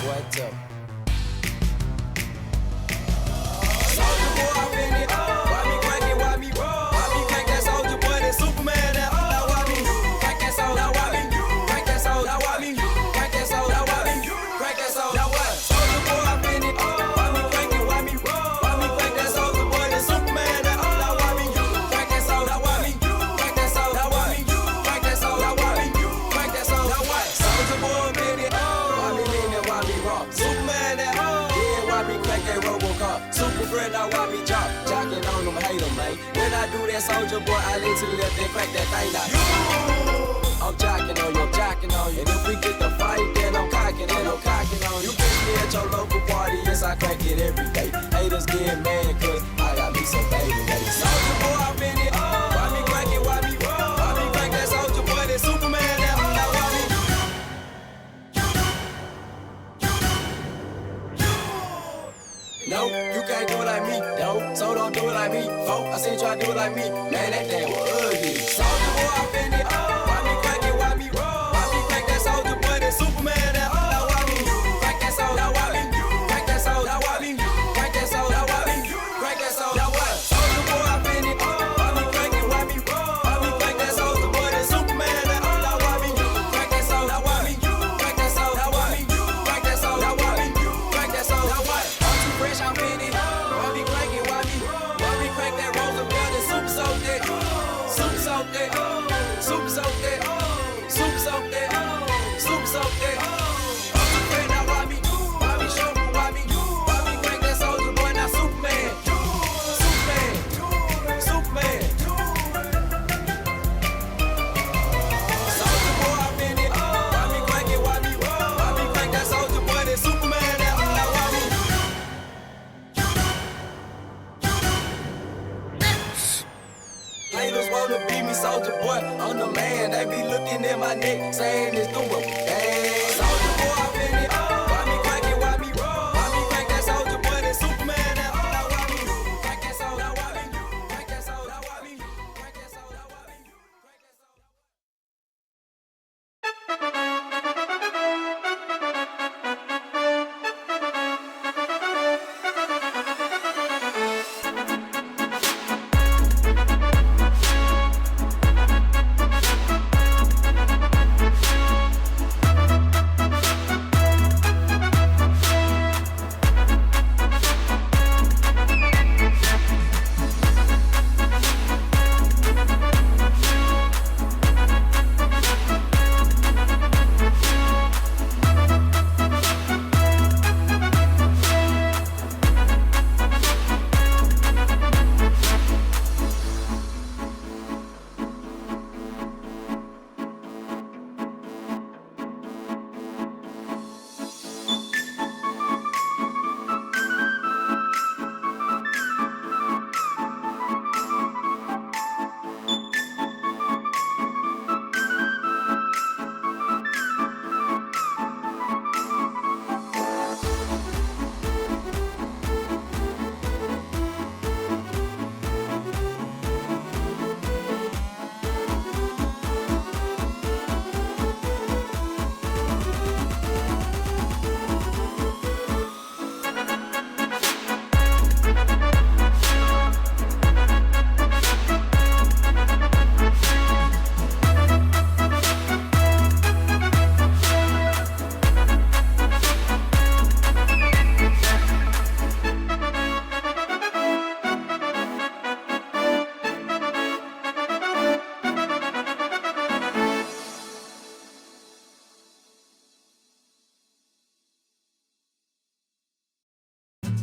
What's up? Soldier boy, I'm in it. Why me crank it? Why me roll? Why me crank that soldier boy? That Superman that now why me crank that soldier? Now why me crank that soldier? Now why me crank that soldier? Now why me crank that soldier? Now what? Soldier boy, I'm in it. Why me crank it? Why me roll? Why me crank that soldier boy? That Superman that now why me crank that soldier? Now why me crank that soldier? Now why me crank that soldier? Now why me crank that soldier? Now what? Soldier boy, I'm in it. Why me lean and why me rock? Superman that yeah, why me crank that Robocop? Super friend, now why me jock? Jocking on them, hate them, man. When I do that soldier boy, I lean to the left and crack that thing out. I'm jocking on you, I'm jocking on you. And if we get the fight, then I'm cocking and I'm cocking on you. You catch me at your local party, yes, I crack it every day. Haters get mad, cause I got me some baby days. Soldier boy, I'm in it. Why me crank it, why me roll? Why me crank that soldier boy, that Superman, that now why me? No, you can't do it like me, no. So don't do it like me, folk. I seen you try to do it like me. Man, that thing was ugly. Soldier boy, I'm in it. Why me crank it? Why me roll? Why me crank that soldier boy? That Superman, that now why me crank that soldier? Now why me crank that soldier? Now why me crank that soldier? Now why me crank that soldier? Now what? Soldier boy, I'm in it. Why me crank it? Why me roll? Why me crank that soldier boy? That Superman, that now why me crank that soldier? Now why me crank that soldier? Now why me crank that soldier? Now why me crank that soldier? Now what? Fresh, I'm in it. Why me crank it? Why me crank that Roosevelt and soup soak that? Soup soak that. Soup soak that. Soup soak that. Soup soak that. Friend, now why me show me? Why me crank that soldier boy? Now Superman. Superman. Superman. Soldier boy, I'm in it. Why me crank it? Why me crank that soldier boy? That Superman. Now why me? Haters wanna be me, soldier boy. I'm the man. They be looking at my neck, saying it's doing bad. Soldier boy, I'm in it. Why me crank it? Why me roll? Why me crank that soldier boy? That Superman. Now why me crank that soldier? Now why me crank that soldier? Now why me crank that soldier? Now why me crank that soldier?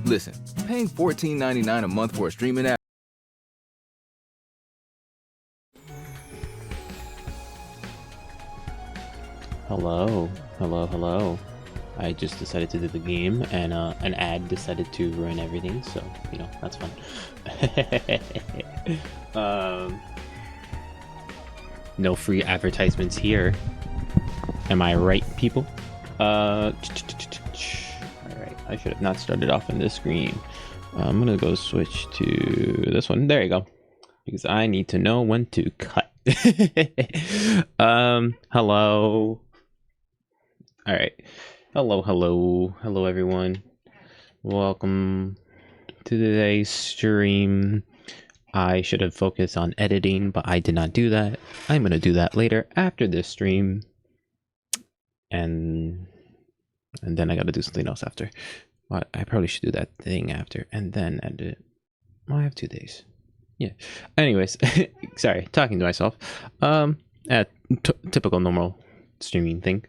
Listen, paying $14.99 a month for a streaming app. Hello. I just decided to do the game, and an ad decided to ruin everything, so, you know, that's fun. No free advertisements here. Am I right, people? Alright, I should have not started off on this screen. I'm gonna go switch to this one. There you go. Because I need to know when to cut. Hello. Alright. Hello everyone. Welcome to today's stream. I should have focused on editing, but I did not do that. I'm gonna do that later after this stream. And then I gotta do something else after. Well, I probably should do that thing after and then edit. Well, I have 2 days. Yeah. Anyways, sorry, talking to myself. Typical normal streaming thing.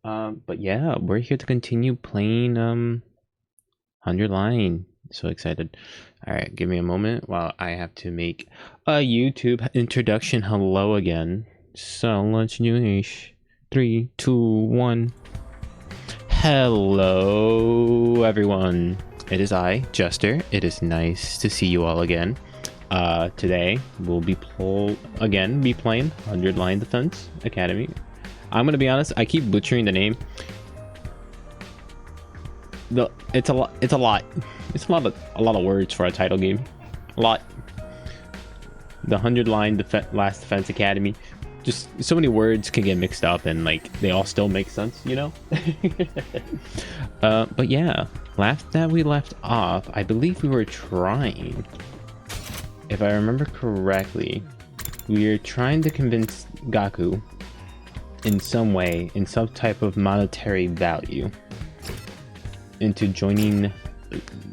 But yeah, we're here to continue playing 100 Line. So excited. All right, give me a moment while I have to make a YouTube introduction. Hello again. So let's do this. 3, 2, 1. Hello everyone. It is I, Jester. It is nice to see you all again. Today we'll be playing 100 Line Defense Academy. I'm gonna be honest, I keep butchering the name. It's a lot. It's a lot of words for a title game. A lot. The 100 Line Last Defense Academy. Just so many words can get mixed up, and like they all still make sense, you know. But yeah, last that we left off, I believe we were trying, if I remember correctly, we were trying to convince Gaku in some way, in some type of monetary value, into joining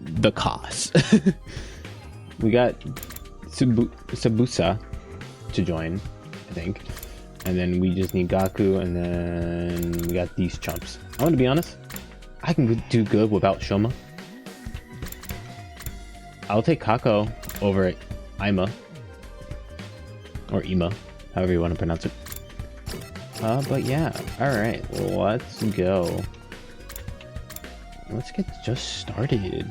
the cause. We got Sabusa to join, I think, and then we just need Gaku, and then we got these chumps. I want to be honest, I can do good without Shoma. I'll take Kako over Ima, or Ima, however you want to pronounce it. But yeah, alright, let's go. Let's get just started.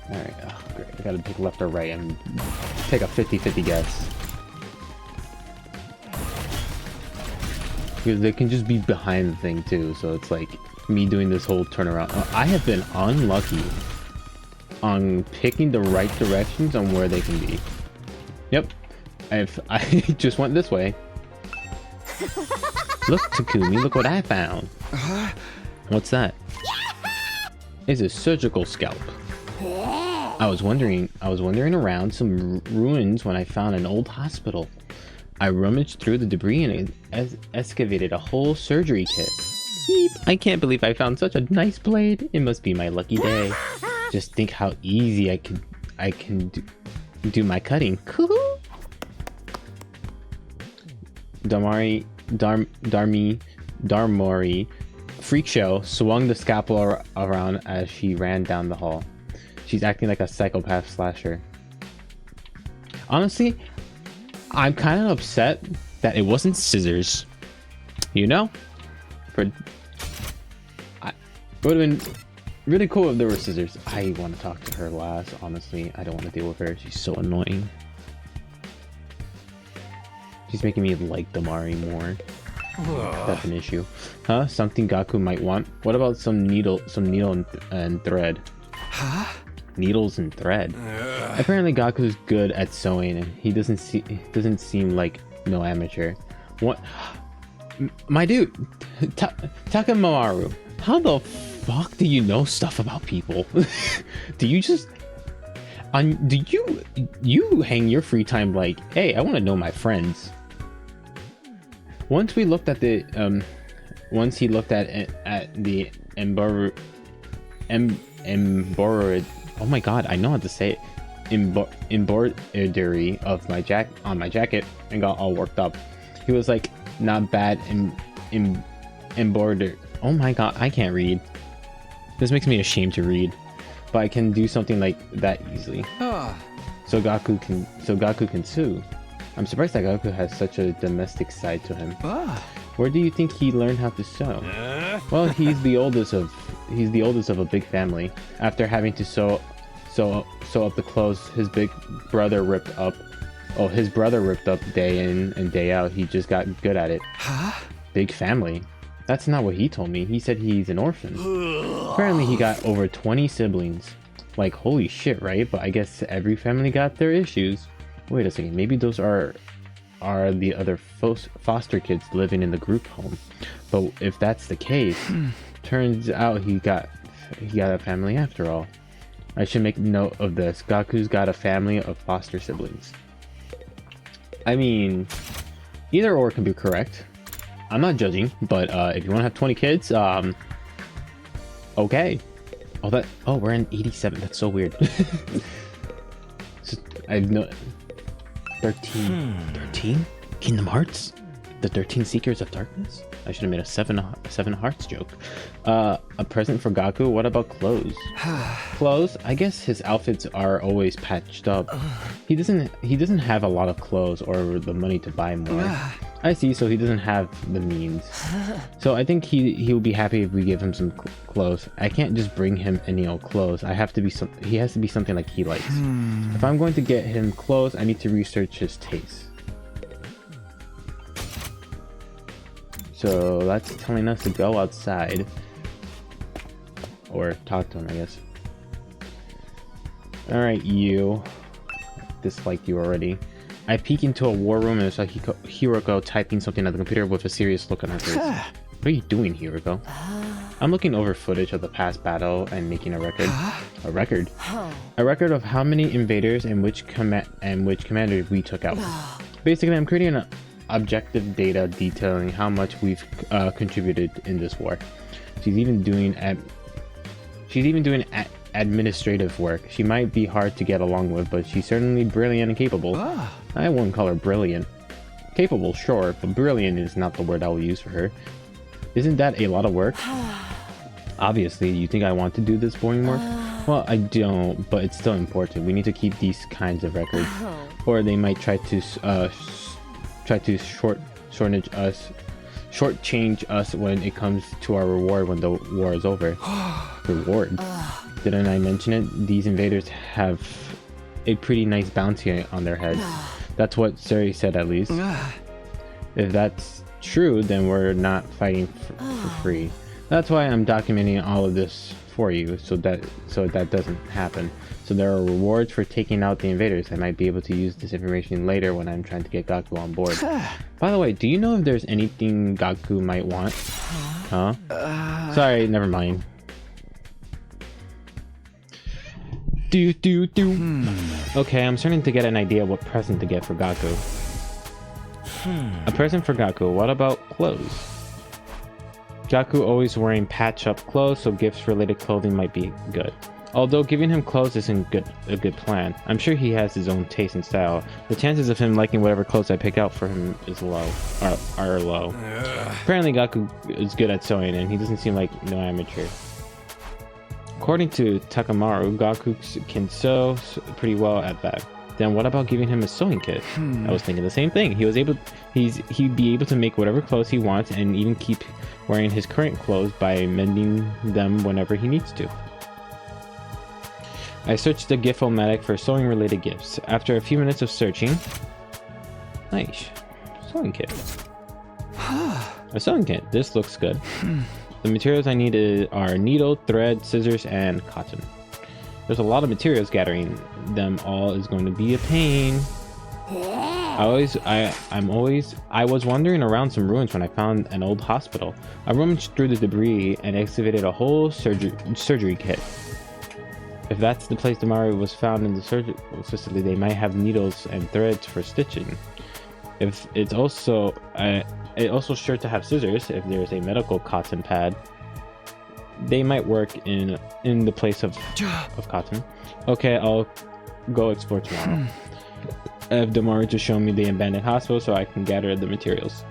Alright, oh, great. I gotta pick left or right and take a 50-50 guess. Because they can just be behind the thing too, so it's like me doing this whole turnaround. I have been unlucky on picking the right directions on where they can be. Yep, I just went this way. Look, Takumi, look what I found. What's that? It's a surgical scalp. I was wandering around some ruins when I found an old hospital. I rummaged through the debris and excavated a whole surgery kit. Yeep, I can't believe I found such a nice blade. It must be my lucky day. Just think how easy I can do my cutting. Darmori Freak Show swung the scalpel around as she ran down the hall. She's acting like a psychopath slasher. Honestly, I'm kind of upset that it wasn't scissors. You know? It would have been really cool if there were scissors. I want to talk to her last, honestly. I don't want to deal with her. She's so annoying. She's making me like Damari more. That's an issue. Huh? Something Gaku might want? What about some needle and thread? Huh? Needles and thread. Apparently Gaku's good at sewing, and he doesn't seem like no amateur. What? My dude, Takamaru, how the fuck do you know stuff about people? Do you just you hang your free time like, hey, I want to know my friends? Once he looked at the embroidered, oh my god, I know how to say it, embroidery of my jacket and got all worked up. He was like, not bad embroidered. Oh my god, I can't read. This makes me ashamed to read, but I can do something like that easily. So Gaku can sue. I'm surprised that Gaku has such a domestic side to him. Where do you think he learned how to sew? Well, he's the oldest of a big family. After having to sew up the clothes his big brother ripped up. Oh, his brother ripped up day in and day out. He just got good at it. Huh? Big family. That's not what he told me. He said he's an orphan. Apparently he got over 20 siblings. Like, holy shit, right? But I guess every family got their issues. Wait a second, maybe those are the other foster kids living in the group home. But if that's the case, turns out he got a family after all. I should make note of this. Gaku's got a family of foster siblings. I mean, either or can be correct. I'm not judging, but if you want to have 20 kids, okay. Oh, we're in 87. That's so weird. I've no 13 Kingdom Hearts, the 13 Seekers of Darkness. I should have made a seven hearts joke. A present for Gaku. What about clothes? Clothes? I guess his outfits are always patched up. He doesn't have a lot of clothes or the money to buy more. I see. So he doesn't have the means. So I think he'll be happy if we give him some clothes. I can't just bring him any old clothes. He has to be something like he likes. If I'm going to get him clothes, I need to research his taste. So that's telling us to go outside or talk to him, I guess. All right, you. Disliked you already. I peek into a war room and it's like Hiroko typing something at the computer with a serious look on her face. What are you doing, Hiroko? I'm looking over footage of the past battle and making a record. A record? A record of how many invaders and which commanders we took out. Basically, I'm creating an objective data detailing how much we've contributed in this war. She's even doing administrative work. She might be hard to get along with, but she's certainly brilliant and capable. I won't call her brilliant. Capable, sure, but brilliant is not the word I will use for her. Isn't that a lot of work? Obviously, you think I want to do this boring work? Well, I don't, but it's still important. We need to keep these kinds of records, or they might try to shortchange us when it comes to our reward when the war is over. Reward? Didn't I mention it? These invaders have a pretty nice bounty on their heads. That's what Suri said, at least. If that's true, then we're not fighting for free. That's why I'm documenting all of this for you, so that doesn't happen. So there are rewards for taking out the invaders. I might be able to use this information later when I'm trying to get Gaku on board. By the way, do you know if there's anything Gaku might want? Huh? Sorry, never mind. Okay, I'm starting to get an idea what present to get for Gaku. A present for Gaku. What about clothes? Gaku always wearing patch-up clothes, so gifts-related clothing might be good. Although giving him clothes isn't a good plan. I'm sure he has his own taste and style. The chances of him liking whatever clothes I pick out for him is low. Are low. Apparently Gaku is good at sewing, and he doesn't seem like no amateur. According to Takamaru, Gaku can sew pretty well at that. Then what about giving him a sewing kit? I was thinking the same thing. He'd be able to make whatever clothes he wants and even keep wearing his current clothes by mending them whenever he needs to. I searched the Gift-O-Matic for sewing related gifts. After a few minutes of searching, nice, sewing kit. A sewing kit, this looks good. The materials I need are needle, thread, scissors, and cotton. There's a lot of materials. Gathering them all is going to be a pain. I was wandering around some ruins when I found an old hospital. I rummaged through the debris and excavated a whole surgery kit. If that's the place Damaru was found in the surgical facility, they might have needles and threads for stitching. If it's also sure to have scissors. If there's a medical cotton pad, they might work in the place of cotton. Okay, I'll go explore tomorrow. I have Damaru to show me the abandoned hospital so I can gather the materials.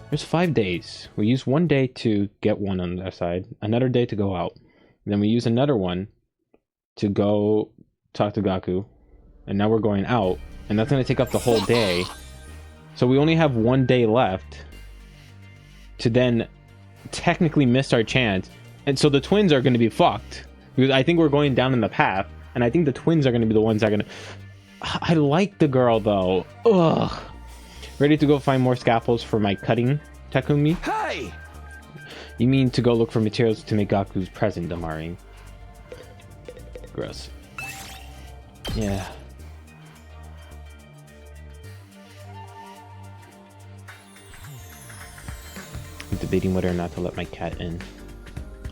There's 5 days. We use 1 day to get one on the side, another day to go out. Then we use another one to go talk to Gaku. And now we're going out. And that's going to take up the whole day. So we only have 1 day left to then technically miss our chance. And so the twins are going to be fucked. Because I think we're going down in the path. And I think the twins are going to be the ones that are going to... I like the girl though. Ugh. Ready to go find more scaffolds for my cutting, Takumi? Hey! You mean to go look for materials to make Gaku's present, Damari? Gross. Yeah. I'm debating whether or not to let my cat in.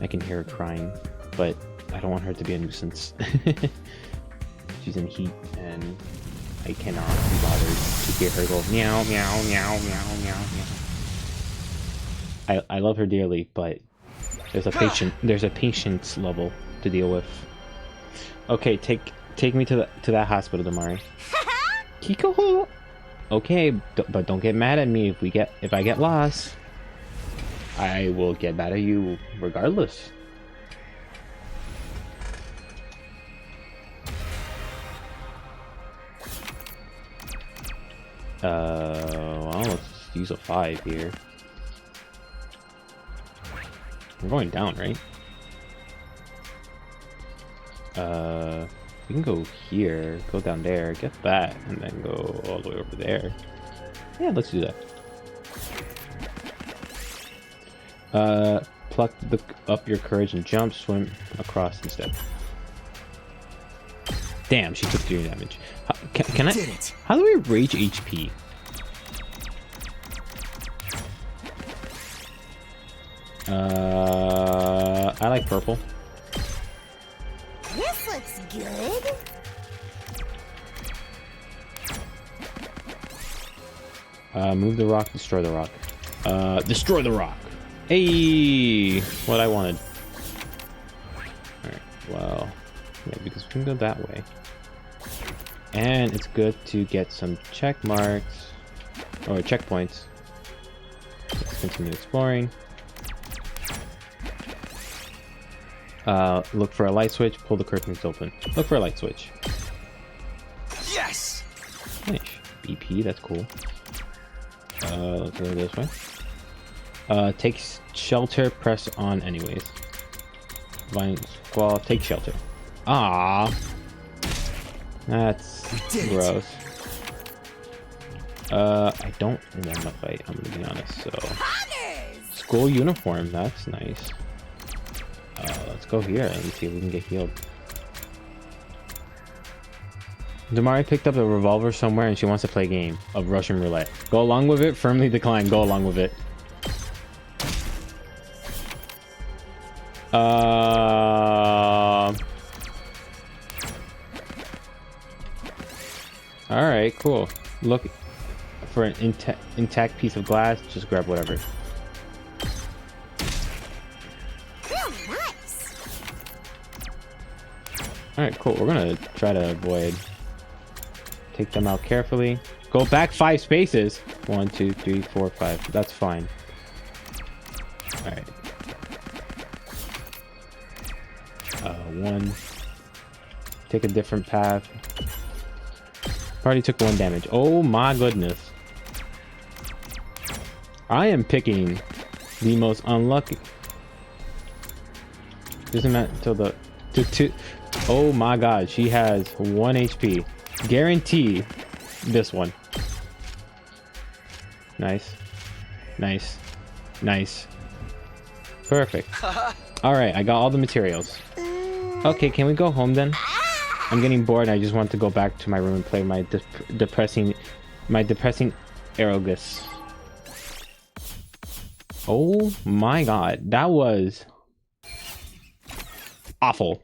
I can hear her crying, but I don't want her to be a nuisance. She's in heat, and I cannot be bothered to hear her go meow, meow, meow, meow, meow, meow. I love her dearly, but there's a patience level to deal with. Okay, take me to that hospital, Damari. Kiko. Okay, but don't get mad at me if I get lost. I will get mad at you regardless. Well, let's use a 5 here. I'm going down, right? We can go here, go down there, get that, and then go all the way over there. Yeah, let's do that. Pluck up your courage and jump, swim across instead. Damn, she took 3 damage. Can I? How do we rage HP? I like purple. This looks good. Move the rock, destroy the rock. Destroy the rock. Hey, what I wanted. Alright, well, yeah, because we can go that way. And it's good to get some check marks, or checkpoints. Let's continue exploring. Look for a light switch, pull the curtains open. Look for a light switch. Yes! Nice. BP, that's cool. Let's go this way. Take shelter, press on anyways. Vine squall, take shelter. Ah, that's gross. I don't want to fight, I'm gonna be honest, so. School uniform, that's nice. Let's go here and see if we can get healed. Damari picked up a revolver somewhere and she wants to play a game of Russian roulette. Go along with it, firmly decline, go along with it. Alright, cool. Look for an intact piece of glass, just grab whatever. Alright, cool. We're gonna try to avoid. Take them out carefully. Go back 5 spaces. 1, 2, 3, 4, 5. That's fine. Alright. 1. Take a different path. Already took 1 damage. Oh my goodness. I am picking the most unlucky. Doesn't matter until the oh my god, she has 1 HP. Guarantee this one. Nice. Nice. Nice. Perfect. Alright, I got all the materials. Okay, can we go home then? I'm getting bored and I just want to go back to my room and play my depressing Aerogus. Oh my god, that was awful.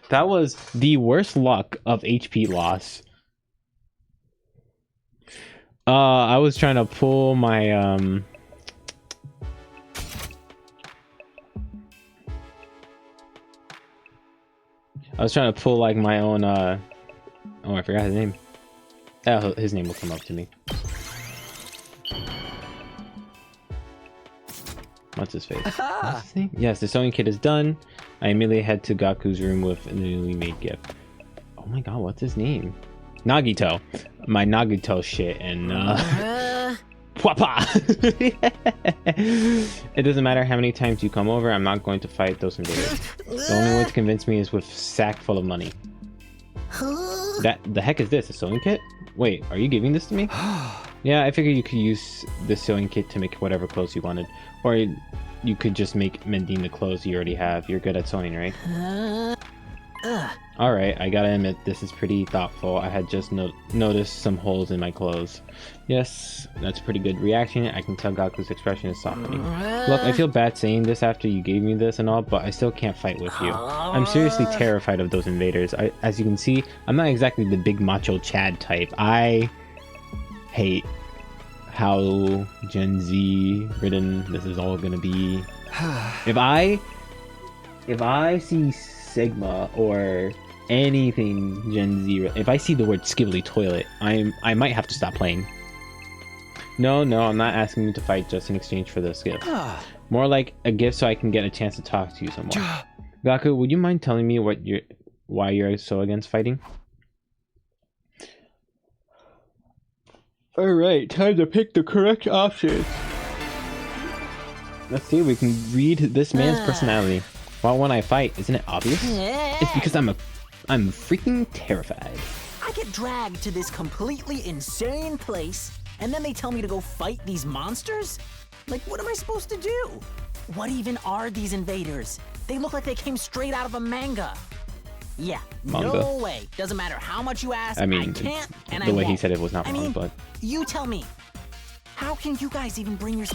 That was the worst luck of HP loss. I was trying to pull my I was trying to pull like my own oh, I forgot his name. Oh, his name will come up to me. What's his face? What's his name? Yes, the sewing kit is done. I immediately head to Gaku's room with a newly made gift. Oh my god, what's his name? Nagito. My Nagito shit and Pwapa! It doesn't matter how many times you come over, I'm not going to fight those invaders. The only way to convince me is with sack full of money. The heck is this? A sewing kit? Wait, are you giving this to me? Yeah, I figured you could use the sewing kit to make whatever clothes you wanted. Or you could just make mending the clothes you already have. You're good at sewing, right? All right, I gotta admit, this is pretty thoughtful. I had just noticed some holes in my clothes. Yes, that's a pretty good reaction. I can tell Gaku's expression is softening. Look, I feel bad saying this after you gave me this and all, but I still can't fight with you. I'm seriously terrified of those invaders. As you can see, I'm not exactly the big macho Chad type. I hate how Gen Z ridden this is all gonna be. If I see Sigma or anything Gen Z, if I see the word Skibidi Toilet, I might have to stop playing. No, I'm not asking you to fight just in exchange for this gift. More like a gift so I can get a chance to talk to you some more. Gaku, would you mind telling me why you're so against fighting? Alright, time to pick the correct options. Let's see if we can read this man's personality. Why when I fight, isn't it obvious? It's because I'm freaking terrified. I get dragged to this completely insane place, and then they tell me to go fight these monsters? Like, what am I supposed to do? What even are these invaders? They look like they came straight out of a manga. Yeah, Manga. No way. Doesn't matter how much you ask, I mean, I can't, and the I way won't. he said it was not I wrong, mean, but you tell me. How can you guys even bring your...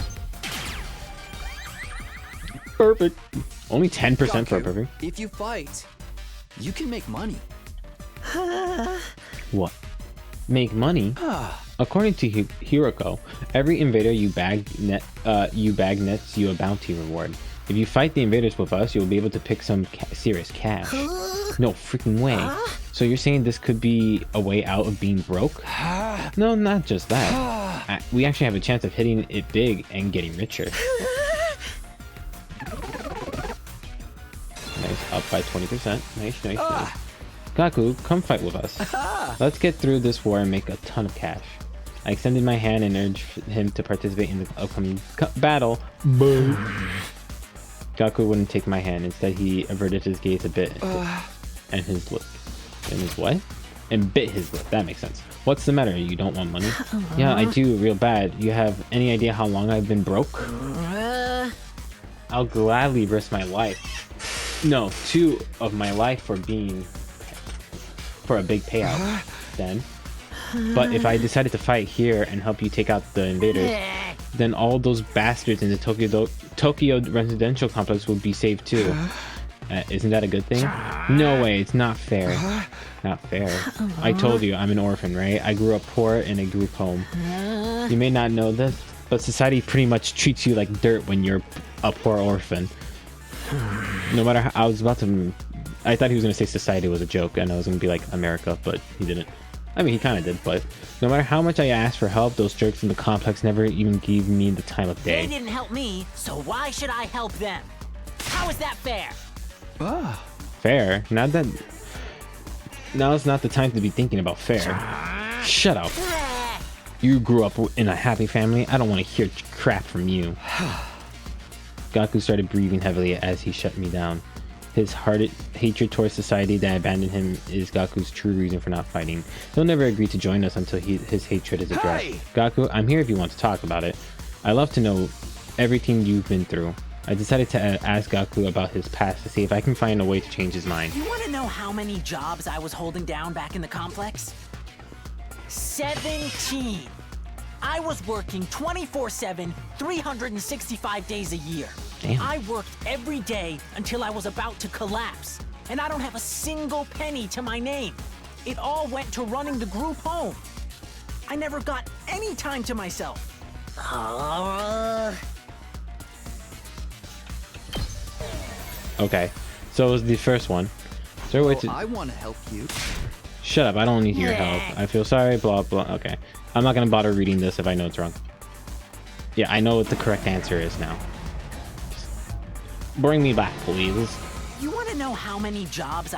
perfect. Only 10% for a Gaku, perfect. If you fight, you can make money. What? Make money? According to Hiroko, every invader you bag nets you a bounty reward. If you fight the invaders with us, you'll be able to pick some serious cash. No freaking way. So you're saying this could be a way out of being broke? No, not just that. We actually have a chance of hitting it big and getting richer. Nice, up by 20%. Nice. Gaku, come fight with us. Let's get through this war and make a ton of cash. I extended my hand and urged him to participate in the upcoming battle. But Gaku wouldn't take my hand. Instead, he averted his gaze a bit and his lip. And his what? And bit his lip. That makes sense. What's the matter? You don't want money? Yeah, I do, real bad. You have any idea how long I've been broke? I'll gladly risk my life. No, 2 of my life for a big payout. Then. But if I decided to fight here and help you take out the invaders, then all those bastards in the Tokyo residential complex would be saved too. Isn't that a good thing? No way, it's not fair. Not fair. I told you, I'm an orphan, right? I grew up poor in a group home. You may not know this, but society pretty much treats you like dirt when you're a poor orphan. No matter how, I thought he was going to say society was a joke, and I was going to be like America, but he didn't. I mean, he kind of did, but no matter how much I asked for help, those jerks in the complex never even gave me the time of day. They didn't help me, so why should I help them? How is that fair? Fair? Now it's not the time to be thinking about fair. Shut up. You grew up in a happy family. I don't want to hear crap from you. Gaku started breathing heavily as he shut me down. His hearted hatred towards society that abandoned him is Gaku's true reason for not fighting. He'll never agree to join us until his hatred is addressed. Hey! Gaku, I'm here if you want to talk about it. I love to know everything you've been through. I decided to ask Gaku about his past to see if I can find a way to change his mind. You want to know how many jobs I was holding down back in the complex? 17! I was working 24/7, 365 days a year. Damn. I worked every day until I was about to collapse, and I don't have a single penny to my name. It all went to running the group home. I never got any time to myself. Okay, so it was the first one. So Well, I want to help you. Shut up, I don't need your help. I feel sorry, blah, blah. Okay, I'm not going to bother reading this if I know it's wrong. Yeah, I know what the correct answer is now. Just bring me back, please. You want to know how many jobs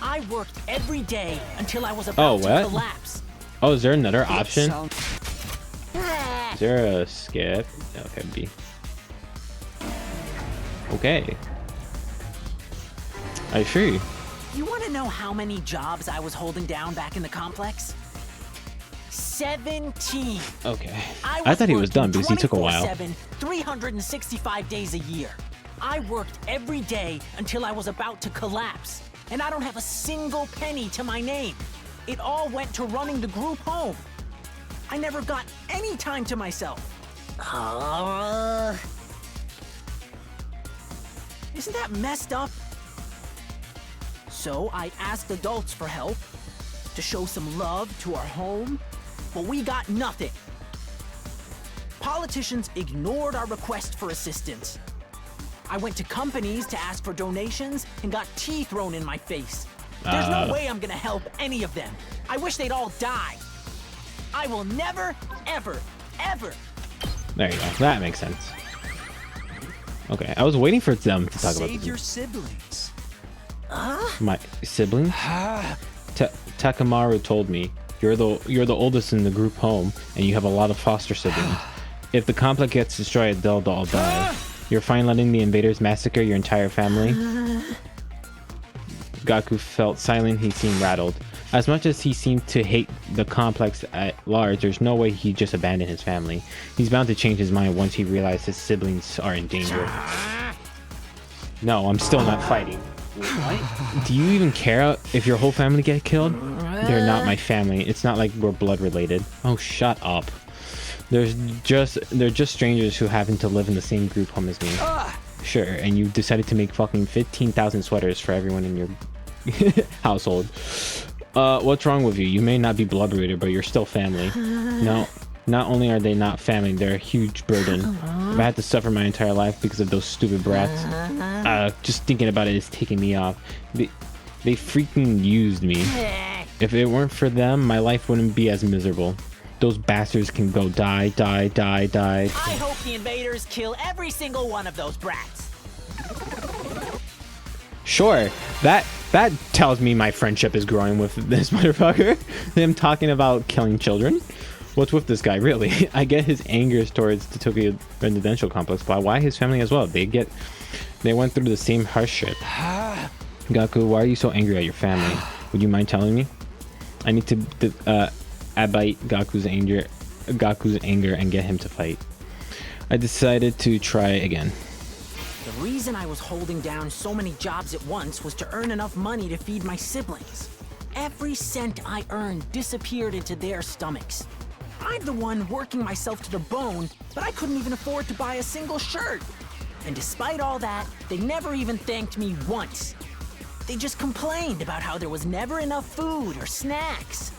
I worked every day until I was about to collapse. Oh, is there another option? Sound- Is there a skip? Okay, B. Okay. I see. You want to know how many jobs I was holding down back in the complex? 17. Okay. I thought he was done because he took a while. 365 days a year. I worked every day until I was about to collapse, and I don't have a single penny to my name. It all went to running the group home. I never got any time to myself. Isn't that messed up? So I asked adults for help, to show some love to our home, but we got nothing. Politicians ignored our request for assistance. I went to companies to ask for donations and got tea thrown in my face. There's no way I'm gonna help any of them. I wish they'd all die. I will never, ever, ever. There you go. That makes sense. Okay, I was waiting for them to talk about Save this. your siblings. My siblings? Takamaru told me you're the oldest in the group home, and you have a lot of foster siblings. If the complex gets destroyed, they'll all die. You're fine letting the invaders massacre your entire family? Gaku felt silent. He seemed rattled. As much as he seemed to hate the complex at large, there's no way he just abandoned his family. He's bound to change his mind once he realized his siblings are in danger. No, I'm still not fighting. What? Do you even care if your whole family get killed? They're not my family. It's not like we're blood related. Oh, shut up. They're just strangers who happen to live in the same group home as me. Sure, and you decided to make fucking 15,000 sweaters for everyone in your household. What's wrong with you? You may not be blood related, but you're still family. No, not only are they not family, they're a huge burden. If I had to suffer my entire life because of those stupid brats, just thinking about it is taking me off. They freaking used me. If it weren't for them, my life wouldn't be as miserable. Those bastards can go die, die, die, die. I hope the invaders kill every single one of those brats. Sure, that tells me my friendship is growing with this motherfucker. Him talking about killing children. What's with this guy, really? I get his anger towards the Tokyo residential complex, but why his family as well? They went through the same hardship. Gaku, why are you so angry at your family? Would you mind telling me? I need to abate Gaku's anger and get him to fight. I decided to try again. The reason I was holding down so many jobs at once was to earn enough money to feed my siblings. Every cent I earned disappeared into their stomachs. I'm the one working myself to the bone, but I couldn't even afford to buy a single shirt. And despite all that, they never even thanked me once. They just complained about how there was never enough food or snacks.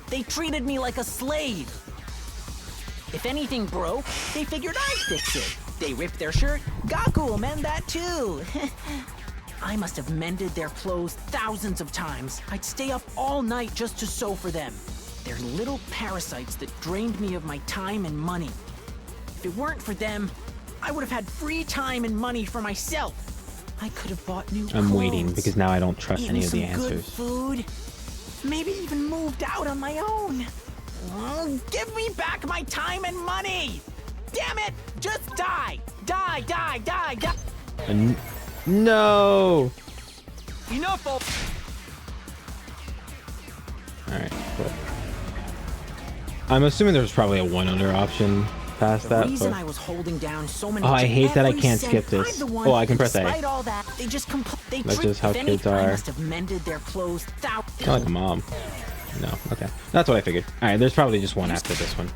They treated me like a slave. If anything broke, they figured I'd fix it. They ripped their shirt, Gaku will mend that too. I must have mended their clothes thousands of times. I'd stay up all night just to sew for them. They're little parasites that drained me of my time and money. If it weren't for them, I would have had free time and money for myself. I could have bought new clothes, I'm waiting because now I don't trust any of the eaten some good answers. food, maybe even moved out on my own. Give me back my time and money! Damn it! Just die! Die, die, die, die! No! Enough of... Alright, cool. I'm assuming there's probably a one other option past The that. reason But... I was holding down so many... Oh, I hate that I every can't cent, skip this. I'm the one Oh, I can who, press A. despite all that, they just they That's treat- just how if kids anything, I are. must have mended their clothes Kind of like a mom. No, okay. That's what I figured. Alright, there's probably just one after this one.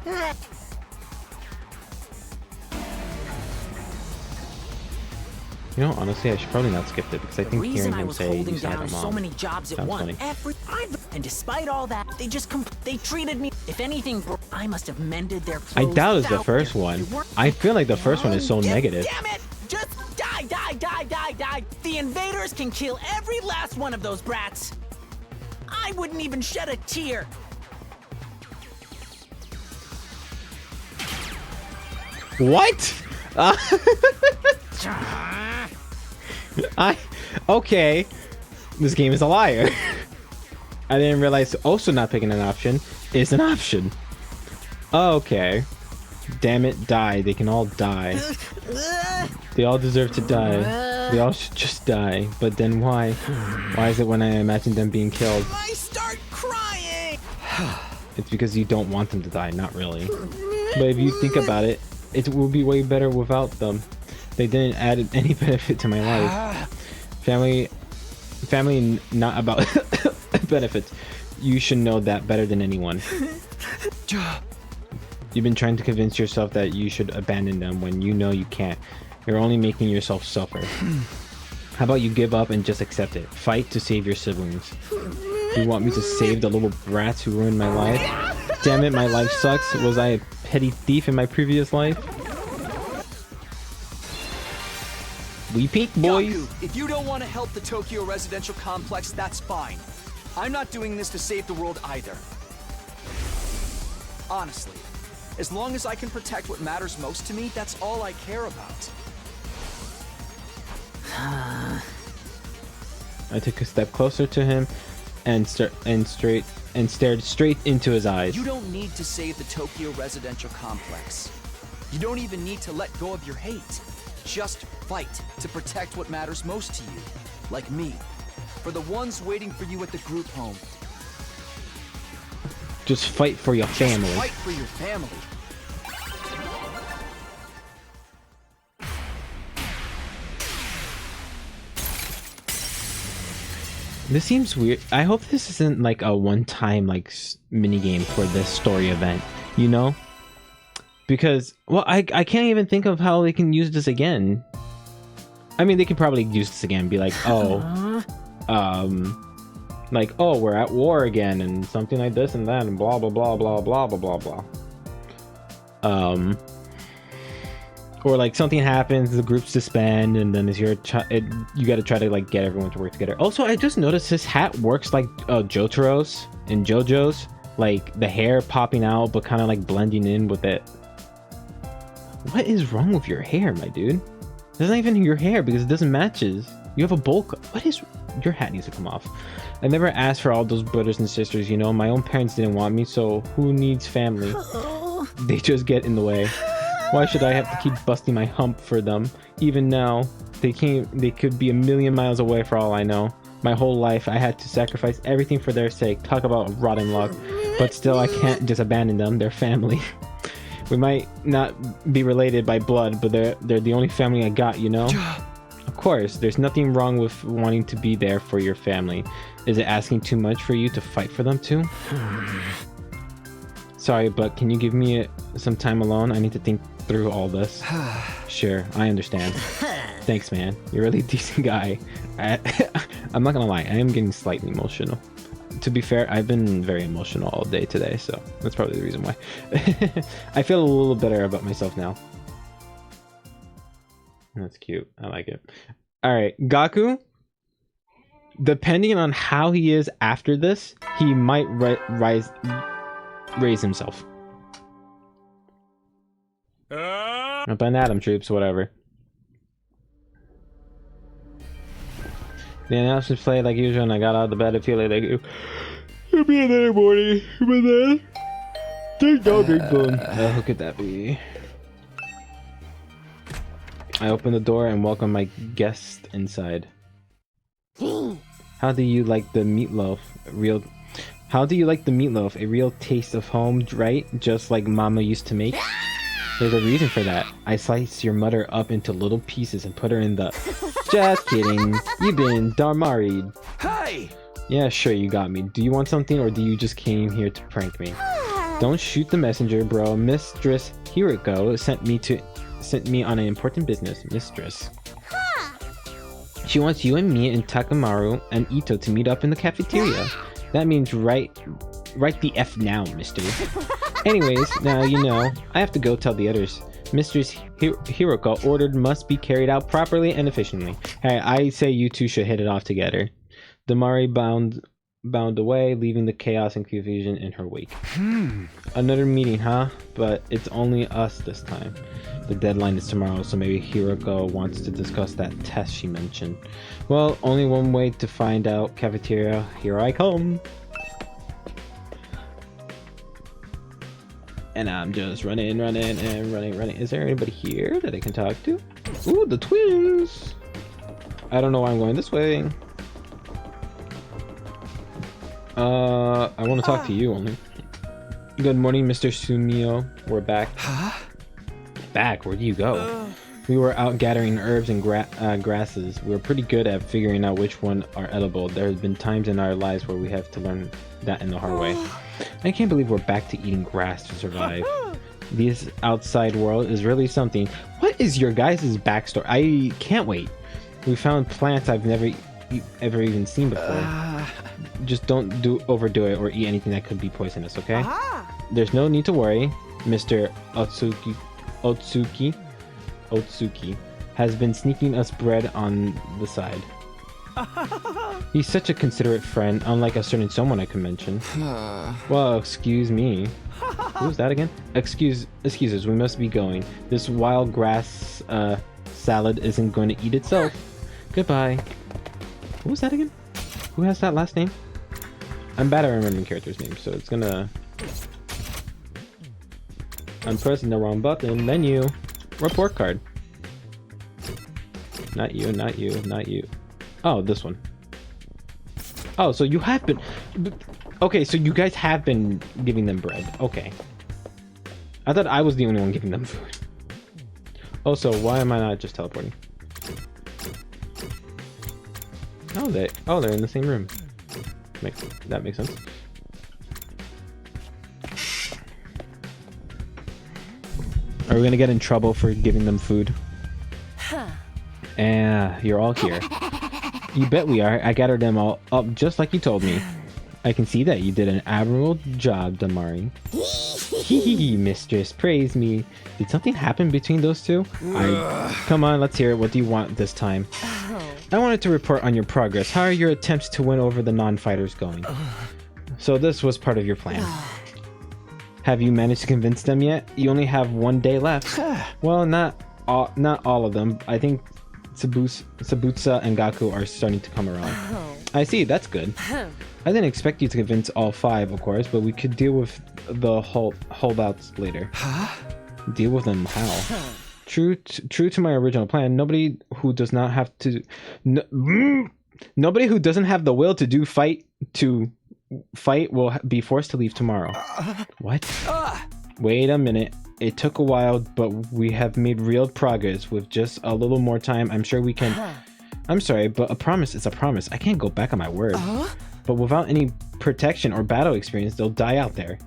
You know, honestly, I should probably not skip it because I The think reason hearing I him was say holding you sound down like a so mom. many jobs at Sounds once, funny. and despite all that, they just they treated me. If anything, I must have mended their I clothes. doubt it's the without first them. one. They weren't- I feel like the first one is so negative. Damn it! Just die, die, die, die, die! The invaders can kill every last one of those brats. I wouldn't even shed a tear. What? Okay. This game is a liar. I didn't realize also not picking an option is an option. Okay. Damn it, die. They can all die. They all deserve to die. They all should just die. But then why? Why is it when I imagine them being killed? I start crying. It's because you don't want them to die, not really. But if you think about it, it will be way better without them. They didn't add any benefit to my life. Family family not about benefits. You should know that better than anyone. You've been trying to convince yourself that you should abandon them when you know you can't. You're only making yourself suffer. How about you give up and just accept it? Fight to save your siblings. You want me to save the little brats who ruined my life? Damn it, my life sucks. Was I a petty thief in my previous life? We peak, boys. Gaku, if you don't want to help the Tokyo residential complex, that's fine. I'm not doing this to save the world either. Honestly, as long as I can protect what matters most to me, that's all I care about. I took a step closer to him and stared straight into his eyes. You don't need to save the Tokyo residential complex. You don't even need to let go of your hate. Just fight to protect what matters most to you. Like me. For the ones waiting for you at the group home. Just fight for your family. Just fight for your family. This seems weird. I hope this isn't like a one-time like mini game for this story event, you know? Because, well, I can't even think of how they can use this again. I mean, they could probably use this again, be like, oh, like, oh, we're at war again, and something like this and that, and blah blah blah blah blah blah blah blah. Or like something happens, the groups disband, and then it's your you got to try to like get everyone to work together. Also, I just noticed his hat works like Jotaro's and JoJo's, like the hair popping out but kind of like blending in with it. What is wrong with your hair, my dude? It's not even your hair because it doesn't matches. You have a bowl cut. What is your hat needs to come off? I never asked for all those brothers and sisters, you know. My own parents didn't want me, so who needs family? They just get in the way. Why should I have to keep busting my hump for them? Even now, they could be a million miles away for all I know. My whole life, I had to sacrifice everything for their sake. Talk about rotten luck. But still, I can't just abandon them. They're family. We might not be related by blood, but they're the only family I got, you know? Of course, there's nothing wrong with wanting to be there for your family. Is it asking too much for you to fight for them too? Sorry, but can you give me some time alone? I need to think through all this. Sure, I understand. Thanks, man. You're a really decent guy. I'm not gonna lie, I am getting slightly emotional. To be fair, I've been very emotional all day today, so that's probably the reason why. I feel a little better about myself now. That's cute. I like it. Alright, Gaku, depending on how he is after this, he might raise himself. Up on Atom Troops, whatever. The announcements played like usual, and I got out of the bed to feel like it'll be another morning. But then, ding dong, ding dong. Who could that be? I opened the door and welcomed my guest inside. How do you like the meatloaf? How do you like the meatloaf? A real taste of home, right? Just like Mama used to make. There's a reason for that. I sliced your mother up into little pieces and put her in the... Just kidding. You've been Darmaried. Hey! Yeah, sure, you got me. Do you want something, or do you just came here to prank me? Don't shoot the messenger, bro. Mistress Hiroko sent me on an important business. Mistress. She wants you and me and Takamaru and Ito to meet up in the cafeteria. That means right the F now, mister. Anyways, now you know, I have to go tell the others. Mistress Hiroko ordered must be carried out properly and efficiently. Hey, I say you two should hit it off together. Damari bound away, leaving the chaos and confusion in her wake. Another meeting, huh? But it's only us this time. The deadline is tomorrow, so maybe Hiroko wants to discuss that test she mentioned. Well, only one way to find out. Cafeteria, here I come. And I'm just running. Is there anybody here that I can talk to? Ooh, the twins! I don't know why I'm going this way. I want to talk to you only. Good morning, Mr. Sumio. We're back. Huh? Back? Where do you go? We were out gathering herbs and grasses. We were pretty good at figuring out which one are edible. There have been times in our lives where we have to learn that in the hard way. I can't believe we're back to eating grass to survive. This outside world is really something. What is your guys' backstory? I can't wait. We found plants I've never ever even seen before. Just don't overdo it or eat anything that could be poisonous, okay? There's no need to worry. Mr. Otsuki has been sneaking us bread on the side. He's such a considerate friend, unlike a certain someone I could mention. Well, excuse me. Who was that again? Excuses, we must be going. This wild grass salad isn't going to eat itself. Goodbye. Who was that again? Who has that last name? I'm bad at remembering characters' names, so it's gonna... I'm pressing the wrong button. Menu. Report card. Not you, not you, not you. Oh, this one. Oh, so you have been... Okay, so you guys have been giving them bread. Okay. I thought I was the only one giving them food. Also, why am I not just teleporting? Oh, they're in the same room. That makes sense. Are we gonna get in trouble for giving them food? You're all here. You bet we are. I gathered them all up just like you told me. I can see that you did an admirable job, Damari. Hee, mistress, praise me. Did something happen between those two? Come on, let's hear it. What do you want this time? I wanted to report on your progress. How are your attempts to win over the non-fighters going? So this was part of your plan. Have you managed to convince them yet? You only have 1 day left. Well, not all of them. I think Sabutsa and Gaku are starting to come around. I see, that's good. I didn't expect you to convince all 5, of course, but we could deal with the holdouts later. Deal with them how? True to my original plan, nobody who doesn't have the will to fight will be forced to leave tomorrow. What? Wait a minute. It took a while, but we have made real progress. With just a little more time, I'm sure we can... I'm sorry, but a promise is a promise. I can't go back on my word. But without any protection or battle experience, they'll die out there.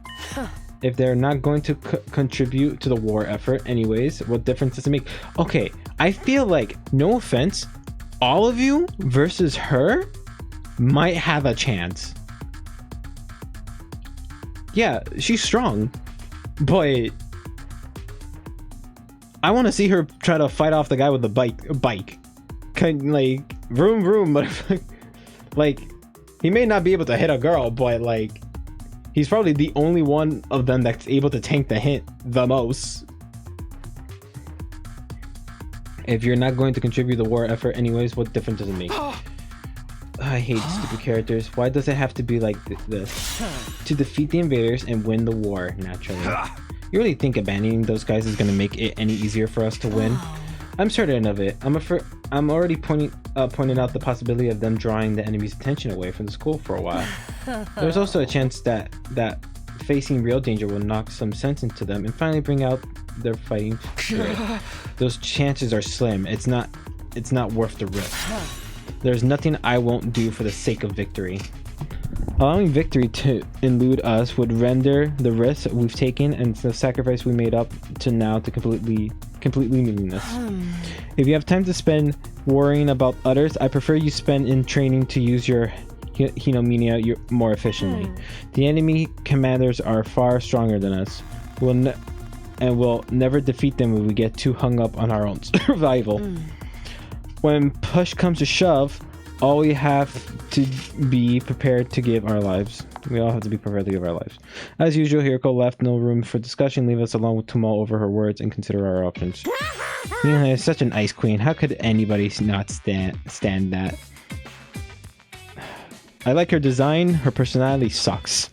If they're not going to contribute to the war effort anyways, what difference does it make? Okay, I feel like, no offense, all of you versus her might have a chance. Yeah, she's strong, but I want to see her try to fight off the guy with the bike. Kind like vroom vroom, but like he may not be able to hit a girl, but like he's probably the only one of them that's able to tank the hit the most. If you're not going to contribute the war effort anyways, what difference does it make? I hate stupid characters. Why does it have to be like this? To defeat the invaders and win the war, naturally. You really think abandoning those guys is going to make it any easier for us to win? I'm certain of it. I'm already pointing out the possibility of them drawing the enemy's attention away from the school for a while. There's also a chance that facing real danger will knock some sense into them and finally bring out their fighting spirit. Those chances are slim. It's not worth the risk. There's nothing I won't do for the sake of victory. Allowing victory to elude us would render the risks we've taken and the sacrifice we made up to now to completely meaningless. If you have time to spend worrying about others, I prefer you spend in training to use your Hinomiya more efficiently. The enemy commanders are far stronger than us. We'll never defeat them when we get too hung up on our own survival. When push comes to shove, all we have to be prepared to give our lives. We all have to be prepared to give our lives. As usual, Hiriko left no room for discussion. Leave us alone to mull over her words and consider our options. Mihai is such an ice queen. How could anybody not stand that? I like her design. Her personality sucks.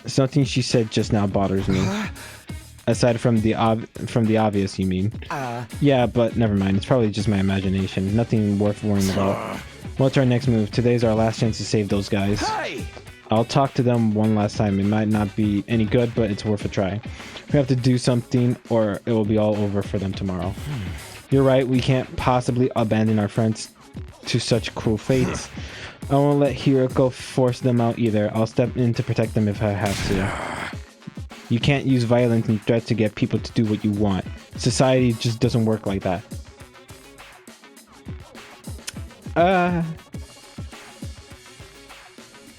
Something she said just now bothers me. Aside from the obvious, you mean? Yeah, but never mind. It's probably just my imagination. Nothing worth worrying about. What's our next move? Today's our last chance to save those guys. Hey! I'll talk to them one last time. It might not be any good, but it's worth a try. We have to do something or it will be all over for them tomorrow. You're right, we can't possibly abandon our friends to such cruel fates. I won't let Hiroko force them out either. I'll step in to protect them if I have to. You can't use violence and threats to get people to do what you want. Society just doesn't work like that.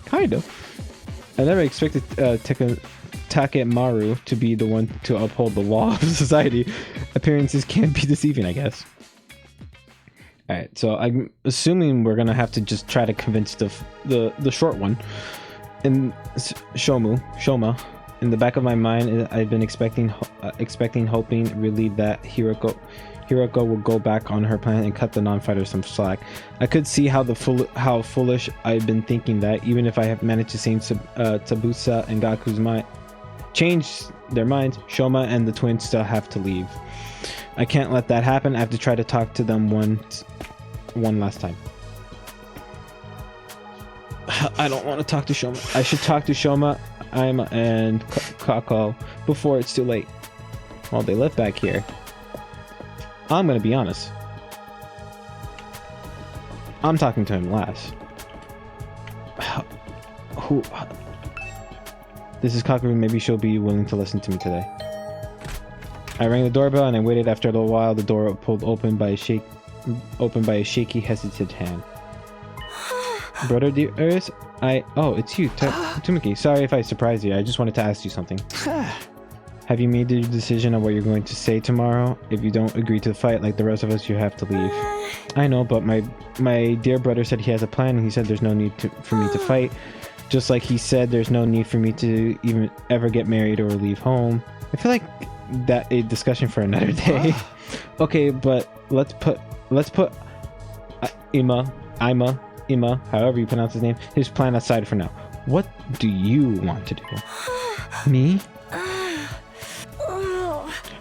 Kind of. I never expected Takemaru to be the one to uphold the law of society. Appearances can be deceiving, I guess. Alright, so I'm assuming we're gonna have to just try to convince the short one. And Shoma. In the back of my mind, I've been expecting, hoping, really that Hiroko will go back on her plan and cut the non-fighters some slack. I could see how foolish I've been thinking that, even if I have managed to change Tabusa and Gaku's change their minds, Shoma and the twins still have to leave. I can't let that happen. I have to try to talk to them one last time. I don't want to talk to Shoma. I should talk to Shoma, Aima, and Kako before it's too late. Well, they live back here. I'm gonna be honest. I'm talking to him last. Who? This is Kakeru. Maybe she'll be willing to listen to me today. I rang the doorbell and I waited. After a little while, the door pulled open by a shaky, hesitant hand. Brother dearest, oh, it's you, Tamaki. Sorry if I surprised you. I just wanted to ask you something. Have you made the decision on what you're going to say tomorrow? If you don't agree to the fight like the rest of us, you have to leave. I know, but my dear brother said he has a plan, and he said there's no need for me to fight. Just like he said there's no need for me to even ever get married or leave home. I feel like that a discussion for another day. Okay, but let's put Ima, however you pronounce his name, his plan aside for now. What do you want to do? Me?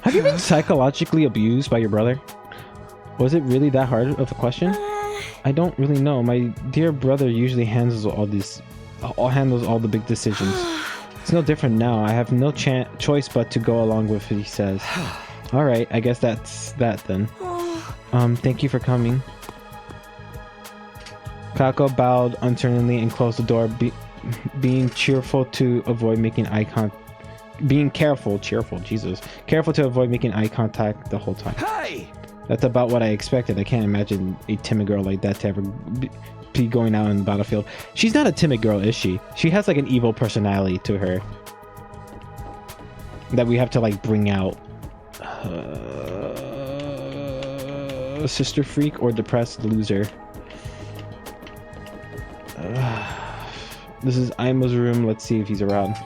Have you been psychologically abused by your brother? Was it really that hard of a question? I don't really know. My dear brother usually handles all the big decisions. It's no different now. I have no choice but to go along with what he says. Alright, I guess that's that then. Thank you for coming. Kako bowed uncertainly and closed the door, being cheerful to avoid making eye contact. Careful to avoid making eye contact the whole time. Hey! That's about what I expected. I can't imagine a timid girl like that to ever be going out on the battlefield. She's not a timid girl, is she? She has like an evil personality to her that we have to like bring out. Sister freak or depressed loser. This is Aima's room. Let's see if he's around.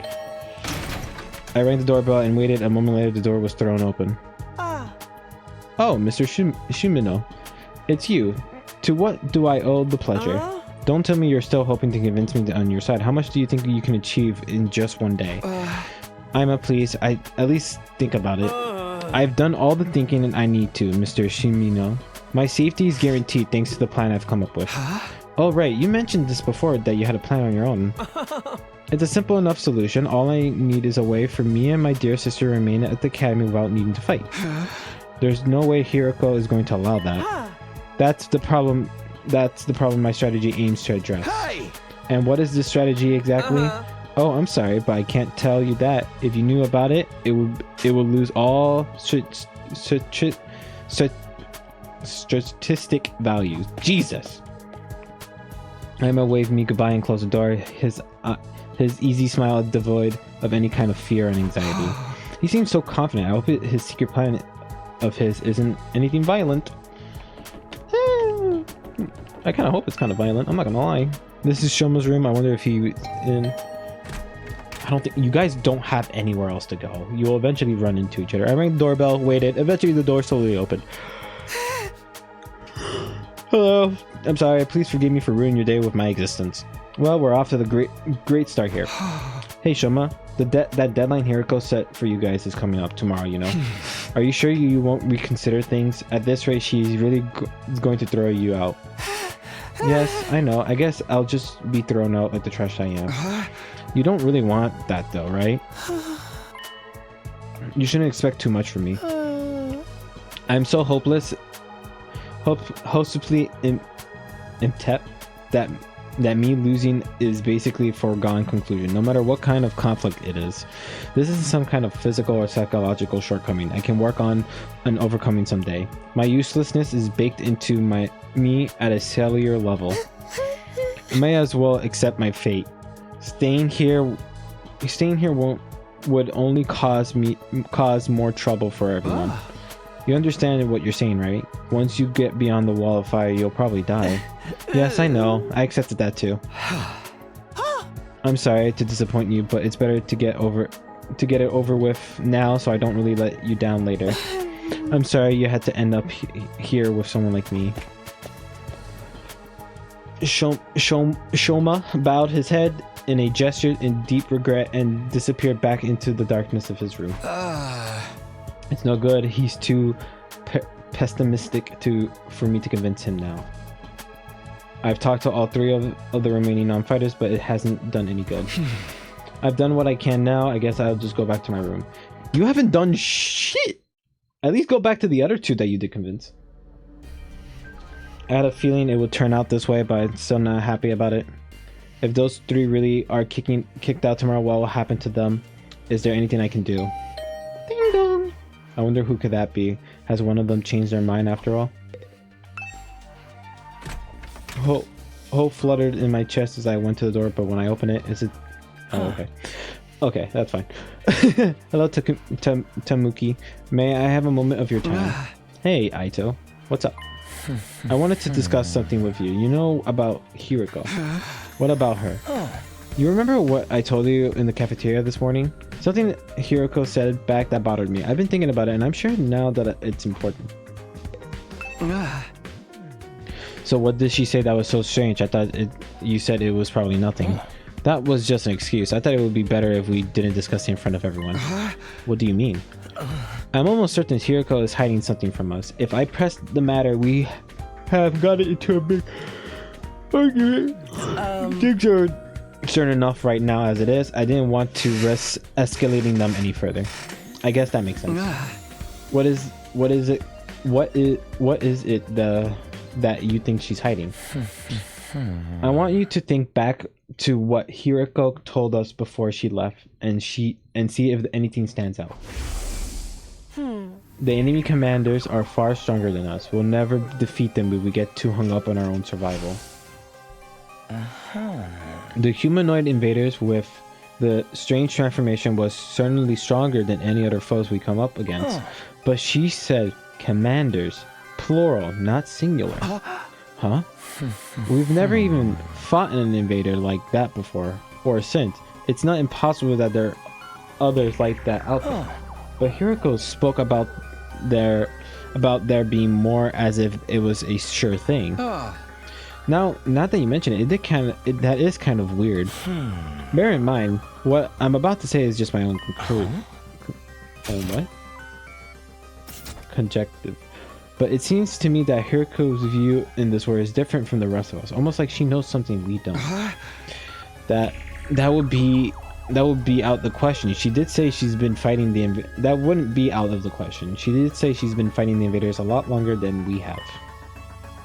I rang the doorbell and waited. A moment later, the door was thrown open. Oh, Mr. Shumino. It's you. To what do I owe the pleasure? Don't tell me you're still hoping to convince me on your side. How much do you think you can achieve in just one day? Aima, please. At least think about it. I've done all the thinking and I need to, Mr. Shumino. My safety is guaranteed thanks to the plan I've come up with. Oh, right. You mentioned this before, that you had a plan on your own. It's a simple enough solution. All I need is a way for me and my dear sister to remain at the academy without needing to fight. There's no way Hiroko is going to allow that. That's the problem my strategy aims to address. And what is this strategy exactly? Oh, I'm sorry, but I can't tell you that. If you knew about it, it would lose all statistic values. Jesus. Aima waved me goodbye and closed the door. His easy smile devoid of any kind of fear and anxiety. He seems so confident. I hope his secret plan of his isn't anything violent. I kind of hope it's kind of violent. I'm not gonna lie. This is Shoma's room. I wonder if he's in. I don't think you guys don't have anywhere else to go. You will eventually run into each other. I rang the doorbell, waited. Eventually, the door slowly opened. Hello. I'm sorry. Please forgive me for ruining your day with my existence. Well, we're off to the great start here. Hey, Shoma. That deadline Hiroko set for you guys is coming up tomorrow, you know. Are you sure you won't reconsider things? At this rate, she's really going to throw you out. Yes, I know. I guess I'll just be thrown out like the trash I am. You don't really want that though, right? You shouldn't expect too much from me. I'm so hopelessly inept that me losing is basically a foregone conclusion, no matter what kind of conflict it is. This isn't some kind of physical or psychological shortcoming I can work on and overcoming someday. My uselessness is baked into me at a cellular level. I may as well accept my fate. Staying here would only cause more trouble for everyone. You understand what you're saying, right? Once you get beyond the wall of fire, you'll probably die. Yes, I know. I accepted that too. I'm sorry to disappoint you, but it's better to get it over with now, so I don't really let you down later. I'm sorry you had to end up here with someone like me. Shoma bowed his head in a gesture in deep regret and disappeared back into the darkness of his room. It's no good. He's too pessimistic for me to convince him now. I've talked to all 3 of the remaining non-fighters, but it hasn't done any good. I've done what I can now. I guess I'll just go back to my room. You haven't done shit! At least go back to the other 2 that you did convince. I had a feeling it would turn out this way, but I'm still not happy about it. If those 3 really are kicked out tomorrow, what will happen to them? Is there anything I can do? Ding dong! I wonder who could that be? Has one of them changed their mind after all? Hope fluttered in my chest as I went to the door, but when I open it, is it... Oh, okay. Okay, that's fine. Hello, Tamuki. May I have a moment of your time? Hey, Aito. What's up? I wanted to discuss something with you. You know about Hiriko. What about her? You remember what I told you in the cafeteria this morning? Something Hiriko said back that bothered me. I've been thinking about it, and I'm sure now that it's important. So what did she say that was so strange? I thought you said it was probably nothing. That was just an excuse. I thought it would be better if we didn't discuss it in front of everyone. What do you mean? I'm almost certain Hiriko is hiding something from us. If I press the matter, we have gotten into a big argument. Things are certain enough right now as it is. I didn't want to risk escalating them any further. I guess that makes sense. What is it that you think she's hiding? I want you to think back to what Hiriko told us before she left and see if anything stands out. The enemy commanders are far stronger than us. We'll never defeat them if we get too hung up on our own survival. The humanoid invaders with the strange transformation was certainly stronger than any other foes we come up against. But she said commanders, plural, not singular. Huh? We've never even fought an invader like that before or since. It's not impossible that there are others like that out there. But Hiriko spoke about there being more as if it was a sure thing. Now that you mention it, that is kind of weird. Bear in mind, what I'm about to say is just my own conjective. But it seems to me that Hiriko's view in this war is different from the rest of us. Almost like she knows something we don't. That would be out the question. She did say she's been fighting that wouldn't be out of the question. She did say she's been fighting the invaders a lot longer than we have.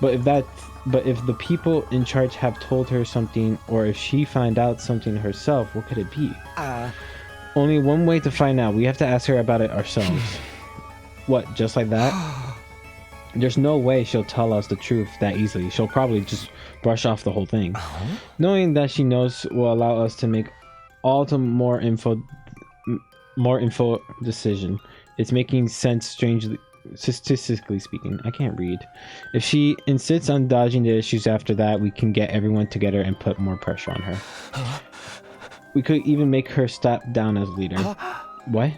But if the people in charge have told her something, or if she found out something herself, what could it be? Only one way to find out. We have to ask her about it ourselves. What, just like that? There's no way she'll tell us the truth that easily. She'll probably just brush off the whole thing. Knowing that she knows will allow us to make all the more info decision. It's making sense, strangely, statistically speaking. I can't read. If she insists on dodging the issues after that, we can get everyone together and put more pressure on her. We could even make her step down as leader. What?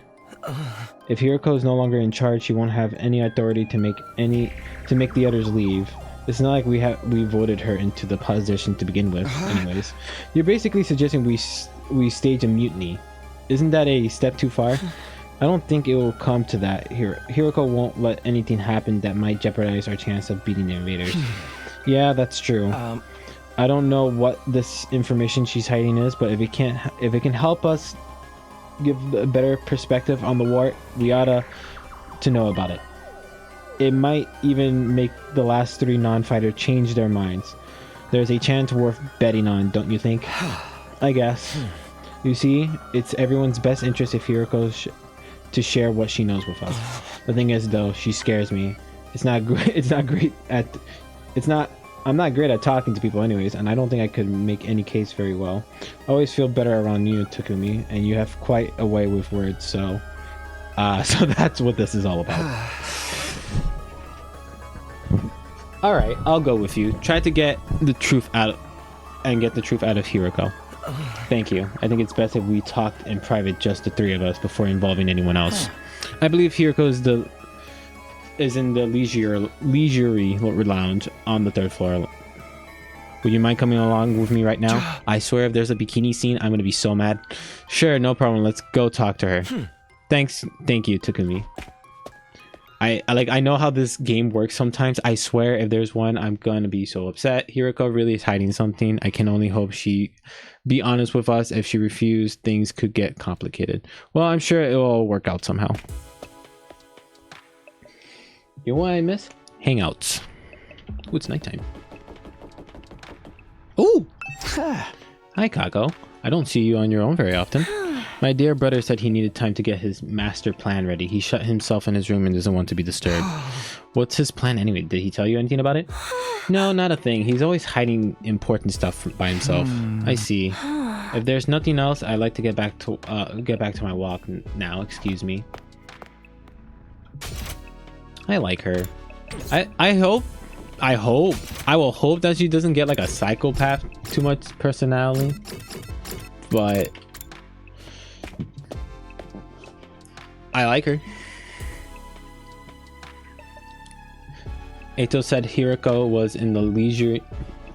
If Hiriko is no longer in charge, she won't have any authority to make the others leave. It's not like we voted her into the position to begin with. Anyways, you're basically suggesting we stage a mutiny. Isn't that a step too far? I don't think it will come to that. Hiriko won't let anything happen that might jeopardize our chance of beating the invaders. Yeah, that's true. I don't know what this information she's hiding is, but if it can help us give a better perspective on the war, we oughta to know about it. It might even make the last 3 non-fighter change their minds. There's a chance worth betting on, don't you think? I guess. You see, it's everyone's best interest if Hiroko to share what she knows with us. The thing is, though, she scares me. I'm not great at talking to people anyways, and I don't think I could make any case very well. I always feel better around you, Takumi, and you have quite a way with words, so that's what this is all about. Alright, I'll go with you. Try to get the truth out of Hiroko. Thank you. I think it's best if we talked in private, just the 3 of us, before involving anyone else. I believe Hiroko is in the leisurely lounge on the 3rd floor. Would you mind coming along with me right now? I swear if there's a bikini scene, I'm gonna be so mad. Sure, no problem. Let's go talk to her. Thank you, Takumi. I know how this game works sometimes. I swear if there's one, I'm gonna be so upset. Hiroko really is hiding something. I can only hope she be honest with us. If she refused, things could get complicated. Well, I'm sure it will all work out somehow. You know what I miss? Hangouts. Ooh, it's nighttime. Ooh! Hi, Kako. I don't see you on your own very often. My dear brother said he needed time to get his master plan ready. He shut himself in his room and doesn't want to be disturbed. What's his plan anyway? Did he tell you anything about it? No, not a thing. He's always hiding important stuff by himself. I see. If there's nothing else, I'd like to get back to my walk now. Excuse me. I like her. I will hope that she doesn't get like a psychopath too much personality, but I like her. Eito said Hiroko was in the leisure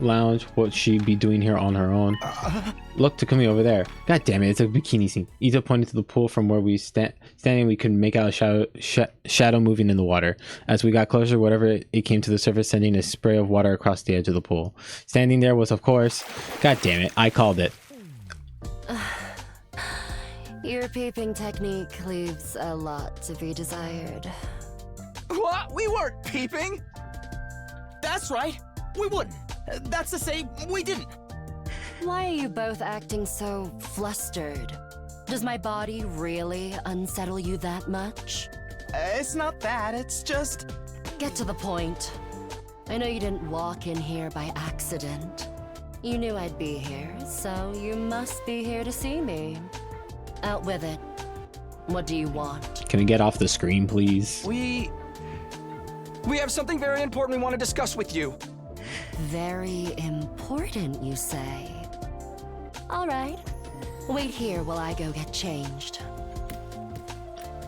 lounge. What she'd be doing here on her own? Look, Takumi over there. God damn it, it's a bikini scene. Ito pointed to the pool. From where we standing, we could make out a shadow moving in the water. As we got closer, whatever it came to the surface, sending a spray of water across the edge of the pool. Standing there was, of course, god damn it, I called it. Your peeping technique leaves a lot to be desired. What? We weren't peeping! That's right. We wouldn't. That's to say, we didn't. Why are you both acting so flustered? Does my body really unsettle you that much? It's not that, it's just... Get to the point. I know you didn't walk in here by accident. You knew I'd be here, so you must be here to see me. Out with it. What do you want? Can we get off the screen, please? We have something very important we want to discuss with you. Very important, you say? All right. Wait here while I go get changed.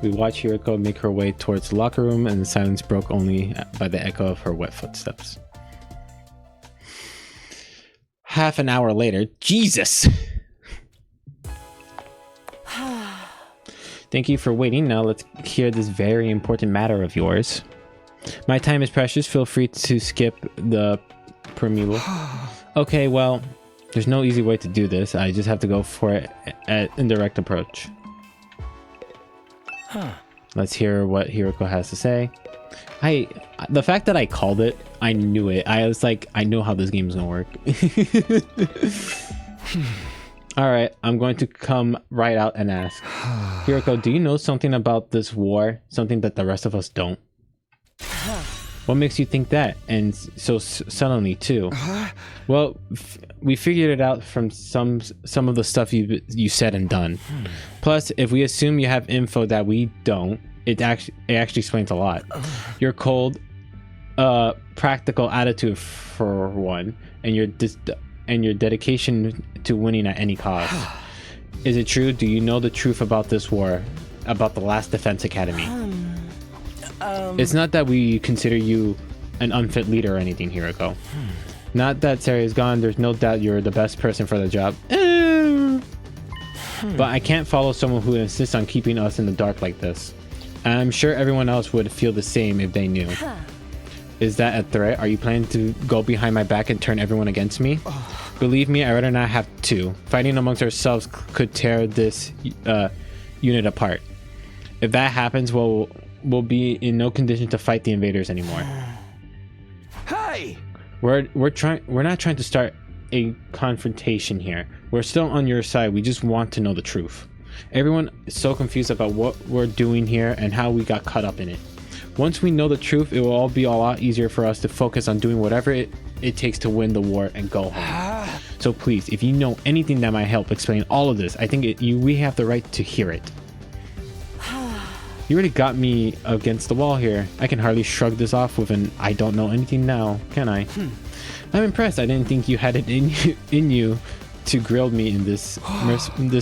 We watch Hiroko make her way towards the locker room, and the silence broke only by the echo of her wet footsteps. Half an hour later, Jesus! Thank you for waiting. Now let's hear this very important matter of yours. My time is precious. Feel free to skip the preamble. Okay, well, there's no easy way to do this. I just have to go for it at indirect approach. Let's hear what Hiroko has to say. The fact that I called it, I knew it. I was like, I know how this game is gonna work. Alright, I'm going to come right out and ask. Hiroko, do you know something about this war? Something that the rest of us don't? What makes you think that? And so suddenly too? Well, we figured it out from some of the stuff you said and done. Plus, if we assume you have info that we don't, it actually explains a lot. Your cold, practical attitude for one, and your dedication to winning at any cost. Is it true? Do you know the truth about this war? About the last Defense Academy? It's not that we consider you an unfit leader or anything, Hiroko. Not that Sari is gone. There's no doubt you're the best person for the job. But I can't follow someone who insists on keeping us in the dark like this. And I'm sure everyone else would feel the same if they knew. Is that a threat? Are you planning to go behind my back and turn everyone against me? Believe me, I'd rather not have to. Fighting amongst ourselves could tear this unit apart. If that happens, we'll be in no condition to fight the invaders anymore. Hey! We're not trying to start a confrontation here. We're still on your side. We just want to know the truth. Everyone is so confused about what we're doing here and how we got caught up in it. Once we know the truth, it will all be a lot easier for us to focus on doing whatever it takes to win the war and go home. So please, if you know anything that might help explain all of this, I think we have the right to hear it. You really got me against the wall here. I can hardly shrug this off with an I don't know anything now, can I? I'm impressed. I didn't think you had it in you to grill me in this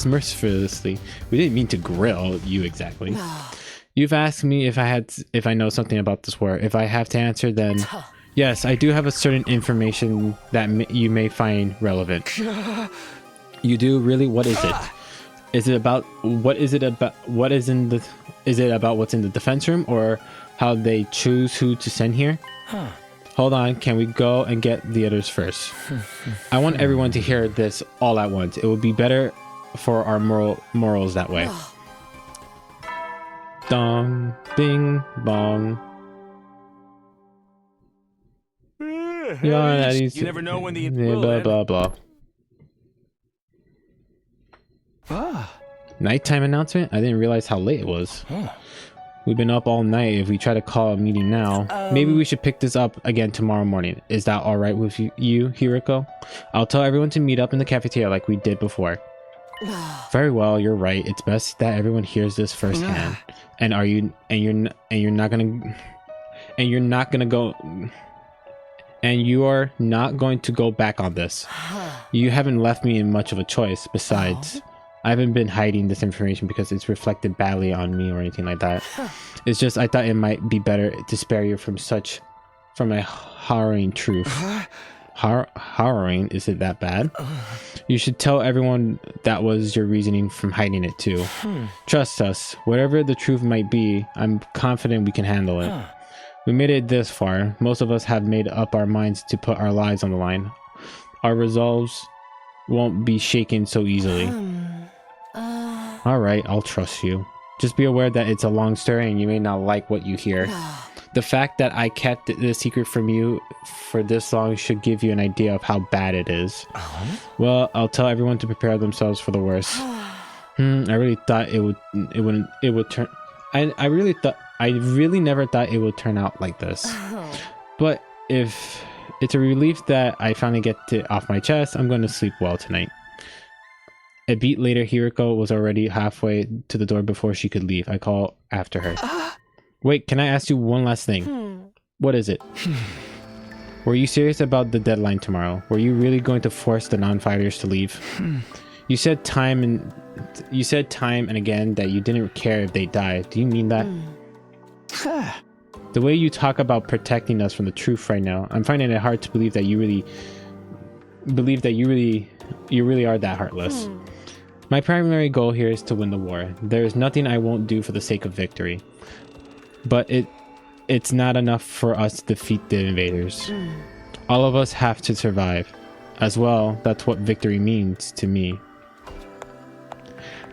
mercilessly. We didn't mean to grill you exactly. You've asked me if I know something about this war. If I have to answer, then yes, I do have a certain information that you may find relevant. You do? Really? What is it? Is it about what's in the defense room, or how they choose who to send here? Hold on, can we go and get the others first? I want everyone to hear this all at once. It will be better for our morals that way. Dong, bing, bong. You never know when the blah blah blah. Nighttime announcement? I didn't realize how late it was. We've been up all night. If we try to call a meeting now, maybe we should pick this up again tomorrow morning. Is that all right with you, Hiriko? I'll tell everyone to meet up in the cafeteria like we did before. Very well, you're right. It's best that everyone hears this firsthand. And you're not going to go back on this. You haven't left me in much of a choice. Besides, I haven't been hiding this information because it's reflected badly on me or anything like that. It's just I thought it might be better to spare you from a harrowing truth. Harrowing? Is it that bad? You should tell everyone that was your reasoning from hiding it too. Trust us. Whatever the truth might be, I'm confident we can handle it. We made it this far. Most of us have made up our minds to put our lives on the line. Our resolves won't be shaken so easily. Alright, I'll trust you. Just be aware that it's a long story and you may not like what you hear. The fact that I kept the secret from you for this long should give you an idea of how bad it is. Well, I'll tell everyone to prepare themselves for the worst. I really thought it would turn... I really never thought it would turn out like this. But if it's a relief that I finally get it off my chest, I'm going to sleep well tonight. A beat later, Hiriko was already halfway to the door before she could leave. I called after her. Wait, can I ask you one last thing? What is it? Were you serious about the deadline tomorrow? Were you really going to force the non-fighters to leave? You said time and again that you didn't care if they died. Do you mean that? The way you talk about protecting us from the truth right now, I'm finding it hard to believe that you really are that heartless. My primary goal here is to win the war. There is nothing I won't do for the sake of victory. But it's not enough for us to defeat the invaders. All of us have to survive. As well, that's what victory means to me.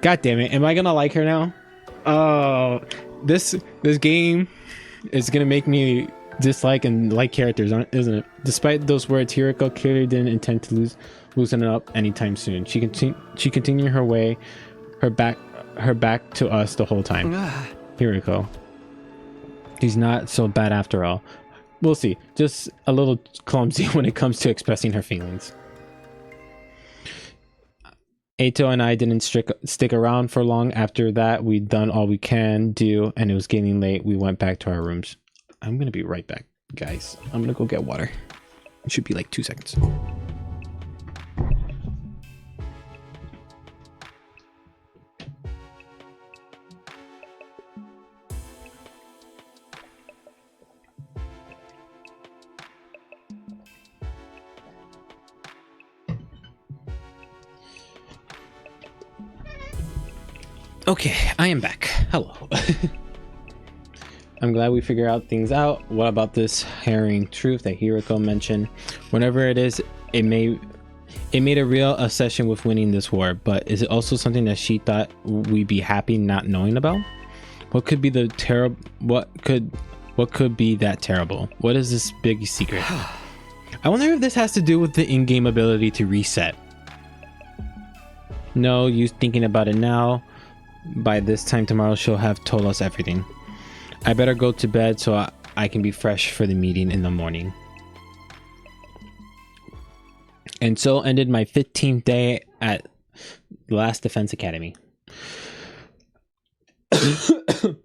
God damn it, am I gonna like her now? Oh, this game is gonna make me dislike and like characters, isn't it? Despite those words, Hiriko clearly didn't intend to loosen it up anytime soon. She continued her way, her back to us the whole time. Hiriko, he's not so bad after all. We'll see. Just a little clumsy when it comes to expressing her feelings. Eito and I didn't stick around for long. After that, we'd done all we can do, and it was getting late. We went back to our rooms. I'm gonna be right back, guys. I'm gonna go get water. It should be like 2 seconds. Okay, I am back. Hello. I'm glad we figure out things out. What about this harrowing truth that Hiriko mentioned? Whatever it is, it made a real obsession with winning this war, but is it also something that she thought we'd be happy not knowing about? What could be the terrible? What could be that terrible? What is this big secret? I wonder if this has to do with the in-game ability to reset. No use thinking about it now. By this time tomorrow, she'll have told us everything. I better go to bed so I can be fresh for the meeting in the morning. And so ended my 15th day at the last Defense Academy. The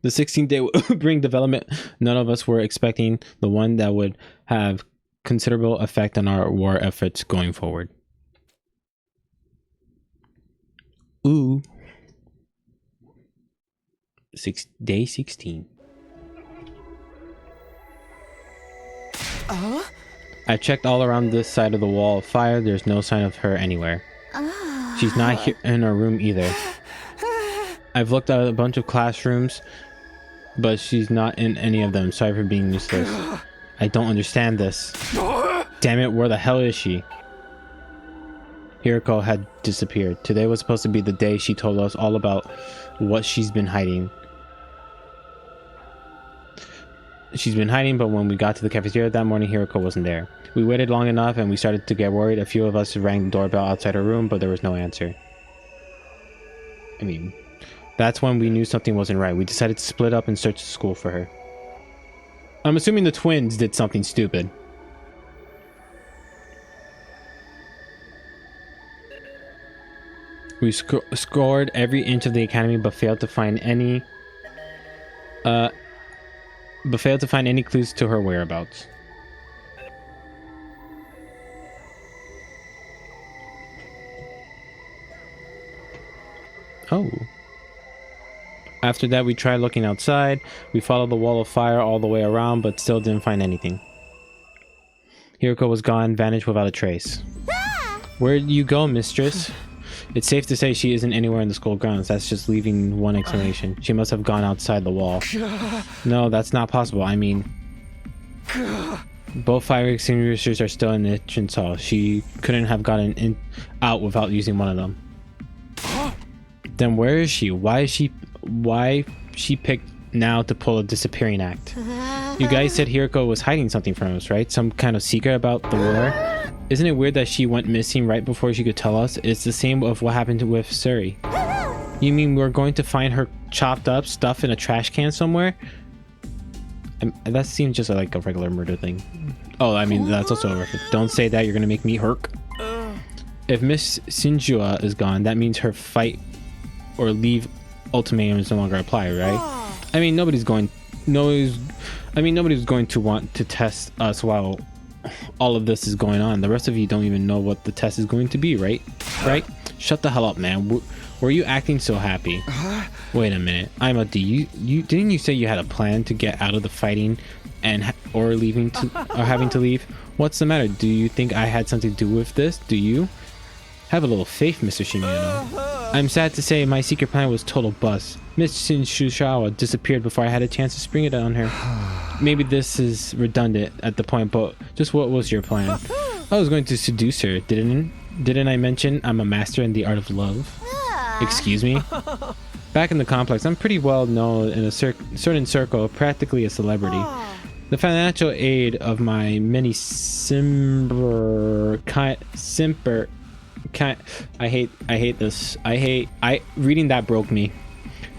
16th day would bring development none of us were expecting, the one that would have considerable effect on our war efforts going forward. Ooh. Day 16. I checked all around this side of the wall of fire. There's no sign of her anywhere. She's not here in her room either. I've looked at a bunch of classrooms, but she's not in any of them. Sorry for being useless. I don't understand this. Damn it, where the hell is she? Hiriko had disappeared. Today was supposed to be the day she told us all about what she's been hiding. But when we got to the cafeteria that morning, Hiriko wasn't there. We waited long enough and we started to get worried. A few of us rang the doorbell outside her room, but there was no answer. I mean, that's when we knew something wasn't right. We decided to split up and search the school for her. I'm assuming the twins did something stupid. We scoured every inch of the academy but failed to find any clues to her whereabouts. Oh. After that, we tried looking outside. We followed the wall of fire all the way around, but still didn't find anything. Hiriko was gone, vanished without a trace. Where'd you go, mistress? It's safe to say she isn't anywhere in the school grounds. That's just leaving one explanation. She must have gone outside the wall. No, that's not possible. I mean, both fire extinguishers are still in the entrance hall. She couldn't have gotten out without using one of them. Then where is she? Why she picked now to pull a disappearing act? You guys said Hiriko was hiding something from us, right? Some kind of secret about the war? Isn't it weird that she went missing right before she could tell us? It's the same of what happened with Suri. You mean we're going to find her chopped up stuff in a trash can somewhere? That seems just like a regular murder thing. Oh, I mean, that's also a reference. Don't say that, you're gonna make me hurt. If Miss Shinjua is gone, that means her fight or leave ultimatum is no longer apply, right? I mean, nobody's going to want to test us while all of this is going on. The rest of you don't even know what the test is going to be, right? Shut the hell up, man. Were you acting so happy? Wait a minute. I'm a D. You didn't you say you had a plan to get out of the fighting and or having to leave? What's the matter? Do you think I had something to do with this? Do you? Have a little faith, Mr. Shimano. I'm sad to say my secret plan was total bust. Miss Shinjua disappeared before I had a chance to spring it on her. Maybe this is redundant at the point, but just what was your plan? I was going to seduce her, didn't I mention I'm a master in the art of love? Excuse me? Back in the complex, I'm pretty well known in a certain circle, practically a celebrity. The financial aid of my many reading that broke me.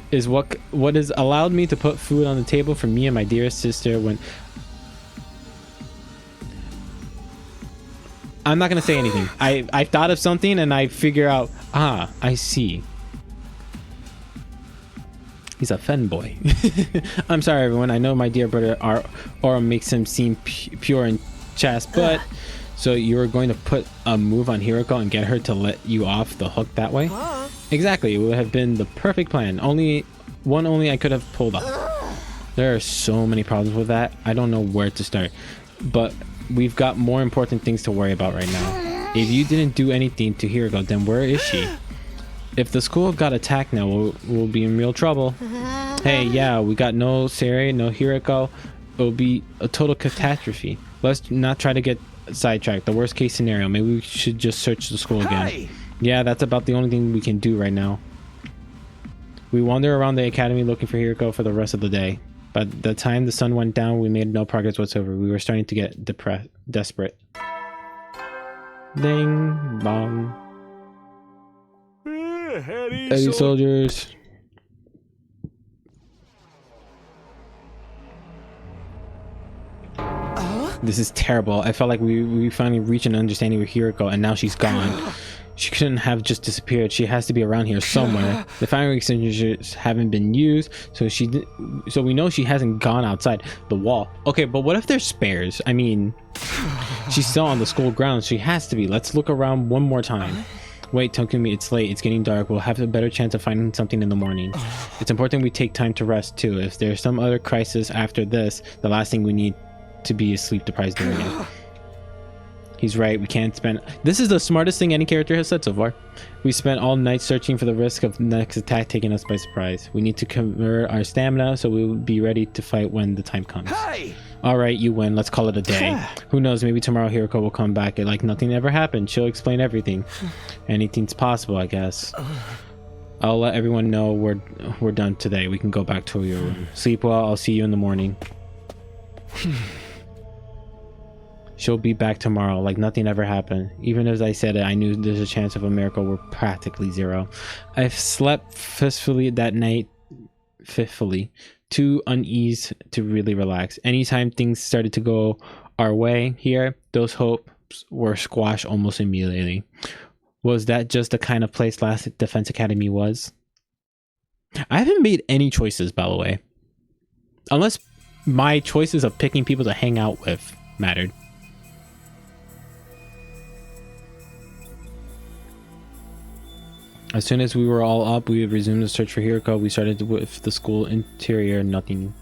Is what has allowed me to put food on the table for me and my dearest sister when... I'm not gonna say anything. I thought of something and I figure out, I see. He's a fanboy. I'm sorry, everyone. I know my dear brother Aura makes him seem pure and chaste, but... So you were going to put a move on Hiriko and get her to let you off the hook that way? Exactly. It would have been the perfect plan. Only I could have pulled off. There are so many problems with that. I don't know where to start. But we've got more important things to worry about right now. If you didn't do anything to Hiriko, then where is she? If the school got attacked now, we'll be in real trouble. Hey, yeah, we got no Sari, no Hiriko. It'll be a total catastrophe. Let's not try to get sidetracked. The worst case scenario, maybe we should just search the school again. Hey! Yeah, that's about the only thing we can do right now. We wander around the academy looking for Hiriko for the rest of the day. By the time the sun went down, we made no progress whatsoever. We were starting to get desperate. Ding, bong. Eddie soldiers. This is terrible. I felt like we finally reached an understanding with Hiriko, and now she's gone. She couldn't have just disappeared. She has to be around here somewhere. The firing extinguishers haven't been used, so we know she hasn't gone outside the wall. Okay, but what if there's spares? I mean, she's still on the school grounds. She has to be. Let's look around one more time. Wait, Takumi, it's late. It's getting dark. We'll have a better chance of finding something in the morning. It's important we take time to rest too. If there's some other crisis after this, the last thing we need to be is sleep deprived during it. He's right, we can't spend... This is the smartest thing any character has said so far. We spent all night searching for the risk of the next attack taking us by surprise. We need to convert our stamina so we will be ready to fight when the time comes. Hey! Alright, you win. Let's call it a day. Who knows, maybe tomorrow Hiriko will come back like nothing ever happened. She'll explain everything. Anything's possible, I guess. I'll let everyone know we're done today. We can go back to your room. Sleep well. I'll see you in the morning. She'll be back tomorrow like nothing ever happened. Even as I said it, I knew there's a chance of a miracle were practically zero. I've slept fitfully that night, too uneasy to really relax. Anytime things started to go our way here, those hopes were squashed almost immediately. Was that just the kind of place last Defense Academy was? I haven't made any choices, by the way. Unless my choices of picking people to hang out with mattered. As soon as we were all up, we resumed the search for Hiriko. We started with the school interior, nothing.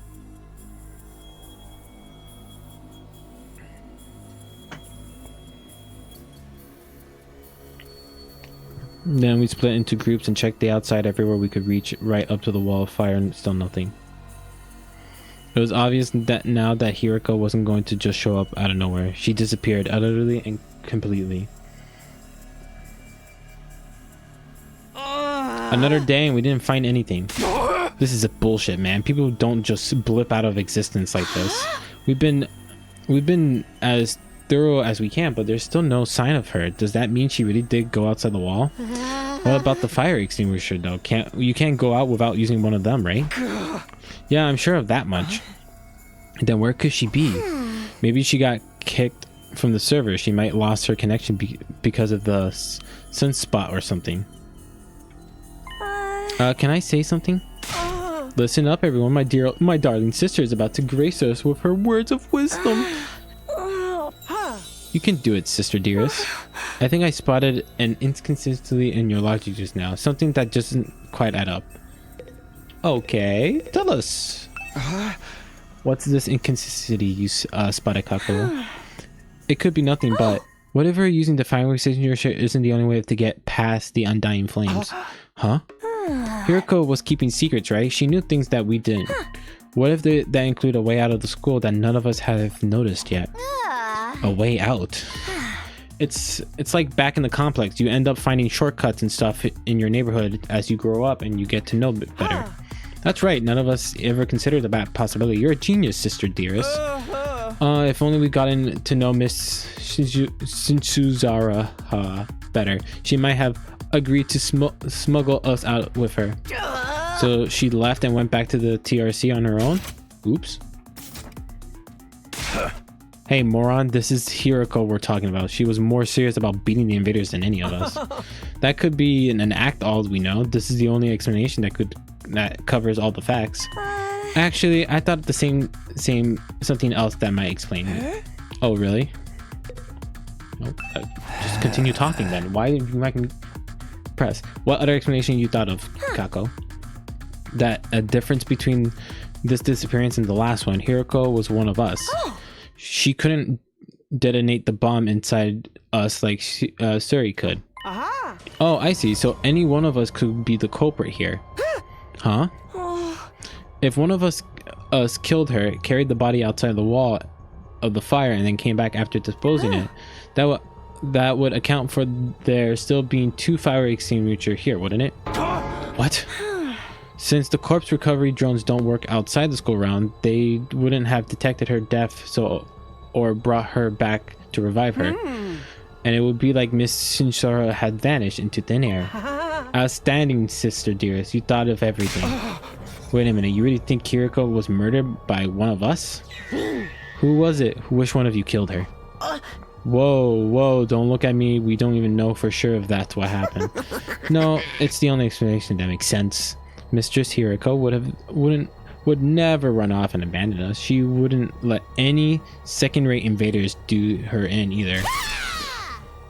Then we split into groups and checked the outside everywhere we could reach, right up to the wall of fire, and still nothing. It was obvious that now that Hiriko wasn't going to just show up out of nowhere. She disappeared utterly and completely. Another day and we didn't find anything. This is a bullshit, man. People don't just blip out of existence like this. We've been as thorough as we can, but there's still no sign of her. Does that mean she really did go outside the wall? What about the fire extinguisher though? You can't go out without using one of them, right? Yeah, I'm sure of that much. Then where could she be? Maybe she got kicked from the server. She might lost her connection because of the sunspot or something. Can I say something? Listen up, everyone. My darling sister is about to grace us with her words of wisdom. You can do it, sister dearest. I think I spotted an inconsistency in your logic just now. Something that doesn't quite add up. Okay, tell us. What's this inconsistency you spotted, Kako? It could be nothing, but whatever using the firing extinguisher isn't the only way to get past the undying flames. Huh? Hiriko was keeping secrets, right? She knew things that we didn't. What if that include a way out of the school that none of us have noticed yet? A way out? It's like back in the complex. You end up finding shortcuts and stuff in your neighborhood as you grow up and you get to know better. That's right. None of us ever considered that possibility. You're a genius, sister dearest. If only we gotten to know Miss Shinzuzara better. She might have agreed to smuggle us out with her. So she left and went back to the TRC on her own? Oops. Hey moron, this is Hiriko we're talking about. She was more serious about beating the invaders than any of us. That could be an act, all we know. This is the only explanation that covers all the facts. Actually, I thought the same something else that might explain it. Oh really? Nope. Just continue talking then. Why did you make me press? What other explanation you thought of, Kako? That a difference between this disappearance and the last one. Hiriko was one of us. She couldn't detonate the bomb inside us like Suri could. Oh, I see. So any one of us could be the culprit here. Huh? If one of us killed her, carried the body outside the wall of the fire, and then came back after disposing it, that would account for there still being 2 fire extinguishers here, wouldn't it? What? Since the corpse recovery drones don't work outside the school round, they wouldn't have detected her death or brought her back to revive her. And it would be like Miss Shinsora had vanished into thin air. Outstanding, sister dearest. You thought of everything. Wait a minute, you really think Kiriko was murdered by one of us? Who was it? Which one of you killed her? Whoa, don't look at me. We don't even know for sure if that's what happened. No, it's the only explanation that makes sense. Mistress Hiriko would never run off and abandon us. She wouldn't let any second-rate invaders do her in either.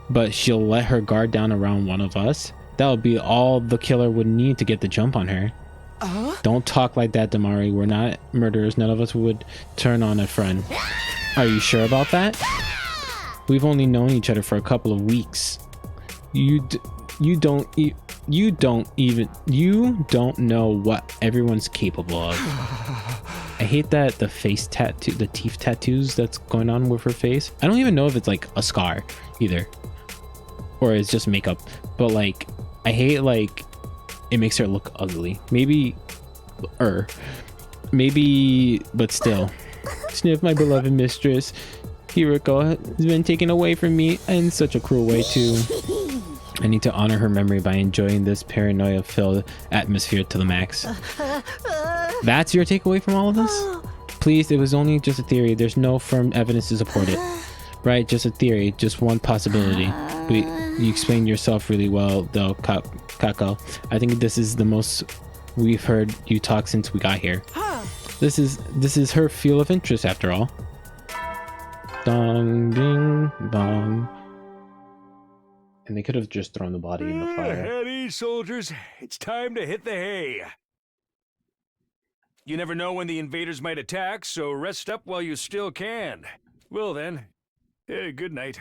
But she'll let her guard down around one of us. That would be all the killer would need to get the jump on her. Don't talk like that, Damari. We're not murderers. None of us would turn on a friend. Are you sure about that? We've only known each other for a couple of weeks. You don't know what everyone's capable of. I hate that the face tattoo, the teeth tattoos that's going on with her face. I don't even know if it's like a scar either, or it's just makeup. But like, I hate like it makes her look ugly. Maybe, but still. Sniff, my beloved mistress Hiriko has been taken away from me in such a cruel way too. I need to honor her memory by enjoying this paranoia-filled atmosphere to the max. That's your takeaway from all of this? Please, it was only just a theory. There's no firm evidence to support it. Right, just a theory, just one possibility. But you explained yourself really well, though, Kako. I think this is the most we've heard you talk since we got here. This is her field of interest, after all. Dong, ding, dong. And they could have just thrown the body in the fire. At ease, soldiers. It's time to hit the hay. You never know when the invaders might attack, so rest up while you still can. Well then, good night.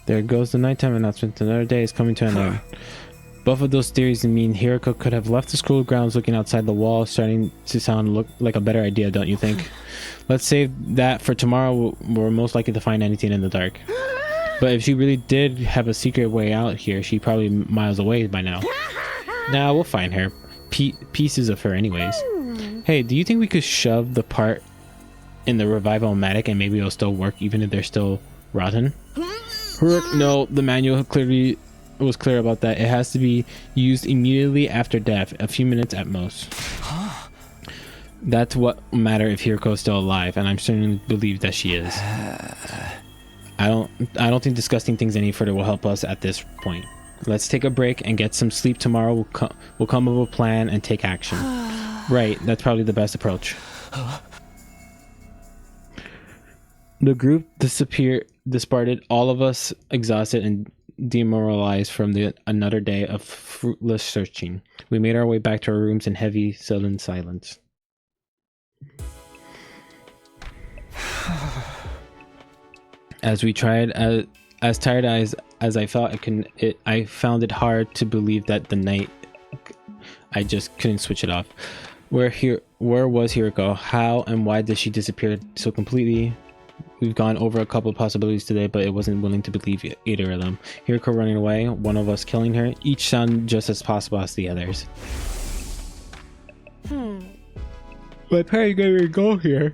There goes the nighttime announcement. Another day is coming to an end. Both of those theories mean Hiriko could have left the school grounds looking outside the wall, starting to look like a better idea, don't you think? Let's save that for tomorrow. We're most likely to find anything in the dark. But if she really did have a secret way out here, she's probably miles away by now. Nah, we'll find her. Pieces of her anyways. Hey, do you think we could shove the part in the revival-matic and maybe it'll still work even if they're still rotten? No, the manual clearly was clear about that. It has to be used immediately after death, a few minutes at most. That's what matter if Hiriko is still alive, and I'm certainly believe that she is. I don't think discussing things any further will help us at this point. Let's take a break and get some sleep. Tomorrow we'll come up with a plan and take action. Right, that's probably the best approach. The group disparted, all of us exhausted and demoralized from another day of fruitless searching. We made our way back to our rooms in heavy, sullen silence. As we tried, as tired as I felt, I found it hard to believe that the night I just couldn't switch it off. Where was Hiriko? How and why did she disappear so completely? We've gone over a couple of possibilities today, but it wasn't willing to believe either of them. Hiriko running away, one of us killing her, each sound just as possible as the others. My parents gave me a go here.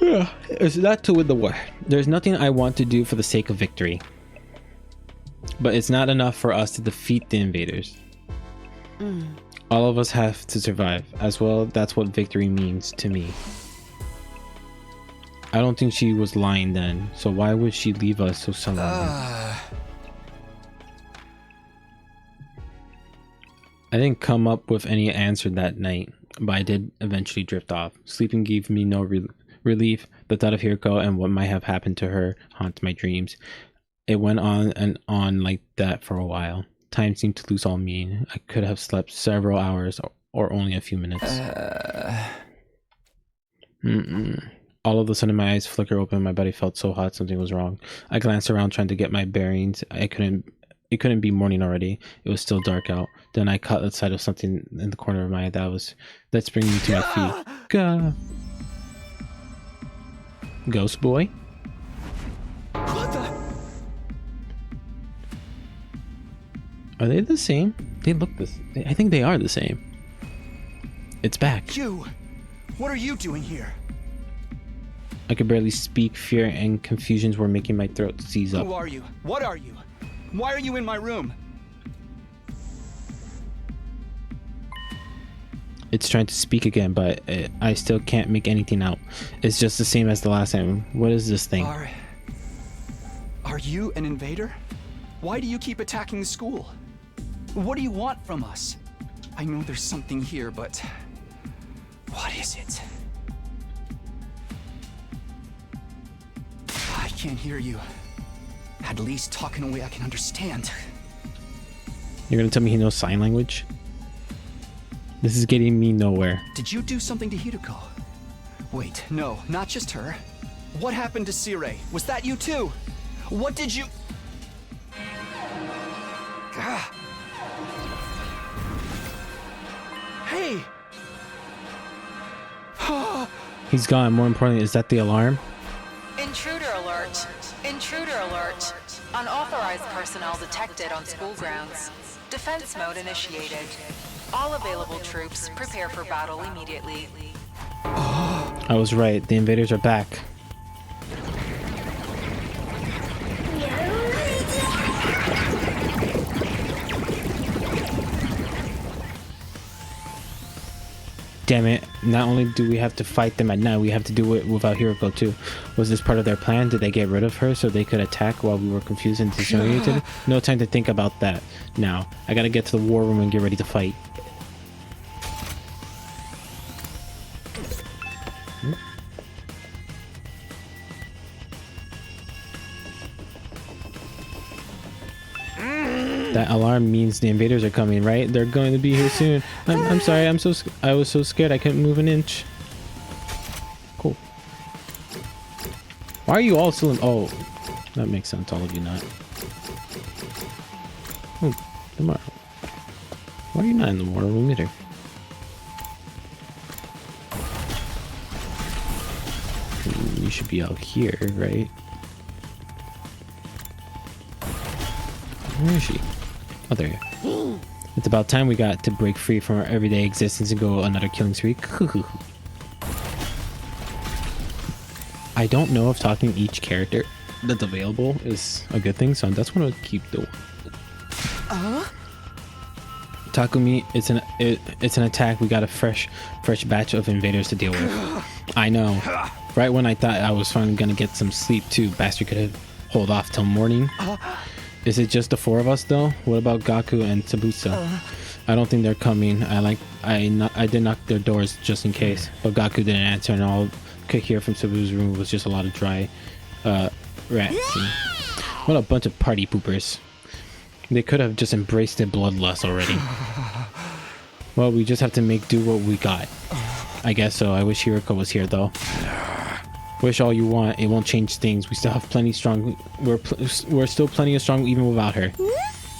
It's not to win the war. There's nothing I want to do for the sake of victory. But it's not enough for us to defeat the invaders. All of us have to survive. As well, that's what victory means to me. I don't think she was lying then, so why would she leave us so suddenly? I didn't come up with any answer that night, but I did eventually drift off. Sleeping gave me no relief. The thought of Hiriko and what might have happened to her haunts my dreams. It went on and on like that for a while. Time seemed to lose all meaning. I could have slept several hours or only a few minutes. All of a sudden, my eyes flickered open. My body felt so hot, something was wrong. I glanced around trying to get my bearings. I couldn't it couldn't be morning already. It was still dark out. Then I caught sight of something in the corner of my eye that's bringing me to my feet. Gah. Ghost boy. What the? Are they the same? They look I think they are the same. It's back. You! What are you doing here? I could barely speak. Fear and confusions were making my throat seize up. Who are you? What are you? Why are you in my room? It's trying to speak again, but I still can't make anything out. It's just the same as the last time. What is this thing? Are you an invader? Why do you keep attacking the school? What do you want from us? I know there's something here, but what is it? I can't hear you. At least talk in a way I can understand. You're gonna tell me he knows sign language? This is getting me nowhere. Did you do something to Hiruko? Wait, no, not just her. What happened to Sirei? Was that you too? What did you... Gah. Hey! He's gone. More importantly, is that the alarm? Intruder alert. Intruder alert. Unauthorized personnel detected on school grounds. Defense mode initiated. All available troops prepare for battle immediately. I was right. The invaders are back. Damn it. Not only do we have to fight them at night, we have to do it without Hiruko too. Was this part of their plan? Did they get rid of her so they could attack while we were confused and disoriented? No time to think about that now. I gotta get to the war room and get ready to fight. That alarm means the invaders are coming, right? They're going to be here soon. I'm sorry. I was so scared I couldn't move an inch. Cool. Why are you all still in? Oh, that makes sense. All of you not. Oh, tomorrow. Why are you not in the water room either? You should be out here, right? Where is she? Oh, there you are. It's about time we got to break free from our everyday existence and go another killing streak. I don't know if talking to each character that's available is a good thing, so that's what I'll keep doing. Takumi, it's an attack. We got a fresh batch of invaders to deal with. I know. Right when I thought I was finally gonna get some sleep too, bastard could have hold off till morning. Is it just the four of us though? What about Gaku and Tsubusa? I don't think they're coming. I did knock their doors just in case, but Gaku didn't answer, and all I could hear from Tsubusa's room was just a lot of dry rats. What a bunch of party poopers. They could have just embraced their bloodlust already. Well, we just have to make do what we got. I guess so. I wish Hiruko was here though. Wish all you want, it won't change things. We still have plenty strong. We're still plenty of strong even without her.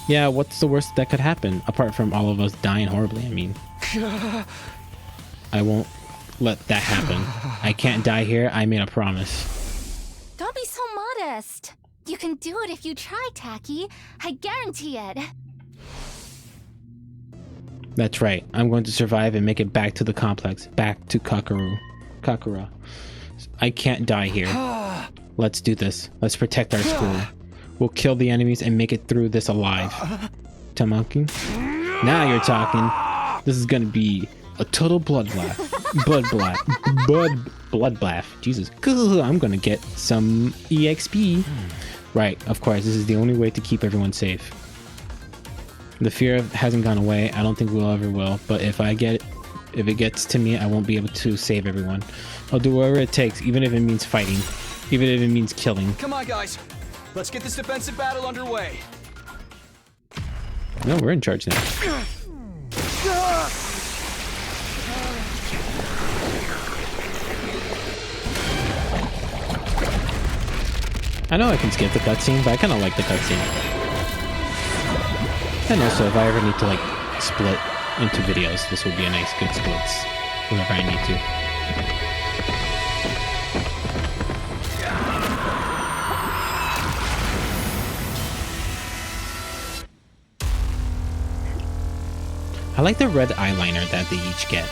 Yeah, what's the worst that could happen? Apart from all of us dying horribly, I mean. I won't let that happen. I can't die here. I made a promise. Don't be so modest. You can do it if you try, Taki. I guarantee it. That's right. I'm going to survive and make it back to the complex. Back to Kakura. I can't die here. Let's do this. Let's protect our school. We'll kill the enemies and make it through this alive. Tamaki? Now you're talking. This is gonna be a total bloodbath. Bloodbath. Jesus. I'm gonna get some EXP. Right, of course. This is the only way to keep everyone safe. The fear hasn't gone away. I don't think we'll ever will. But if it gets to me, I won't be able to save everyone. I'll do whatever it takes, even if it means fighting. Even if it means killing. Come on, guys. Let's get this defensive battle underway. No, we're in charge now. I know I can skip the cutscene, but I kind of like the cutscene. And also, if I ever need to like split into videos, this would be a nice good splits whenever I need to. I like the red eyeliner that they each get.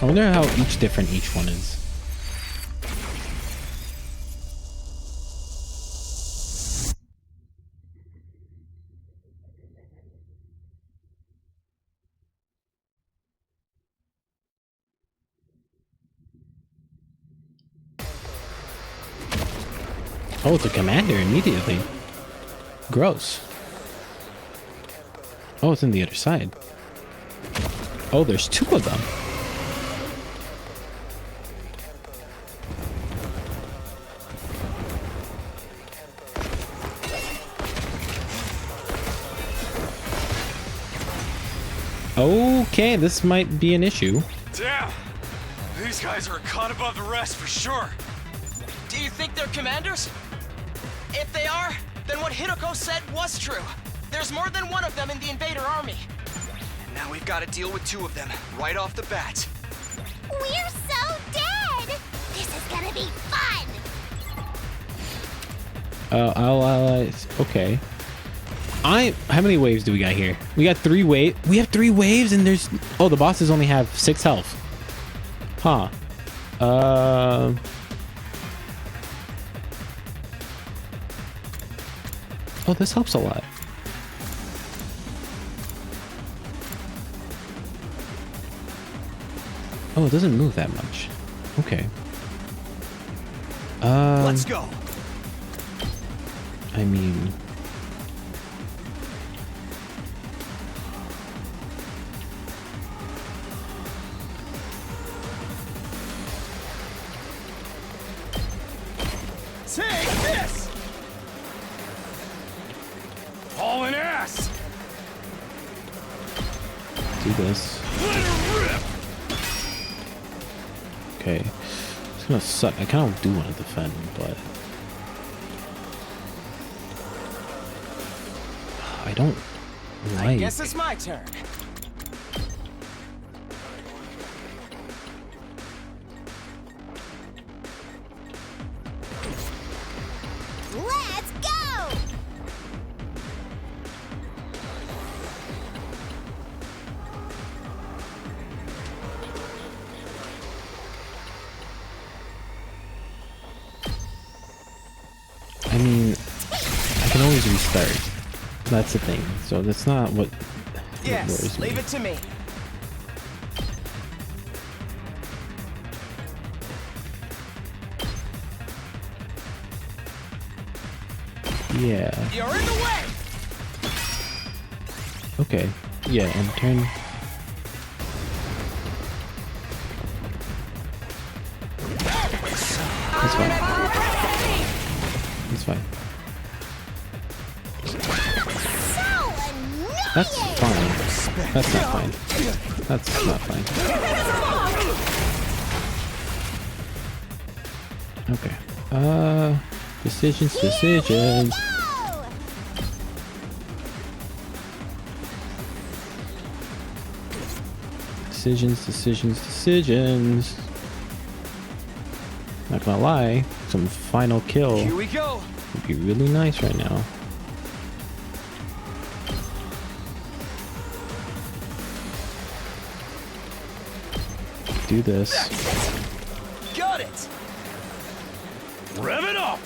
I wonder how different each one is. Oh, it's a commander immediately. Gross. Oh, it's on the other side. Oh, there's two of them. Okay, this might be an issue. Damn! These guys are a cut above the rest for sure. Do you think they're commanders? If they are, then what Hideko said was true. There's more than one of them in the invader army. And now we've got to deal with two of them right off the bat. We're so dead! This is gonna be fun! Okay. How many waves do we got here? We got 3 waves. We have 3 waves and there's... Oh, the bosses only have 6 health. Huh. Oh, this helps a lot. Oh, it doesn't move that much. Okay. Let's go. I mean... Take this! Hauling ass! Do this. Let her rip! Okay. It's gonna suck. I kind of do want to defend, but... I don't like... I guess it's my turn. Let's go! I mean, I can always restart. That's the thing. So that's not what Yes, worries me. leave it to me. Yeah. You're in the way! Okay. Yeah, and turn... That's fine. That's fine. That's fine. That's not fine. That's not fine. Okay. Decisions. Decisions. Not gonna lie, some final kill Here we go. would be really nice right now. Do this. Got it. Rev it up!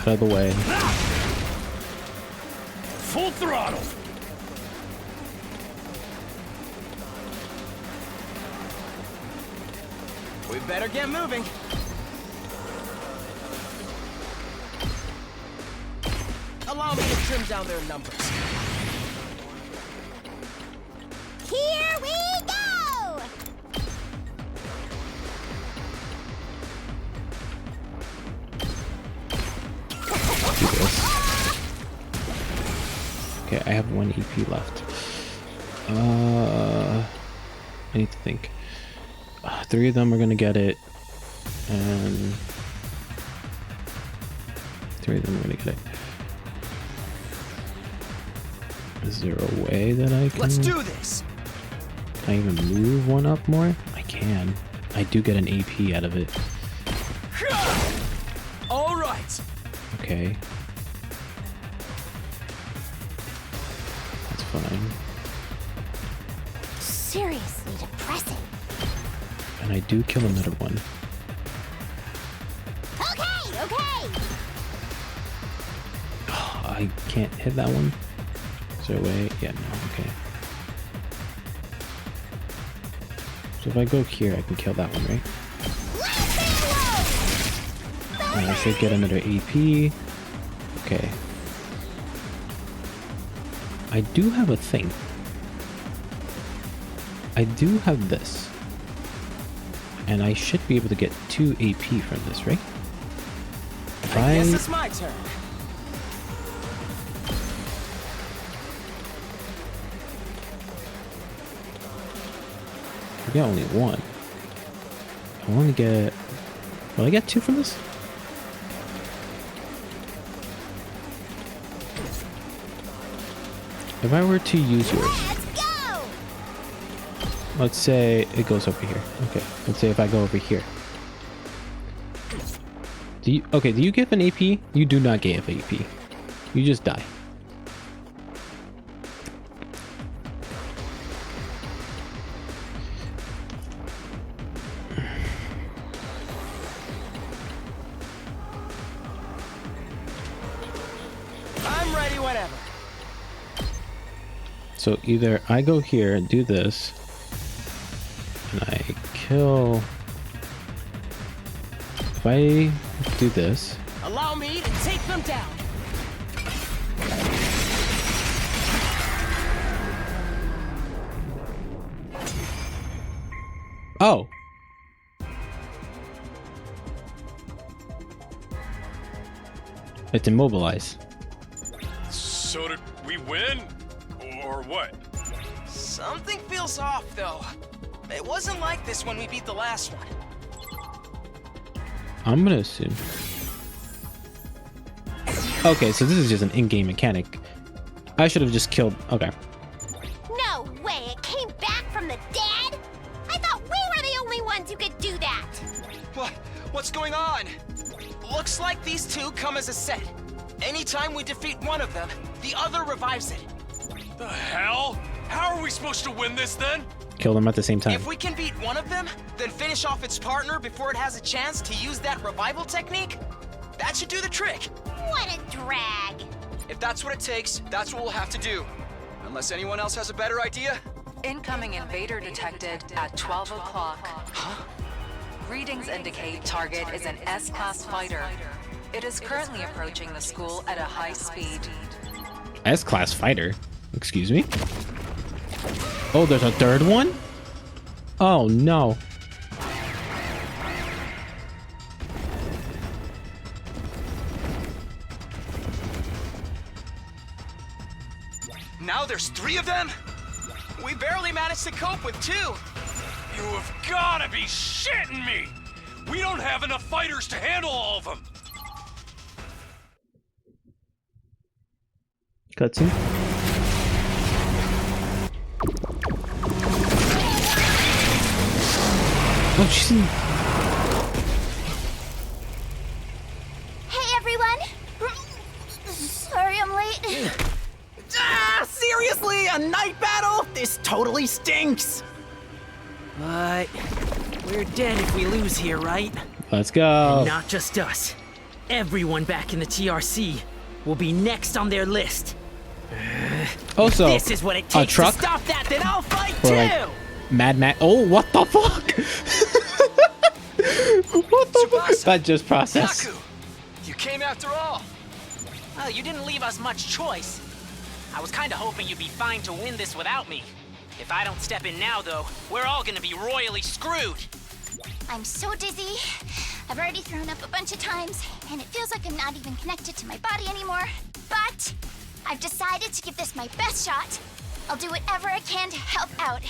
Out of the way. Full throttle! We better get moving. Allow me to trim down their numbers. Here we go! Do this. Okay, I have 1 EP left. I need to think. 3 of them are gonna get it, and 3 of them are gonna get it. Is there a way that I can... Let's do this! Can I even move one up more? I can. I do get an AP out of it. All right. Okay. That's fine. Seriously depressing. And I do kill another one. Okay, okay. I can't hit that one. Is there a way? Yeah, no, okay. So if I go here, I can kill that one, right? I should get another AP. Okay. I do have a thing. I do have this. And I should be able to get 2 AP from this, right? If I guess it's my turn. I got only 1. I want to get... Will I get 2 from this? If I were to use yours... Let's go! Let's say it goes over here. Okay, let's say if I go over here. Do you give an AP? You do not give AP. You just die. I'm ready whenever. So either I go here and do this, and I kill... If I do this... Allow me to take them down. Oh! It's immobilized. So did we win? Or what? Something feels off, though. It wasn't like this when we beat the last one. I'm gonna assume. Okay, so this is just an in-game mechanic. I should have just killed... Okay. No way, it came back from the dead? I thought we were the only ones who could do that. What's going on? Looks like these two come as a set. Anytime we defeat one of them, the other revives it. The hell? How are we supposed to win this then? Kill them at the same time. If we can beat one of them, then finish off its partner before it has a chance to use that revival technique, that should do the trick. What a drag. If that's what it takes, that's what we'll have to do. Unless anyone else has a better idea. Incoming invader detected at 12 o'clock. Huh? Readings indicate target is an S-class fighter. It is currently approaching the school at a high speed. S-class fighter? Excuse me? Oh, there's a third one? Oh, no. Now there's 3 of them? We barely managed to cope with 2. You have gotta be shitting me! We don't have enough fighters to handle all of them! Cutscene. Oh, she's in... Hey everyone! Sorry I'm late. Seriously? A night battle? This totally stinks! But we're dead if we lose here, right? Let's go. And not just us. Everyone back in the TRC will be next on their list. Also, if this is what it takes truck? to stop that, then I'll fight Or too! like Mad Max. Oh, what the fuck? What the fuck? That just processed. Taku! You came after all. Well, you didn't leave us much choice. I was kinda hoping you'd be fine to win this without me. If I don't step in now, though, we're all gonna be royally screwed. I'm so dizzy. I've already thrown up a bunch of times, and it feels like I'm not even connected to my body anymore. But I've decided to give this my best shot. I'll do whatever I can to help out.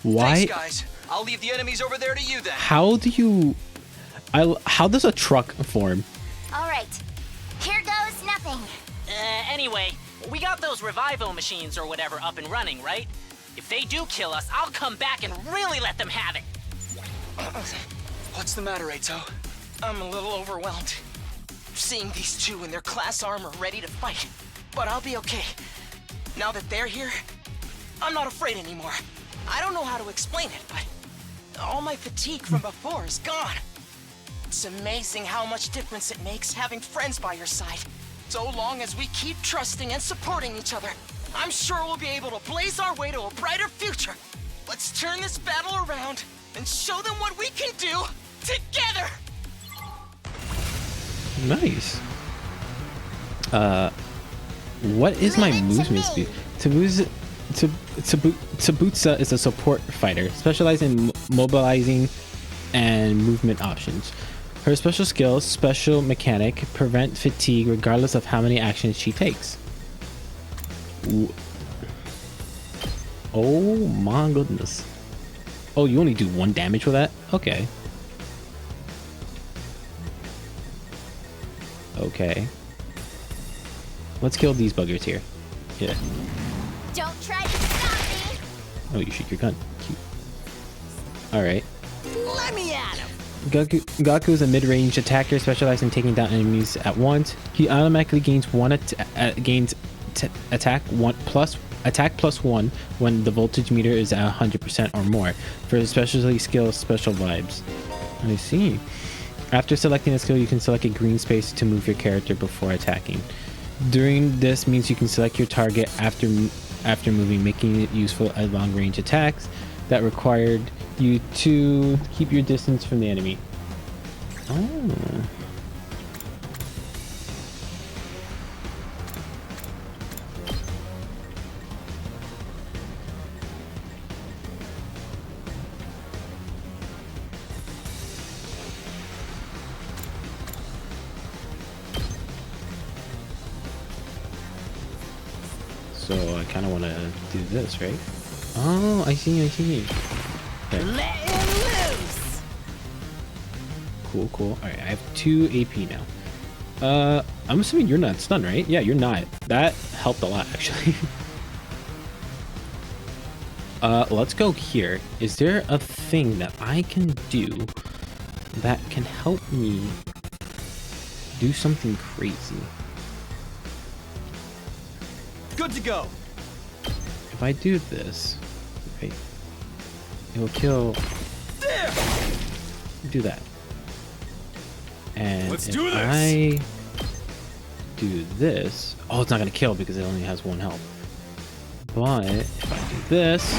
Why? Thanks, guys. I'll leave the enemies over there to you then. How do you... how does a truck form? All right, here goes nothing. Anyway, We got those revival machines or whatever up and running, right? If they do kill us, I'll come back and really let them have it. What's the matter, Eito? I'm a little overwhelmed. Seeing these two in their class armor ready to fight. But I'll be okay. Now that they're here, I'm not afraid anymore. I don't know how to explain it, but all my fatigue from before is gone. It's amazing how much difference it makes having friends by your side. So long as we keep trusting and supporting each other, I'm sure we'll be able to blaze our way to a brighter future. Let's turn this battle around and show them what we can do together! Nice. What is my movement speed? Tabutsa is a support fighter, specializing in mobilizing and movement options. Her special skill, special mechanic, prevent fatigue regardless of how many actions she takes. Oh my goodness. Oh, you only do 1 damage with that? Okay. Okay. Let's kill these buggers here. Yeah. Don't try to stop me! Oh, you shoot your gun. Cute. Alright. Let me at him! Gaku is a mid-range attacker specialized in taking down enemies at once. He automatically gains attack plus 1 when the voltage meter is at 100% or more. For his specialty skill, special vibes. I see. After selecting a skill, you can select a green space to move your character before attacking. During this means you can select your target after moving, making it useful at long-range attacks that required you to keep your distance from the enemy. Oh. So I kind of want to do this, right? Oh, I see. Okay. Let him loose! Cool. All right, I have 2 AP now. I'm assuming you're not stunned, right? Yeah, you're not. That helped a lot, actually. Let's go here. Is there a thing that I can do that can help me do something crazy? Good to go. If I do this, right, it will kill. There. Do that. And Let's if do this. I do this, oh, it's not gonna kill because it only has 1 health. But if I do this,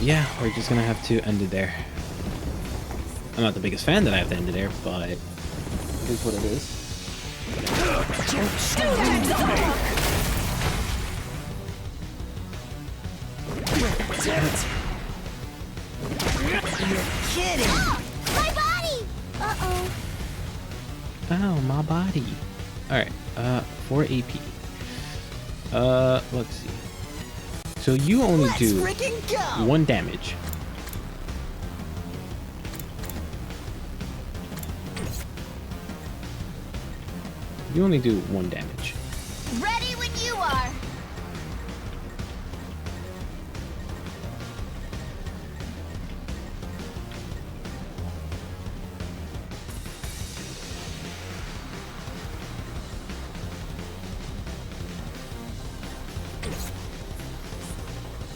yeah, we're just gonna have to end it there. I'm not the biggest fan that I have to end it there, but it is what it is. You're kidding! Oh, my body! Uh-oh. Ow, my body. Alright, 4 AP. Let's see. So you only do freaking go! 1 damage. You only do 1 damage. Ready when you are.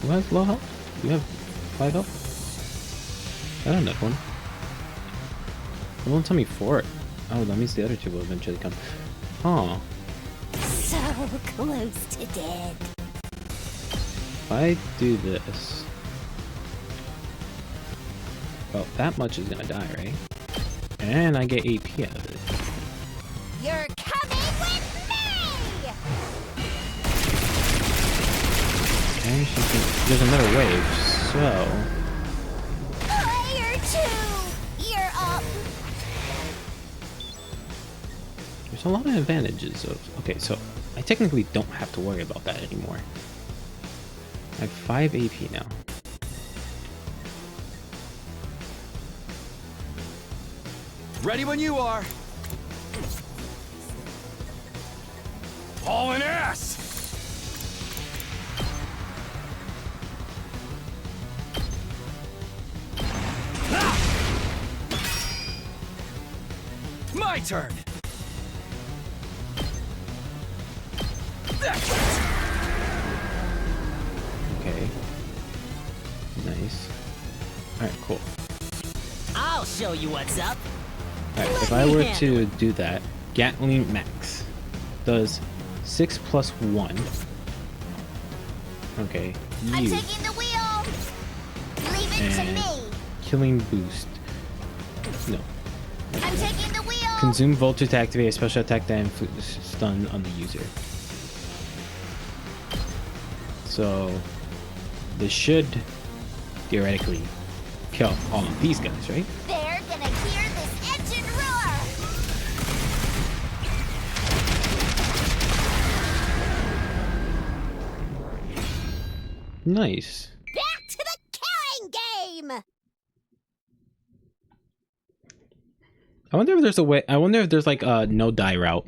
Who has low health? You have 5 health? I don't know that one. It won't tell me 4. Oh, that means the other 2 will eventually come. Oh. So close to dead. If I do this... Well, that much is gonna die, right? And I get AP out of it. You're coming with me! And she can... There's another wave, so... Player 2, you're up. There's a lot of advantages of... Okay, so I technically don't have to worry about that anymore. I have 5 AP now. Ready when you are. hauling ass! My turn! Okay. Nice. Alright, cool. I'll show you what's up. Alright, if I were to do that, Gatling Max does 6 plus 1. Okay. I'm You. taking the wheel. Leave it to And me. Killing boost. No. I'm taking the wheel. Consume voltage to activate a special attack that inflicts stun on the user. So this should theoretically kill all of these guys, right? They're gonna hear this engine roar. Nice. Back to the killing game. I wonder if there's a way. I wonder if there's like a no die route.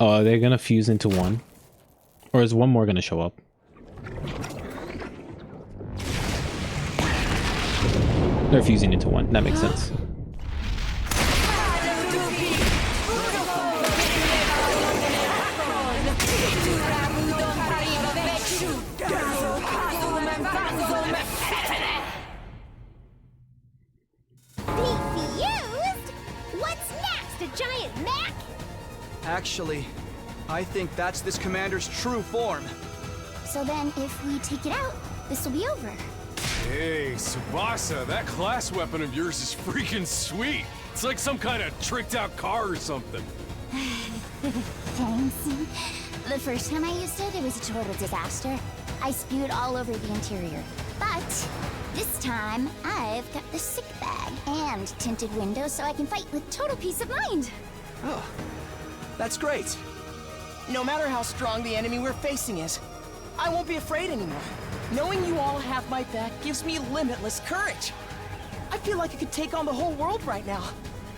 Oh, are they gonna fuse into one? Or is one more gonna show up? They're fusing into one. That makes sense. Defused? What's next? A giant Mac? Actually, I think that's this commander's true form. So then, if we take it out, this will be over. Hey, Tsubasa, that class weapon of yours is freaking sweet. It's like some kind of tricked out car or something. Thanks. The first time I used it, it was a total disaster. I spewed all over the interior. But this time, I've got the sick bag and tinted windows so I can fight with total peace of mind. Oh, that's great. No matter how strong the enemy we're facing is, I won't be afraid anymore. Knowing you all have my back gives me limitless courage. I feel like I could take on the whole world right now.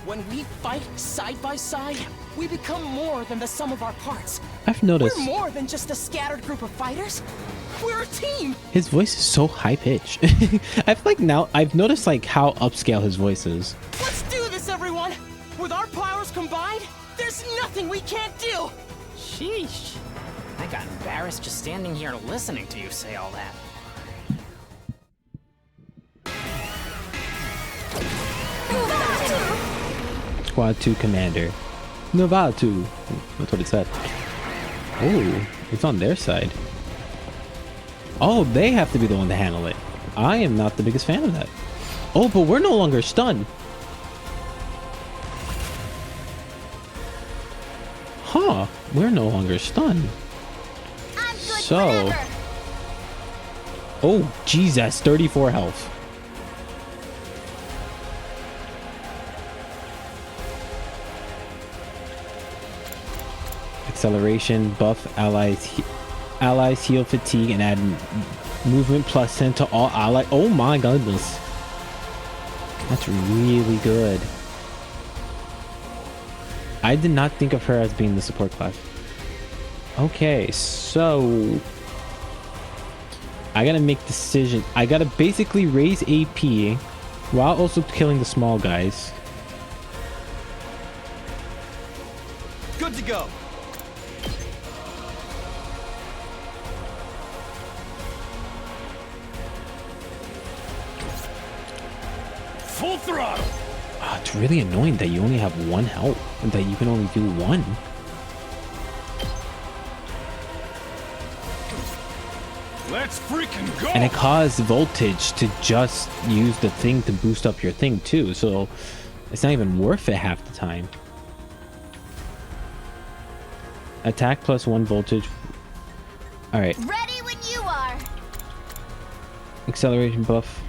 When we fight side by side, we become more than the sum of our parts. I've noticed We're more than just a scattered group of fighters. We're a team. his voice is so high pitched. I feel like now I've noticed like how upscale his voice is. Let's do this, everyone. With our powers combined, there's nothing we can't do. Sheesh. I got embarrassed just standing here listening to you say all that. Squad 2 Commander. Novatu. That's what it said. Oh, it's on their side. Oh, they have to be the one to handle it. I am not the biggest fan of that. Oh, but we're no longer stunned. Huh, we're no longer stunned. I'm good So, forever. oh, geez, that's 34 health. Acceleration, buff allies heal fatigue and add movement plus 10 to all allies. Oh my goodness. That's really good. I did not think of her as being the support class. Okay, so I gotta make decisions. I gotta basically raise AP while also killing the small guys. Good to go. Full throttle! Oh, it's really annoying that you only have one health and that you can only do one. Let's freaking go! And it caused voltage to just use the thing to boost up your thing too, so it's not even worth it half the time. Attack plus 1 voltage. Alright. Ready when you are. Acceleration buff.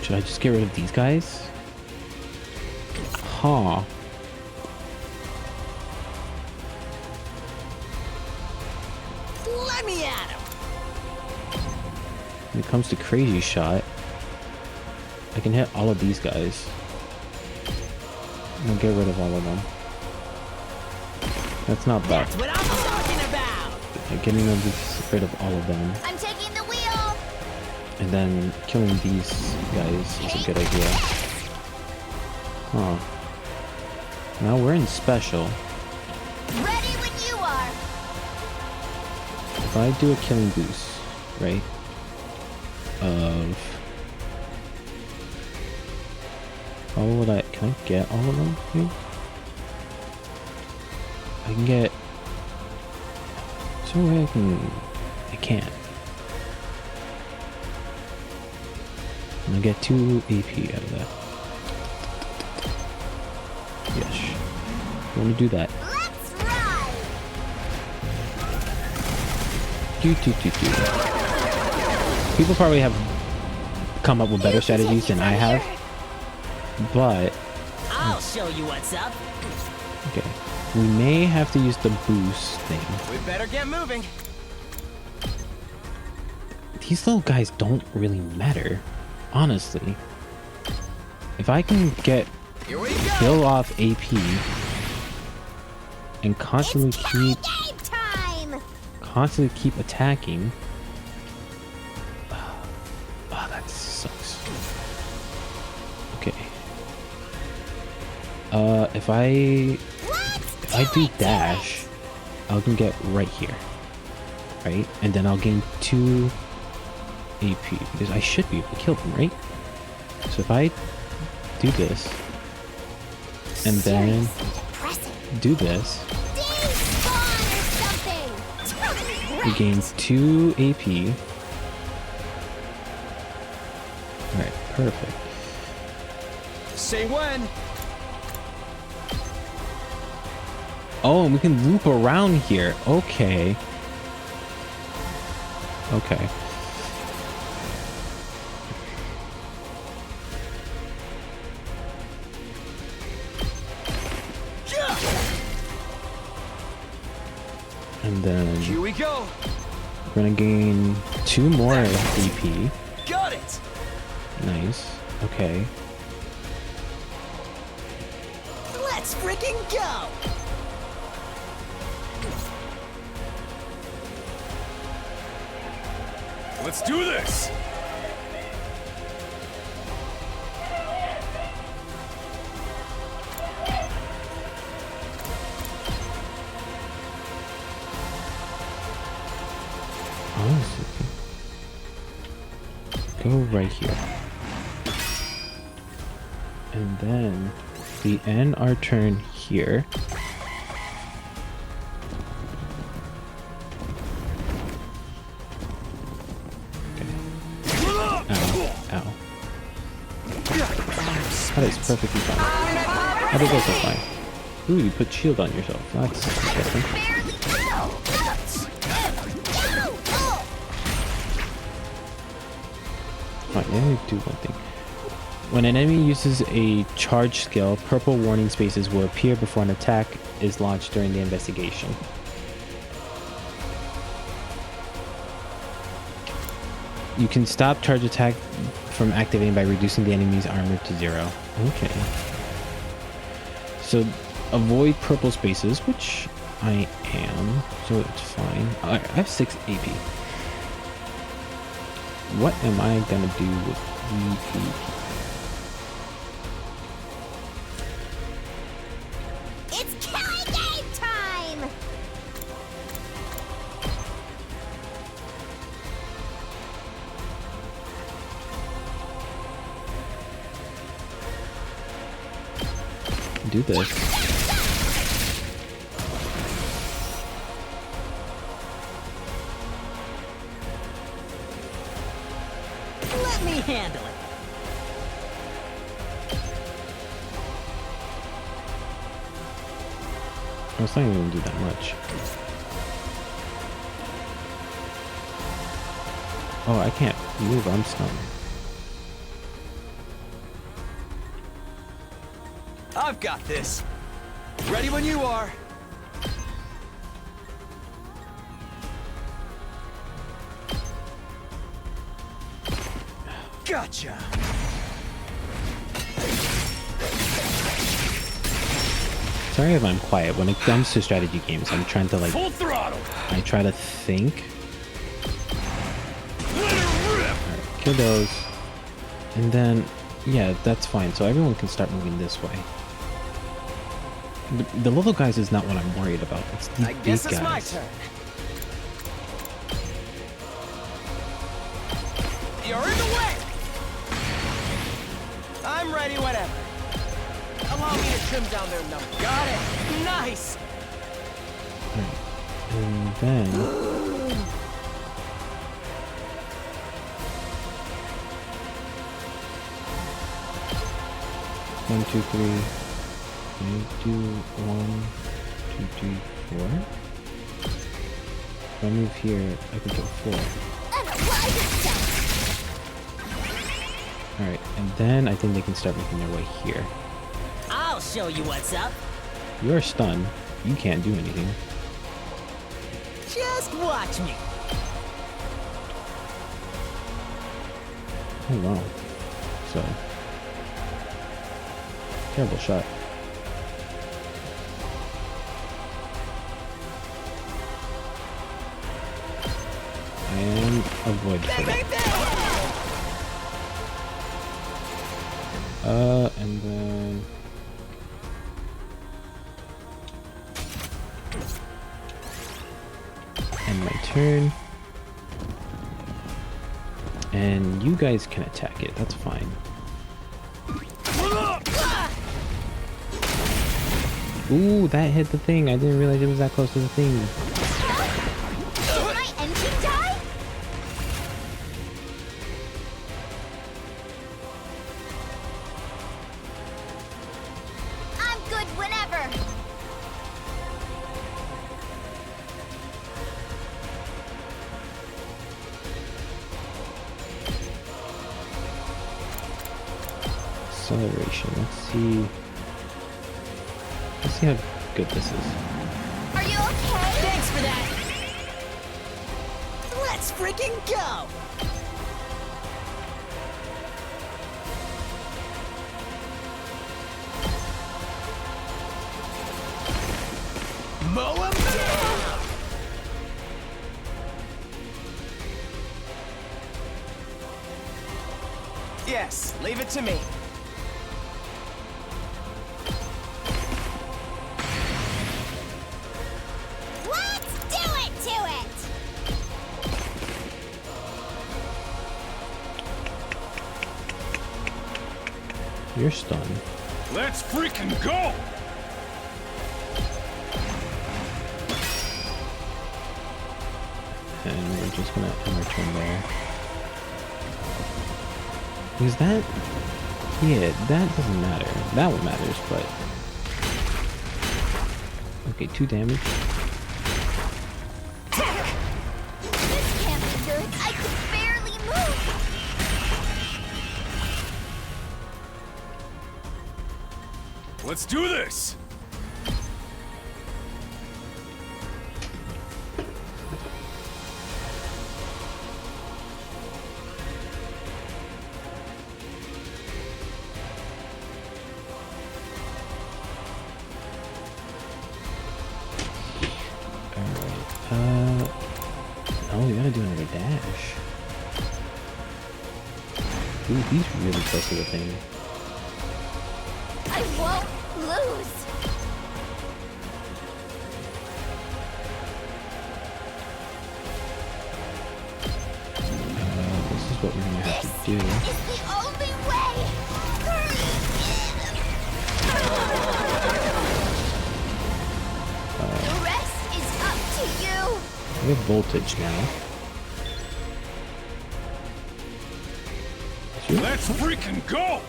Should I just get rid of these guys? Huh. Let me When it comes to crazy shot, I can hit all of these guys. I'm gonna get rid of all of them. That's not bad. That's what I'm talking about. Getting rid of all of them. I'm taking the wheel. And then killing these guys is a good idea. Huh. Now we're in special. Ready when you are. If I do a killing boost, right? How would I... Can I get all of them here? I can get... So I can't. I'm gonna get 2 AP out of that. Yes. Let me do that. Let's ride. People probably have come up with better strategies than I have, but I'll show you what's up. okay. We may have to use the boost thing. We better get moving. These little guys don't really matter, honestly. If I can get kill off AP and constantly keep attacking. Oh, that sucks. Okay. If I do dash, I can get right here, right? And then I'll gain 2 AP because I should be able to kill them, right? So if I do this and then do this, we gain 2 AP. Alright, perfect. Say when. Oh, and we can loop around here. Okay. Okay. And then Here we go. we're gonna gain 2 more AP. Got it. Nice. Okay. Let's freaking go. Let's do this! Honestly, go right here. And then we end our turn here. Ow. That is perfectly fine. That is also fine. Ooh, you put shield on yourself. That's interesting. Alright, let me do one thing. When an enemy uses a charge skill, purple warning spaces will appear before an attack is launched during the investigation. You can stop charge attack from activating by reducing the enemy's armor to 0. Okay. So avoid purple spaces, which I am, so it's fine. I have 6 AP. What am I gonna do with EP? It's killing game time! Do this. Let me handle it. It's not even gonna do that much. Oh, I can't move. I'm stunned. I've got this. Ready when you are. Gotcha. Sorry if I'm quiet. When it comes to strategy games, I'm trying to like... Full throttle. I try to think. Alright, kill those. And then, yeah, that's fine. So everyone can start moving this way. The little guys is not what I'm worried about. It's the I guess big it's my guys. turn. You're in the way. I'm ready whenever. Allow me to trim down their number. Got it. Nice. Alright. And then... 1, 2, 3. Can I do 1, 2, 3, 4? If I move here, I can go 4. Alright, and then I think they can start making their way here. I'll show you what's up. You're stunned. You can't do anything. Just watch me. Oh wow. So... terrible shot. And avoid for that. And then... end my turn. And you guys can attack it, that's fine. Ooh, that hit the thing. I didn't realize it was that close to the thing. Did my engine die? I'm good whenever. Acceleration, let's see. Let's see how good this is. Are you okay? Thanks for that. Let's freaking go. Mow 'em down. Yes, leave it to me. Let's do it to it. You're stunned. Let's freaking go! And we're just gonna end our turn there. Is that... yeah, that doesn't matter. That one matters, but... okay, 2 damage. This can't be good. I can barely move. Let's do this! Oh, we gotta do another dash. Ooh, he's really close to the thing. I won't lose. This is what we're gonna have to do. It's the only way. The rest is up to you. We have voltage now. Let's freaking go!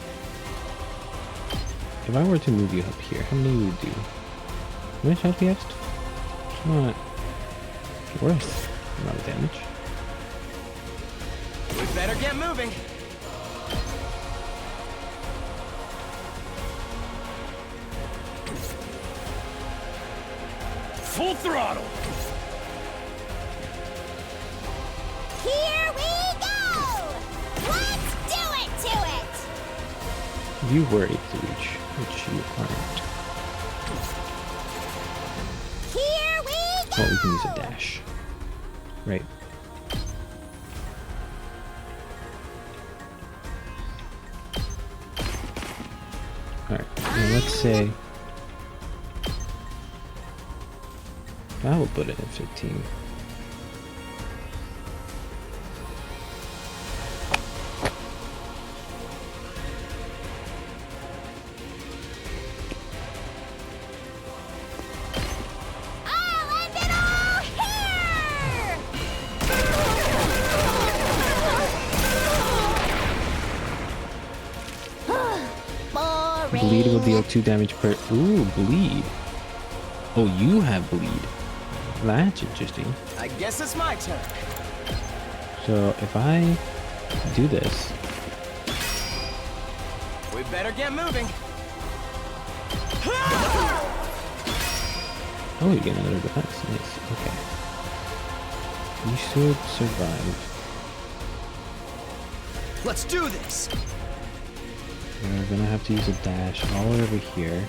If I were to move you up here, how many would you do? How much health do you have? It's not worth a lot of damage. We better get moving. Full throttle! Here we go. Let's do it. you were able to reach, which you aren't. Here we go! Oh, we can use a dash. Right. Alright, now let's say I will put it at 15. Bleed will deal 2 damage per. Ooh, bleed. Oh, you have bleed. That's interesting. I guess it's my turn. So if I do this, We better get moving. oh, you get another defense. Nice. Okay. You should survive. Let's do this. We're gonna have to use a dash all the way over here.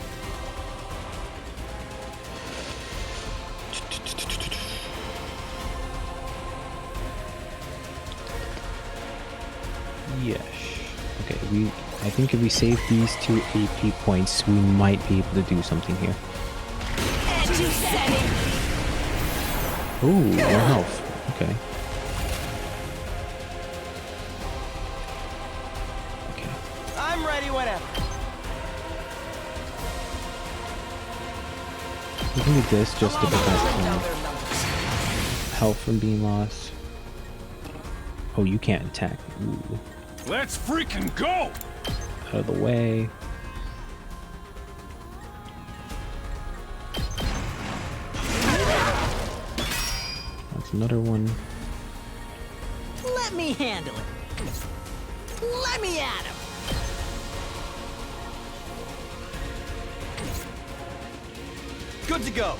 Yes. Okay, I think if we save these 2 AP points, we might be able to do something here. Ooh, more health. Okay. I'm ready whenever. We can do this just to prevent health from being lost. Oh, you can't attack. Ooh. Let's freaking go! Out of the way. That's another one. Let me handle it. Let me at him. Good to go.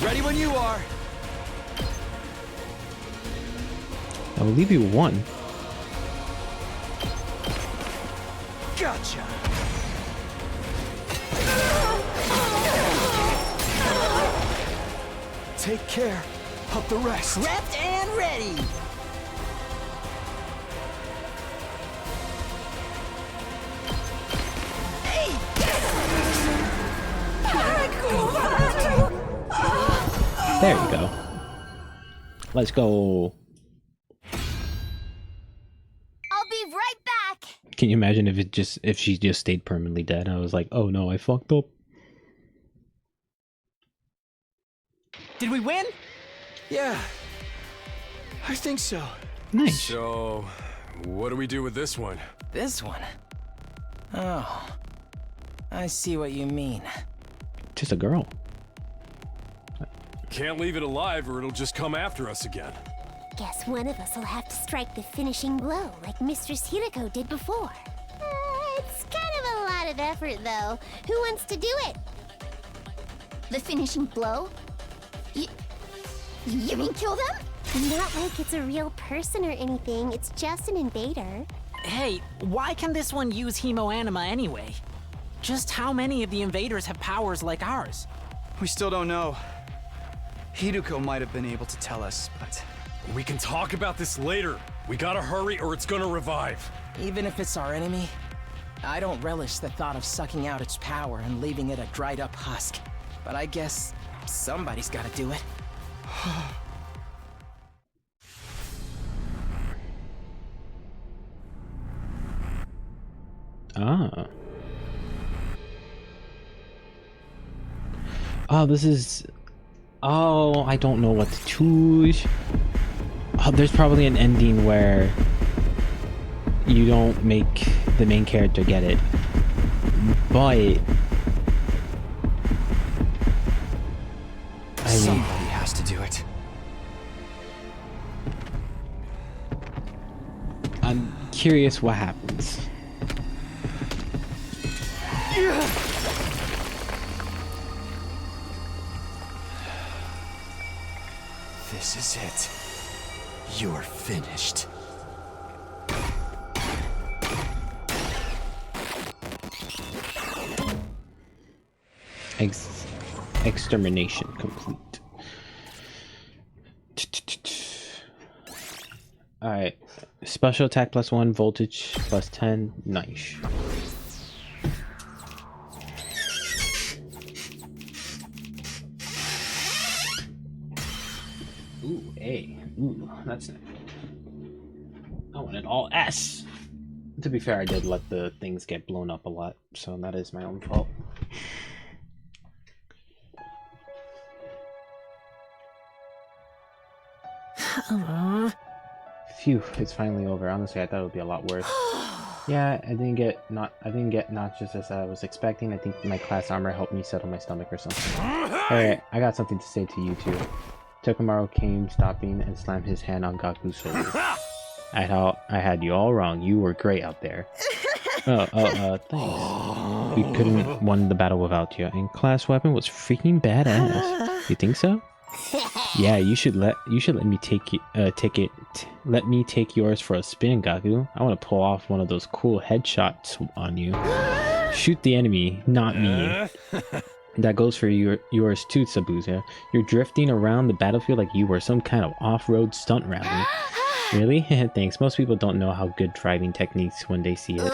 Ready when you are. I will leave you 1. Gotcha. Take care of the rest. Prepped and ready. There you go. Let's go. I'll be right back. Can you imagine if she just stayed permanently dead? I was like, oh no, I fucked up. Did we win? Yeah. I think so. Nice. So, what do we do with this one? This one? Oh. I see what you mean. Just a girl. Can't leave it alive or it'll just come after us again. Guess one of us will have to strike the finishing blow like Mistress Hiriko did before. It's kind of a lot of effort, though. Who wants to do it? The finishing blow? You mean kill them? Not like it's a real person or anything. It's just an invader. Hey, why can this one use Hemoanima anyway? Just how many of the invaders have powers like ours? We still don't know. Hiriko might have been able to tell us, but... We can talk about this later. We gotta hurry or it's gonna revive. Even if it's our enemy, I don't relish the thought of sucking out its power and leaving it a dried up husk. But I guess somebody's gotta do it. Ah. Oh, this is... Oh, I don't know what to choose. Oh, there's probably an ending where you don't make the main character get it. But... somebody has to do it. I'm curious what happens. This is it. You're finished. Extermination complete. Alright. Special attack +1, voltage +10. Nice. Ooh, A. Ooh, that's nice. I wanted all S. To be fair, I did let the things get blown up a lot, so that is my own fault. Phew, it's finally over. Honestly, I thought it would be a lot worse. Yeah, I didn't get not just as I was expecting. I think my class armor helped me settle my stomach or something. Alright, I got something to say to you two. Tokumaru came stopping and slammed his hand on Gaku's shoulder. I had you all wrong. You were great out there. Thanks. We couldn't won the battle without you, and class weapon was freaking badass. You think so? Yeah, you should let me let me take yours for a spin, Gaku. I want to pull off one of those cool headshots on you. Shoot the enemy, not me. That goes for yours too, Sabuza. You're drifting around the battlefield like you were some kind of off-road stunt rally. Really? Thanks. Most people don't know how good driving techniques when they see it.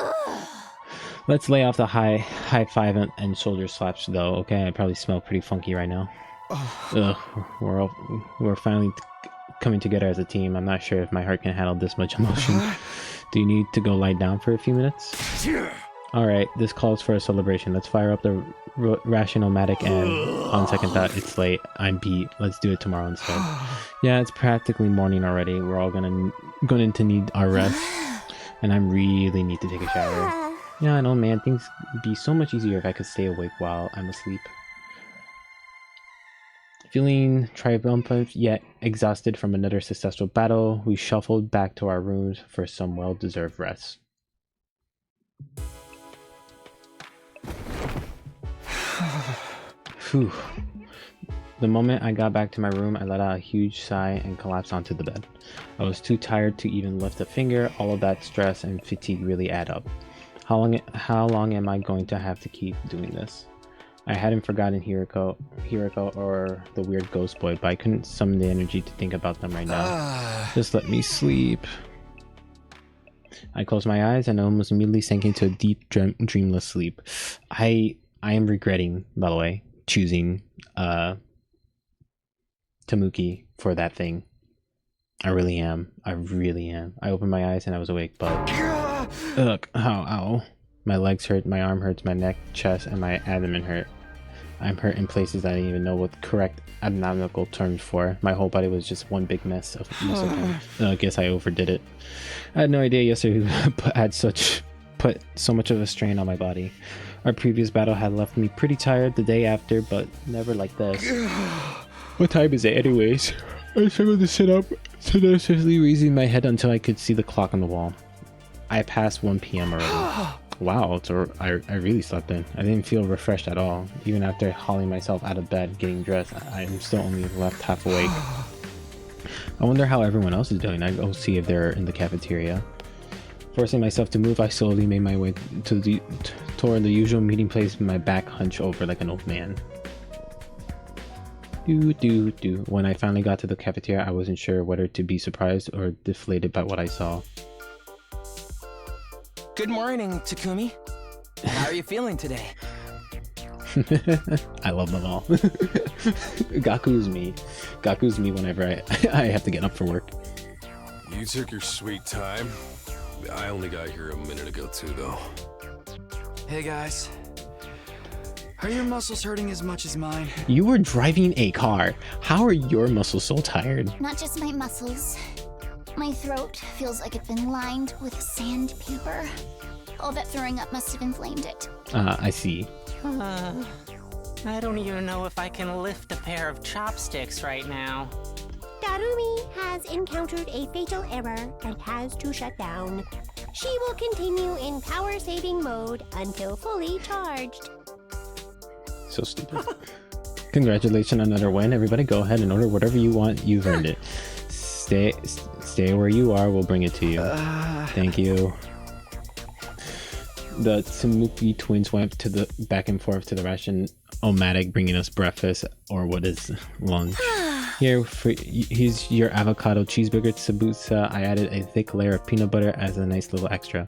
Let's lay off the high five and shoulder slaps though, okay? I probably smell pretty funky right now. Ugh, we're finally coming together as a team. I'm not sure if my heart can handle this much emotion. Do you need to go lie down for a few minutes? Alright, this calls for a celebration. Let's fire up the Rational-matic and on second thought, it's late. I'm beat. Let's do it tomorrow instead. Yeah, it's practically morning already. We're all going to need our rest. And I really need to take a shower. Yeah, I know, man. Things would be so much easier if I could stay awake while I'm asleep. Feeling triumphant yet exhausted from another successful battle, we shuffled back to our rooms for some well-deserved rest. Phew. The moment I got back to my room, I let out a huge sigh and collapsed onto the bed. I was too tired to even lift a finger. All of that stress and fatigue really add up. How long am I going to have to keep doing this? I hadn't forgotten Hiriko or the weird ghost boy, but I couldn't summon the energy to think about them right now. Just let me sleep. I closed my eyes and almost immediately sank into a deep, dreamless sleep. I am regretting, by the way, choosing Tamuki for that thing. I really am. I really am. I opened my eyes and I was awake, but ugh, ow. My legs hurt, my arm hurts, my neck, chest, and my abdomen hurt. I'm hurt in places I didn't even know what the correct anatomical terms for. My whole body was just one big mess of muscle pain. I guess I overdid it. I had no idea yesterday put so much of a strain on my body. Our previous battle had left me pretty tired the day after, but never like this. What time is it anyways? I struggled to sit up, tenaciously raising my head until I could see the clock on the wall. I passed 1 p.m. already. Wow, I really slept in. I didn't feel refreshed at all. Even after hauling myself out of bed, getting dressed, I'm still only left half awake. I wonder how everyone else is doing. I go see if they're in the cafeteria. Forcing myself to move, I slowly made my way toward the usual meeting place with my back hunched over like an old man. When I finally got to the cafeteria, I wasn't sure whether to be surprised or deflated by what I saw. Good morning, Takumi. How are you feeling today? I love them all. Gaku's me. Gaku's me whenever I have to get up for work. You took your sweet time. I only got here a minute ago too, though. Hey guys. Are your muscles hurting as much as mine? You were driving a car. How are your muscles so tired? Not just my muscles. My throat feels like it's been lined with sandpaper. All that throwing up must have inflamed it. I see. I don't even know if I can lift a pair of chopsticks right now. Darumi has encountered a fatal error and has to shut down. She will continue in power-saving mode until fully charged. So stupid. Congratulations on another win. Everybody go ahead and order whatever you want. You've earned it. Stay where you are. We'll bring it to you. Thank you. The Tsumuki twins went to the back and forth to the ration-o-matic, bringing us breakfast, or what is lunch. Here, here's your avocado cheeseburger Tsubutsa. I added a thick layer of peanut butter as a nice little extra.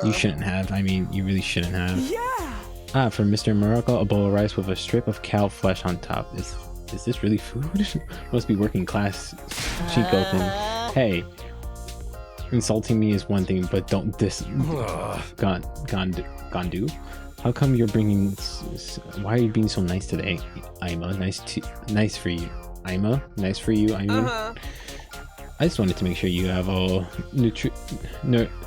You shouldn't have. I mean, you really shouldn't have. Yeah. For Mr. Miracle, a bowl of rice with a strip of cow flesh on top. Is this really food? Must be working class. Chico thing. Hey. Insulting me is one thing, but don't diss Gondu. How come you're bringing? Why are you being so nice today, Ima? Nice for you, Ima. Nice for you. I mean, I just wanted to make sure you have all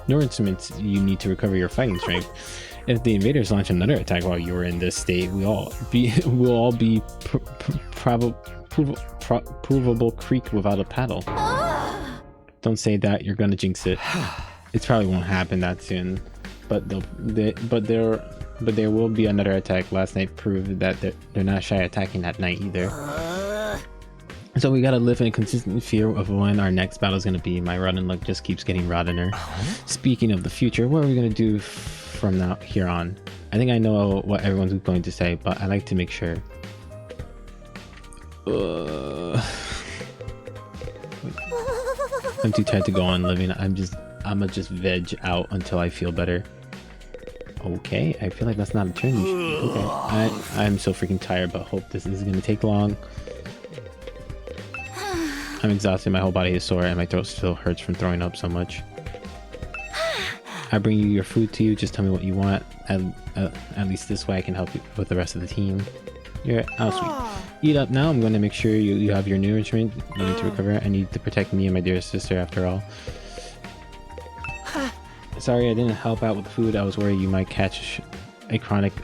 nourishments you need to recover your fighting strength. If the invaders launch another attack while you were in this state, we'll all be provable creek without a paddle. Don't say that, you're gonna jinx it. It probably won't happen that soon, but there will be another attack. Last night proved that they're not shy attacking at night either. So we gotta live in a consistent fear of when our next battle is gonna be. My rotten luck just keeps getting rottener. Speaking of the future, what are we gonna do from here on? I think I know what everyone's going to say, but I like to make sure. I'm too tired to go on living. I'ma just veg out until I feel better. Okay, I feel like that's not a turn. Okay, I'm so freaking tired, but hope this isn't gonna take long. I'm exhausted. My whole body is sore, and my throat still hurts from throwing up so much. I bring you your food to you. Just tell me what you want. At least this way I can help you with the rest of the team. You're sweet. Eat up now. I'm going to make sure you have your nourishment you need to recover. I need to protect me and my dear sister after all. Sorry I didn't help out with the food. I was worried you might catch a chronic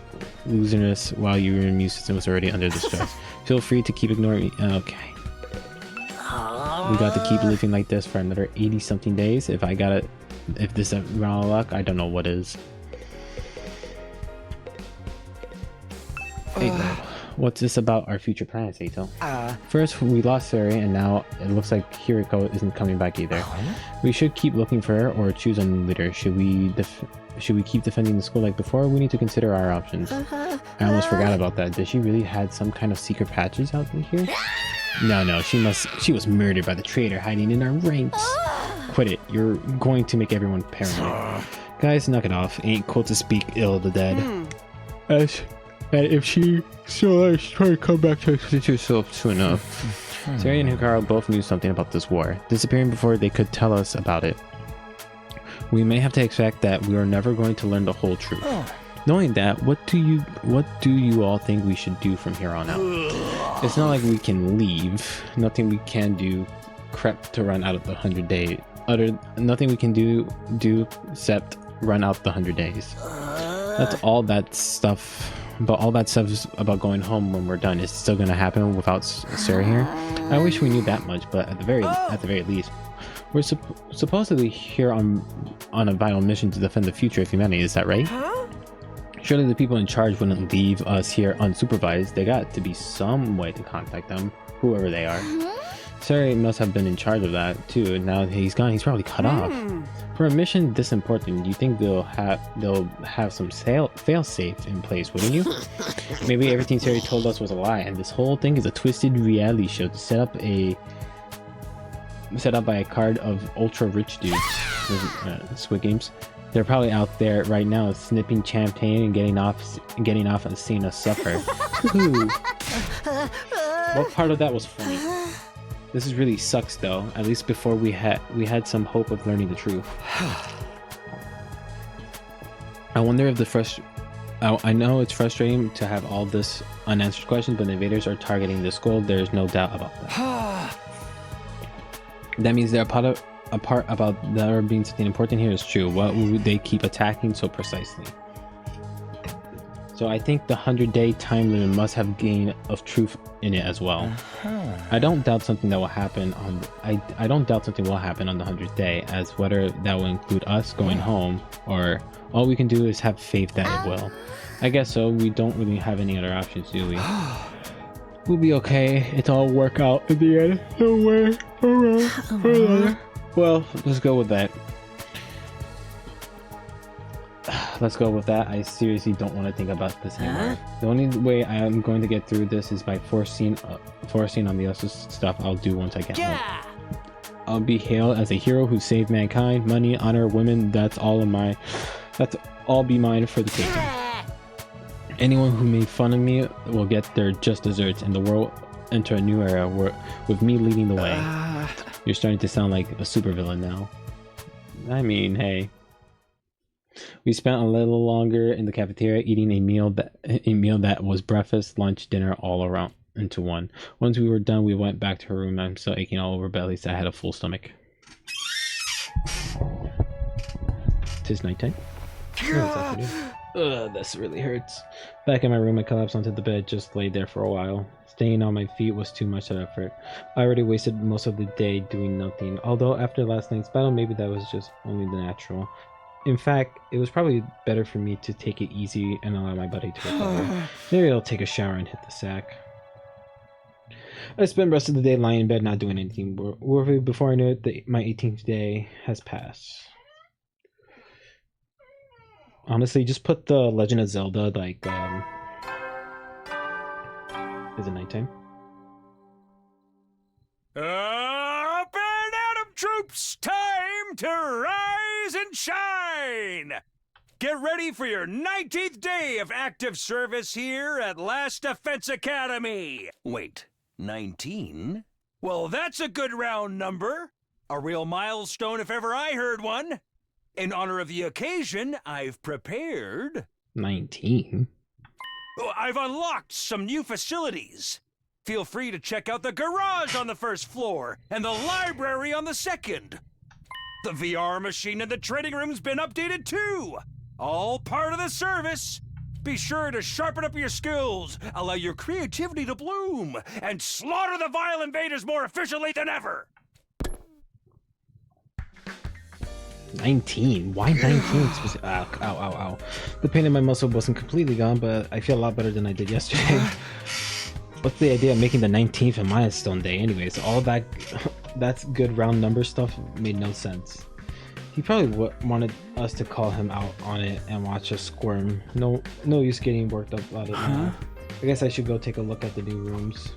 loserness while your immune system was already under distress. Feel free to keep ignoring me. Okay. We got to keep living like this for another 80 something days. If this is round of luck, I don't know what is. Hey, what's this about our future plans, Eito? First, we lost Sari, and now it looks like Hiriko isn't coming back either. We should keep looking for her or choose a new leader. Should we keep defending the school like before? We need to consider our options. I almost forgot about that. Did she really had some kind of secret patches out here? No, she was murdered by the traitor hiding in our ranks. Quit it. You're going to make everyone paranoid. Guys, knock it off. Ain't cool to speak ill of the dead. And if she still try to come back to herself soon enough. Sari and Hikaru both knew something about this war, disappearing before they could tell us about it. We may have to expect that we are never going to learn the whole truth. Knowing that, what do you all think we should do from here on out? It's not like we can leave. Nothing we can do except to run out of the 100 days. Nothing we can do except run out the 100 days. That's all that stuff. But all that stuff is about going home when we're done. Is still gonna happen without Sari here? I wish we knew that much, but at the very least, we're supposedly here on a vital mission to defend the future of humanity. Is that right? Surely the people in charge wouldn't leave us here unsupervised. They got to be some way to contact them, whoever they are. Sari must have been in charge of that too. Now he's gone, he's probably cut off. For a mission this important, you think they'll have some fail-safe in place, wouldn't you? Maybe everything Sari told us was a lie, and this whole thing is a twisted reality show to set up by a card of ultra-rich dudes. Squid Games. They're probably out there right now snipping champagne and getting off and seeing us suffer. What part of that was funny? This really sucks though. At least before we had some hope of learning the truth. I wonder if I know it's frustrating to have all this unanswered questions, but the invaders are targeting this goal. There's no doubt about that. That means they're a part about there being something important here is true. What would they keep attacking so precisely? So I think the 100-day time limit must have gain of truth in it as well. I don't doubt something will happen on the 100th day, as whether that will include us going home, or all we can do is have faith that it will. I guess so. We don't really have any other options, do we? We'll be okay. It's all work out in the end. Don't worry. Well, let's go with that. Let's go with that. I seriously don't want to think about this anymore. The only way I am going to get through this is by forcing on the other stuff I'll do once I get home. I'll be hailed as a hero who saved mankind. Money, honor, women, that's all be mine for the taking. Anyone who made fun of me will get their just desserts, and the world enter a new era with me leading the way. You're starting to sound like a supervillain now. I mean, hey. We spent a little longer in the cafeteria eating a meal that was breakfast, lunch, dinner all around into one. Once we were done, we went back to her room. I'm still aching all over, but at least I had a full stomach. 'Tis nighttime. Ugh, this really hurts. Back in my room, I collapsed onto the bed, just laid there for a while. Staying on my feet was too much effort. I already wasted most of the day doing nothing, although after last night's battle, maybe that was just only the natural. In fact, it was probably better for me to take it easy and allow my body to recover. Maybe I'll take a shower and hit the sack. I spent the rest of the day lying in bed, not doing anything. Before I knew it, my 18th day has passed. Honestly, just put the Legend of Zelda, like, is it nighttime? Up and Adam troops, time to rise and shine! Get ready for your 19th day of active service here at Last Defense Academy. Wait, 19? Well, that's a good round number. A real milestone if ever I heard one. In honor of the occasion, I've prepared... 19? I've unlocked some new facilities. Feel free to check out the garage on the first floor and the library on the second. The VR machine in the training room's been updated too. All part of the service. Be sure to sharpen up your skills, allow your creativity to bloom, and slaughter the vile invaders more efficiently than ever. 19? Why 19? Ow. The pain in my muscle wasn't completely gone, but I feel a lot better than I did yesterday. What's the idea of making the 19th a milestone day anyways? All that's good round number stuff made no sense. He probably wanted us to call him out on it and watch us squirm. No use getting worked up about it now. I guess I should go take a look at the new rooms.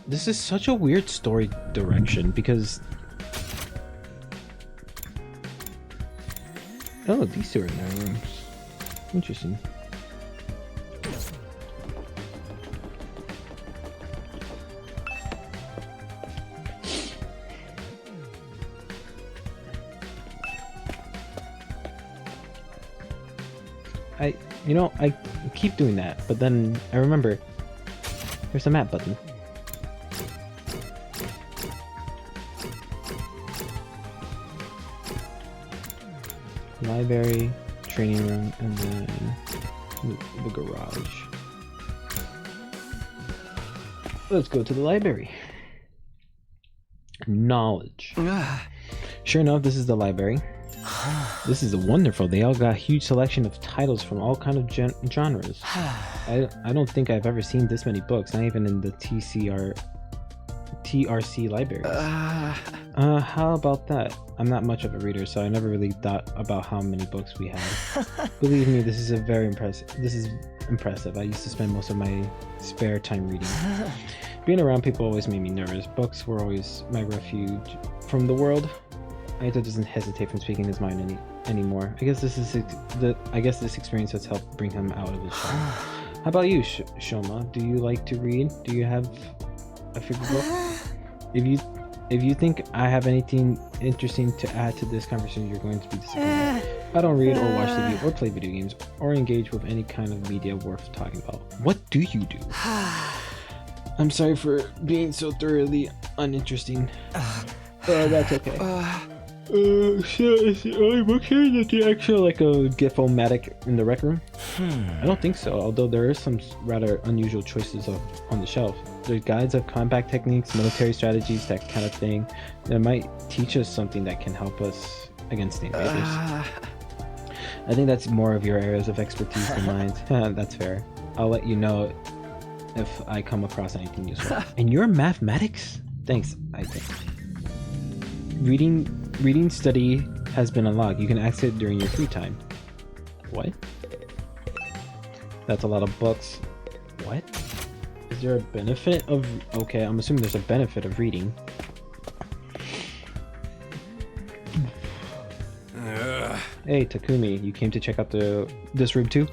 This is such a weird story direction because... Oh, these two are in their rooms. Interesting. I keep doing that, but then I remember there's a map button. Library, training room, and then the garage. Let's go to the library. Knowledge. Sure enough, this is the library. This is wonderful. They all got a huge selection of titles from all kind of genres. I don't think I've ever seen this many books, not even in the TRC libraries. How about that? I'm not much of a reader, so I never really thought about how many books we had. Believe me, this is very impressive. I used to spend most of my spare time reading. Being around people always made me nervous. Books were always my refuge from the world. Aito doesn't hesitate from speaking his mind anymore. I guess this experience has helped bring him out of his shell. How about you, Shoma? Do you like to read? Do you have a favorite book? If you think I have anything interesting to add to this conversation, you're going to be disappointed. I don't read or watch TV or play video games or engage with any kind of media worth talking about. What do you do? I'm sorry for being so thoroughly uninteresting. That's okay. Is the only book here that you actually like a Gif-O-Matic in the rec room? I don't think so, although there are some rather unusual choices on the shelf. There's guides of combat techniques, military strategies, that kind of thing that might teach us something that can help us against the invaders. I think that's more of your areas of expertise than mine. That's fair. I'll let you know if I come across anything useful. And your mathematics? Thanks, I think. Reading study has been unlocked. You can access it during your free time. What? That's a lot of books. What? Is there a benefit of... Okay, I'm assuming there's a benefit of reading. Hey, Takumi, you came to check out this room too?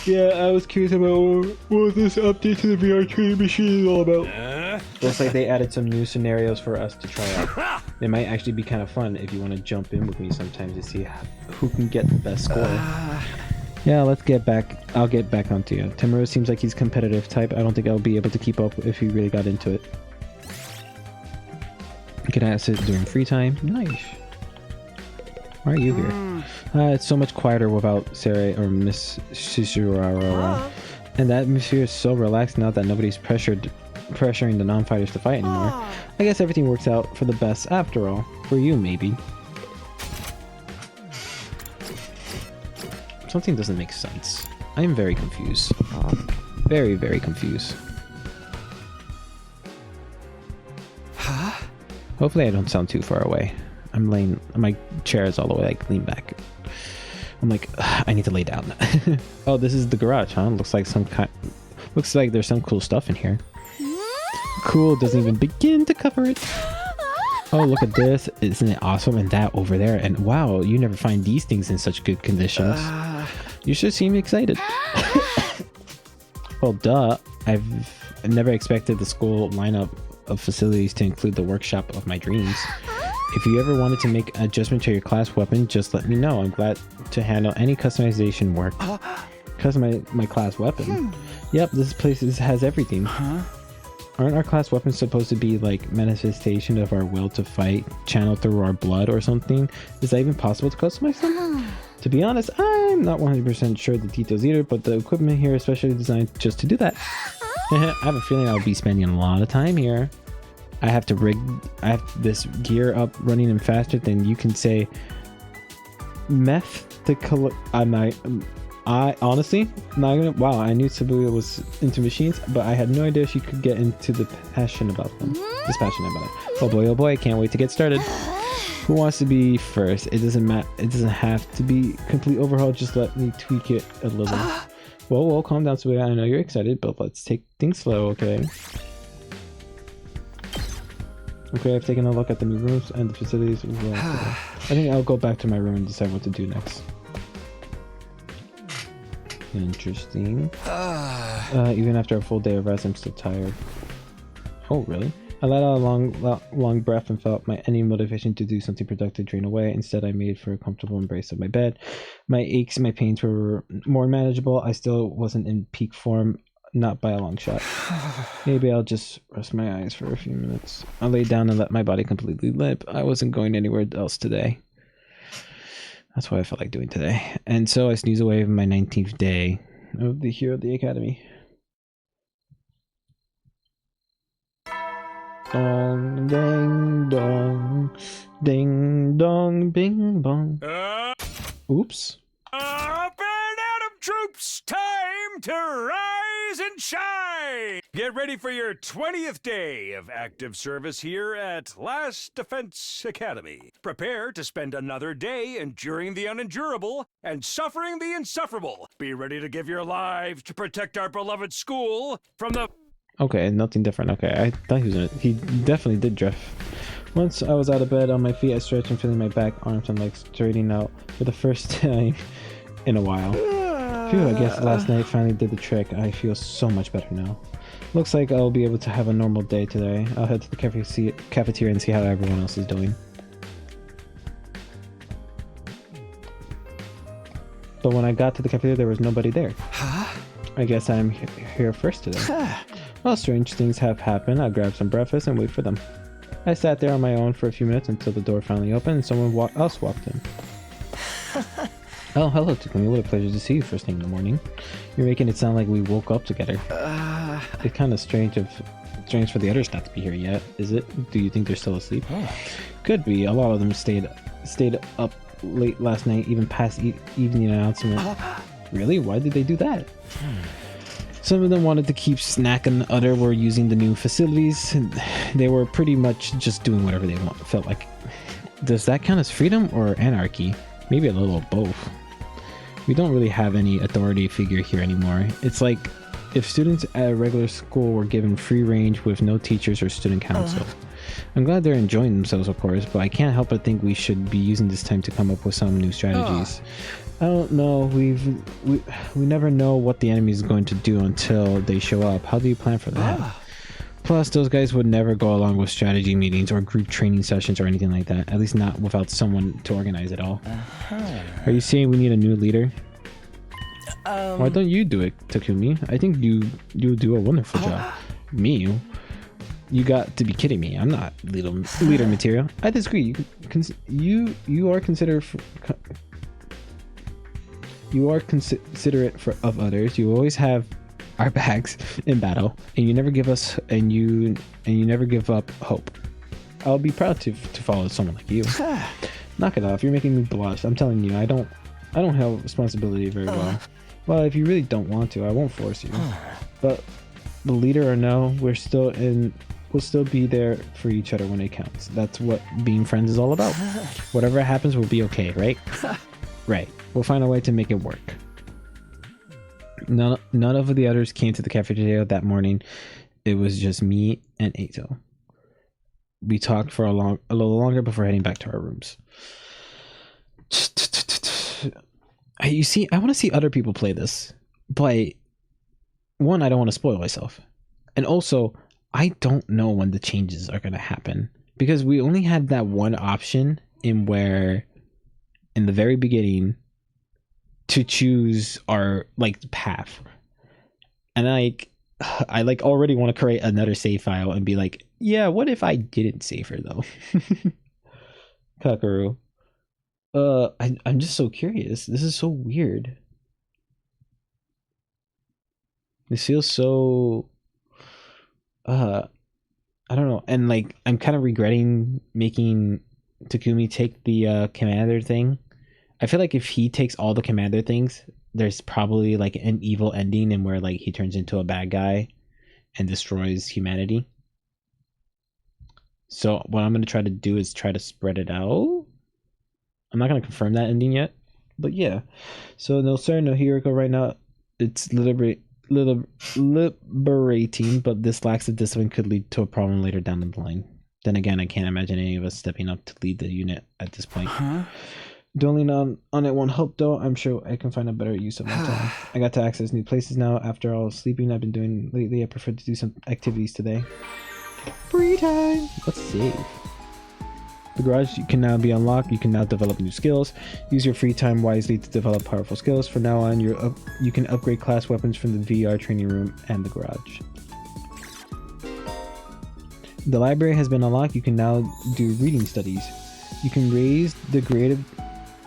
Yeah, I was curious about what this update to the VR training machine is all about. Looks like they added some new scenarios for us to try out. They might actually be kind of fun if you want to jump in with me sometimes to see who can get the best score. Yeah, let's get back. I'll get back onto you. Temuro seems like he's competitive type. I don't think I'll be able to keep up if he really got into it. You can ask it during free time. Nice. Why are you here? It's so much quieter without Sarah or Miss Shishirara around. And the atmosphere is so relaxed now that nobody's pressuring the non-fighters to fight anymore. I guess everything works out for the best after all. For you, maybe. Something doesn't make sense. I am very confused. Very, very confused. Hopefully I don't sound too far away. I'm laying, my chair is all the way like lean back. I'm like, I need to lay down. Oh, this is the garage, huh? Looks like there's some cool stuff in here. Cool doesn't even begin to cover it. Oh, look at this. Isn't it awesome? And that over there. And wow, you never find these things in such good conditions. You should seem excited. Well, duh. I've never expected the school lineup of facilities to include the workshop of my dreams. If you ever wanted to make an adjustment to your class weapon, just let me know. I'm glad to handle any customization work. Customize my class weapon? Yep, this place has everything. Aren't our class weapons supposed to be like manifestation of our will to fight, channeled through our blood or something? Is that even possible to customize them? To be honest, I'm not 100% sure the details either, but the equipment here is specially designed just to do that. I have a feeling I'll be spending a lot of time here. I have this gear up running and faster than you can say I honestly not gonna. Wow, I knew Shibuya was into machines, but I had no idea she could get into the passion about them. This passionate about it. Oh boy, I can't wait to get started. Who wants to be first? It doesn't matter. It doesn't have to be complete overhaul. Just let me tweak it a little. Whoa, calm down, Shibuya. I know you're excited, but let's take things slow, okay? Okay, I've taken a look at the new rooms and the facilities as well. I think I'll go back to my room and decide what to do next. Interesting. Even after a full day of rest, I'm still tired. Oh, really? I let out a long breath and felt any motivation to do something productive drain away. Instead, I made for a comfortable embrace of my bed. My aches and my pains were more manageable. I still wasn't in peak form, not by a long shot. Maybe I'll just rest my eyes for a few minutes. I laid down and let my body completely limp. I wasn't going anywhere else today. That's what I felt like doing today. And so I sneezed away my 19th day of the Hero of the Academy. Dong, ding, dong. Ding, dong, bing, bong. Oops. Up and at 'em, troops! Time to rise and shine! Get ready for your 20th day of active service here at Last Defense Academy. Prepare to spend another day enduring the unendurable and suffering the insufferable. Be ready to give your lives to protect our beloved school from the... Okay, nothing different. Okay, I thought he definitely did drift. Once I was out of bed on my feet, I stretched and feeling my back, arms, and legs straightening out for the first time in a while. Phew, I guess last night finally did the trick. I feel so much better now. Looks like I'll be able to have a normal day today. I'll head to the cafeteria and see how everyone else is doing. But when I got to the cafeteria, there was nobody there. I guess I'm here first today. Well, strange things have happened. I grabbed some breakfast and wait for them. I sat there on my own for a few minutes until the door finally opened and someone else walked in. Oh, hello, Takumi. What a pleasure to see you first thing in the morning. You're making it sound like we woke up together. It's kind of strange for the others not to be here yet, is it? Do you think they're still asleep? Could be. A lot of them stayed up late last night, even past evening announcement. Really? Why did they do that? Some of them wanted to keep snacking, other were using the new facilities. They were pretty much just doing whatever they felt like. Does that count as freedom or anarchy? Maybe a little of both. We don't really have any authority figure here anymore. It's like if students at a regular school were given free range with no teachers or student council. I'm glad they're enjoying themselves, of course, but I can't help but think we should be using this time to come up with some new strategies. I don't know. We never know what the enemy is going to do until they show up. How do you plan for that? Plus, those guys would never go along with strategy meetings or group training sessions or anything like that. At least not without someone to organize it all. Are you saying we need a new leader? Why don't you do it, Takumi? I think you do a wonderful job. Me? You got to be kidding me. I'm not leader material. I disagree. You are considered considerate of others. You always have our backs in battle, and you never give us and you never give up hope. I'll be proud to follow someone like you. Knock it off. You're making me blush. I'm telling you, I don't have responsibility very well. Well, if you really don't want to, I won't force you. But the leader or no, we'll still be there for each other when it counts. That's what being friends is all about. Whatever happens, we'll be okay, right? Right. We'll find a way to make it work. None of the others came to the cafeteria that morning. It was just me and Eito. We talked for a little longer before heading back to our rooms. You see, I want to see other people play this, but one, I don't want to spoil myself, and also I don't know when the changes are going to happen, because we only had that one option in the very beginning to choose our path, and I already want to create another save file and be like, yeah, what if I didn't save her though? Kakaru. I'm just so curious. This is so weird. This feels so I don't know, and I'm kind of regretting making Takumi take the commander thing. I feel like if he takes all the commander things, there's probably an evil ending and where he turns into a bad guy and destroys humanity. So what I'm going to try to do is try to spread it out. I'm not going to confirm that ending yet, but yeah. So no sir, no Hiriko right now. It's liberating, but this lack of discipline could lead to a problem later down the line. Then again, I can't imagine any of us stepping up to lead the unit at this point. Don't lean on it won't help though. I'm sure I can find a better use of my time. I got to access new places now after all sleeping I've been doing lately. I prefer to do some activities today. Free time! Let's save. The garage can now be unlocked. You can now develop new skills. Use your free time wisely to develop powerful skills. From now on, you can upgrade class weapons from the VR training room and the garage. The library has been unlocked. You can now do reading studies. You can raise the grade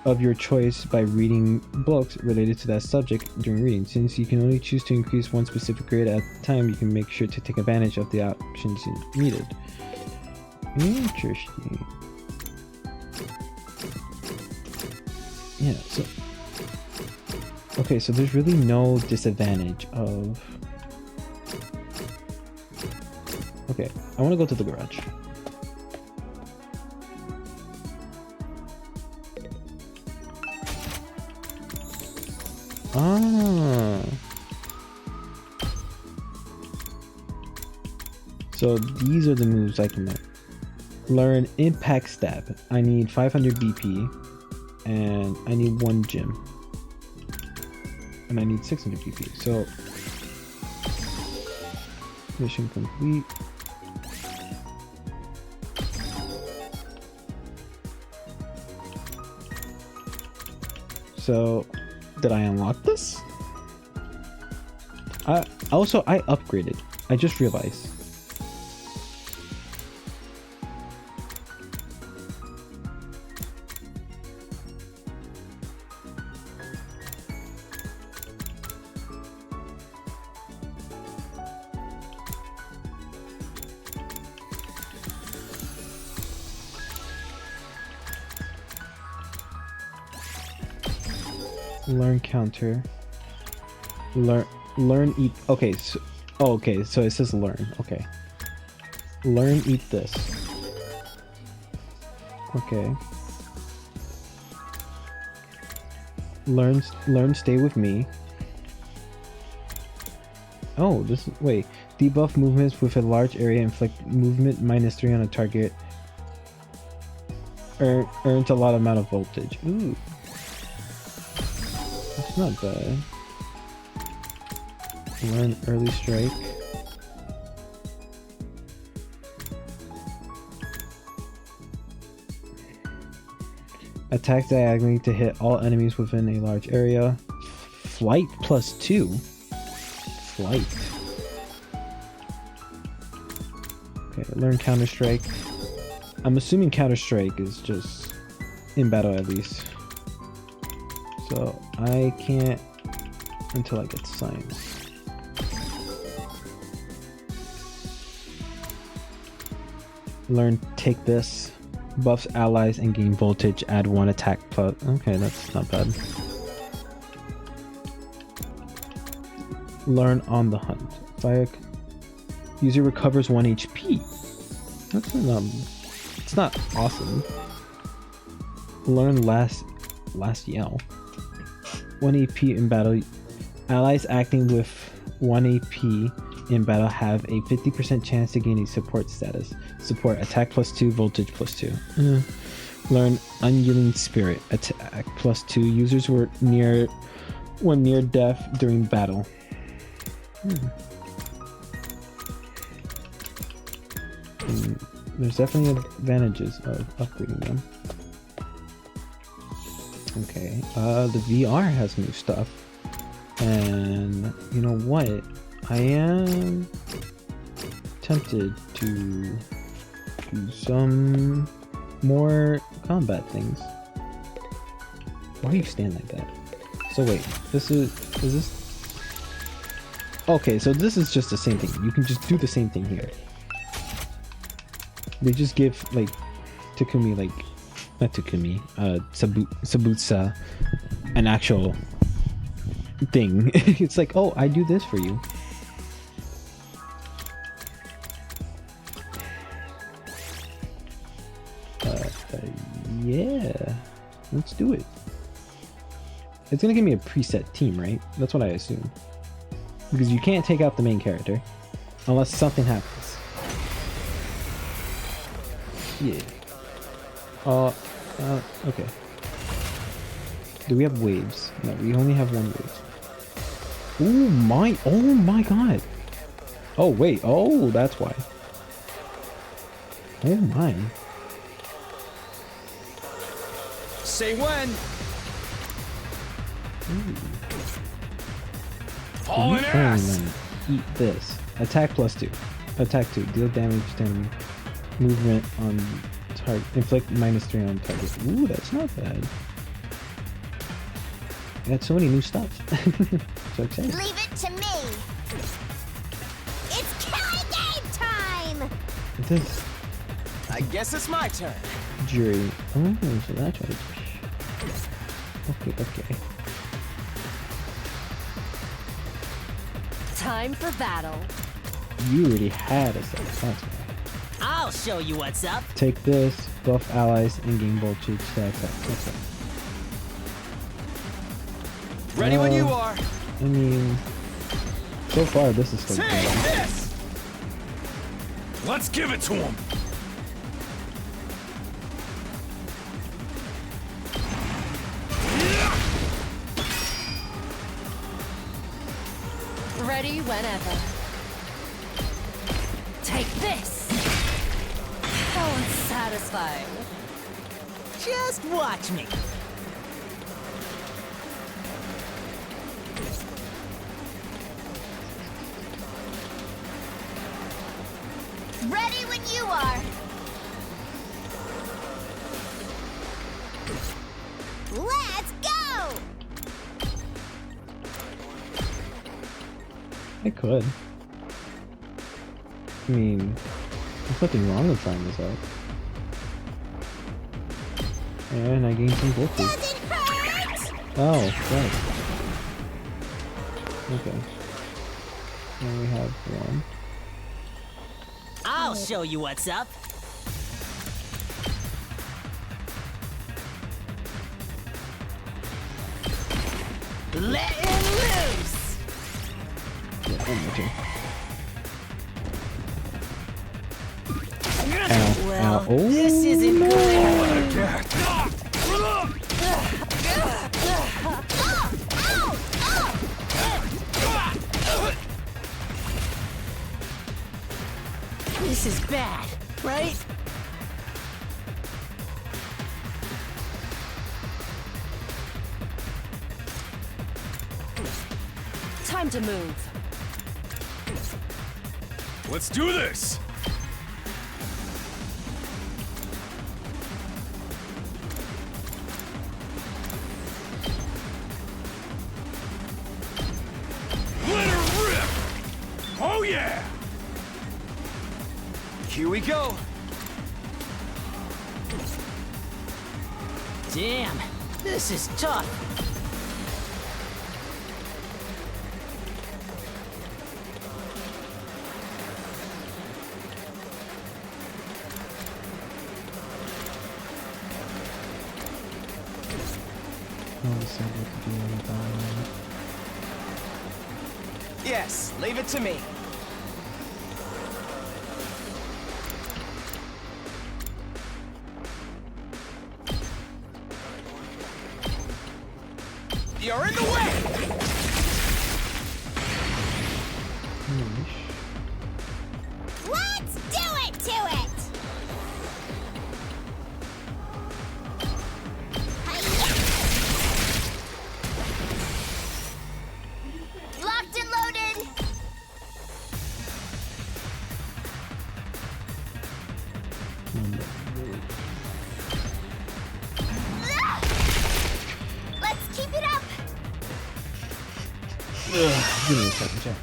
of your choice by reading books related to that subject during reading. Since you can only choose to increase one specific grade at a time, you can make sure to take advantage of the options needed. Interesting. Yeah, so okay, so there's really no disadvantage of... Okay, I want to go to the garage. Ah. So these are the moves I can make. Learn Impact Step. I need 500 BP. And I need 1 gem. And I need 600 BP. So mission complete. So did I unlock this? I upgraded. I just realized. Learn counter. Learn eat. Okay, so okay, so it says learn. Okay. Learn eat this. Okay. Learn stay with me. Oh, this wait. Debuff movements with a large area, inflict movement -3 on a target. Earns a lot amount of voltage. Ooh. That's not bad. Learn early strike. Attack diagonally to hit all enemies within a large area. Flight +2. Flight. Okay, learn counter strike. I'm assuming counter strike is just in battle at least. So I can't until I get science. Learn take this. Buffs allies and gain voltage. Add 1 attack plus. Okay, that's not bad. Learn on the hunt. Fire. User recovers 1 HP. That's it's not awesome. Learn last yell. 1 AP in battle. Allies acting with 1 AP in battle have a 50% chance to gain a support status. Support attack +2, voltage +2. Learn unyielding spirit. Attack +2. Users were near death during battle. There's definitely advantages of upgrading them. Okay, the VR has new stuff, and you know what? I am tempted to do some more combat things. Why do you stand like that? So wait, is this? Okay, so this is just the same thing. You can just do the same thing here. They just give like Takumi, like not Takumi, Sabutsa, an actual thing. It's like, oh, I do this for you. Yeah, let's do it. It's gonna give me a preset team, right? That's what I assume. Because you can't take out the main character unless something happens. Yeah. Okay. Do we have waves? No, we only have 1 wave. Oh my god. Oh wait, oh, that's why. Oh my. Say when. Hauling ass. Eat this. Attack +2. Attack 2. Deal damage to enemy. Movement on target. Inflict -3 on target. Ooh, that's not bad. I got so many new stuff. So excited. Leave it to me. It's killing game time. This I guess it's my turn. jury. Oh, so that's right. Okay. Time for battle. You already had a set. That's why. I'll show you what's up. Take this, buff allies, and gain voltage. That's it. Ready when you are. I mean, so far this is still Take good. this. Let's give it to him. Ready whenever. Take this! How unsatisfying. Just watch me. Ready when you are. Let's go! I could. I mean, there's nothing wrong with trying this out. And I gained some voltage. Does it hurt? Oh, right. Okay. Now we have one. I'll show you what's up. Let him loose! Yeah, one more turn. Ow, Well, ow. Oh, this isn't no. good. This is bad, right? Time to move. Let's do this! Let her rip! Oh yeah! Here we go. Damn, this is tough. Yes, leave it to me. You're in the way! Let's do it to it! Locked and loaded. Let's keep it up. Give me a second, check.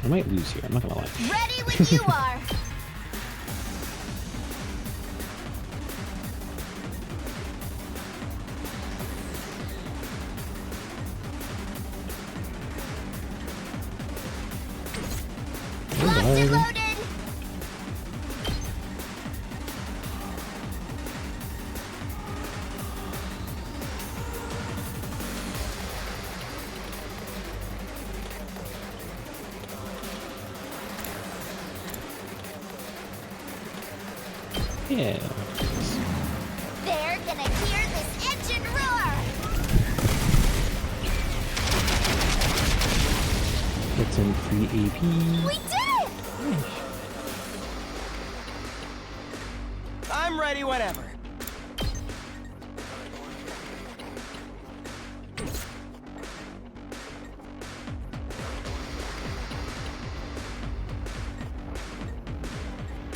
I might lose here, I'm not gonna lie. Ready when you are. Locked and loaded. Yeah. They're gonna hear this engine roar. Get some free AP. We did it! I'm ready whenever.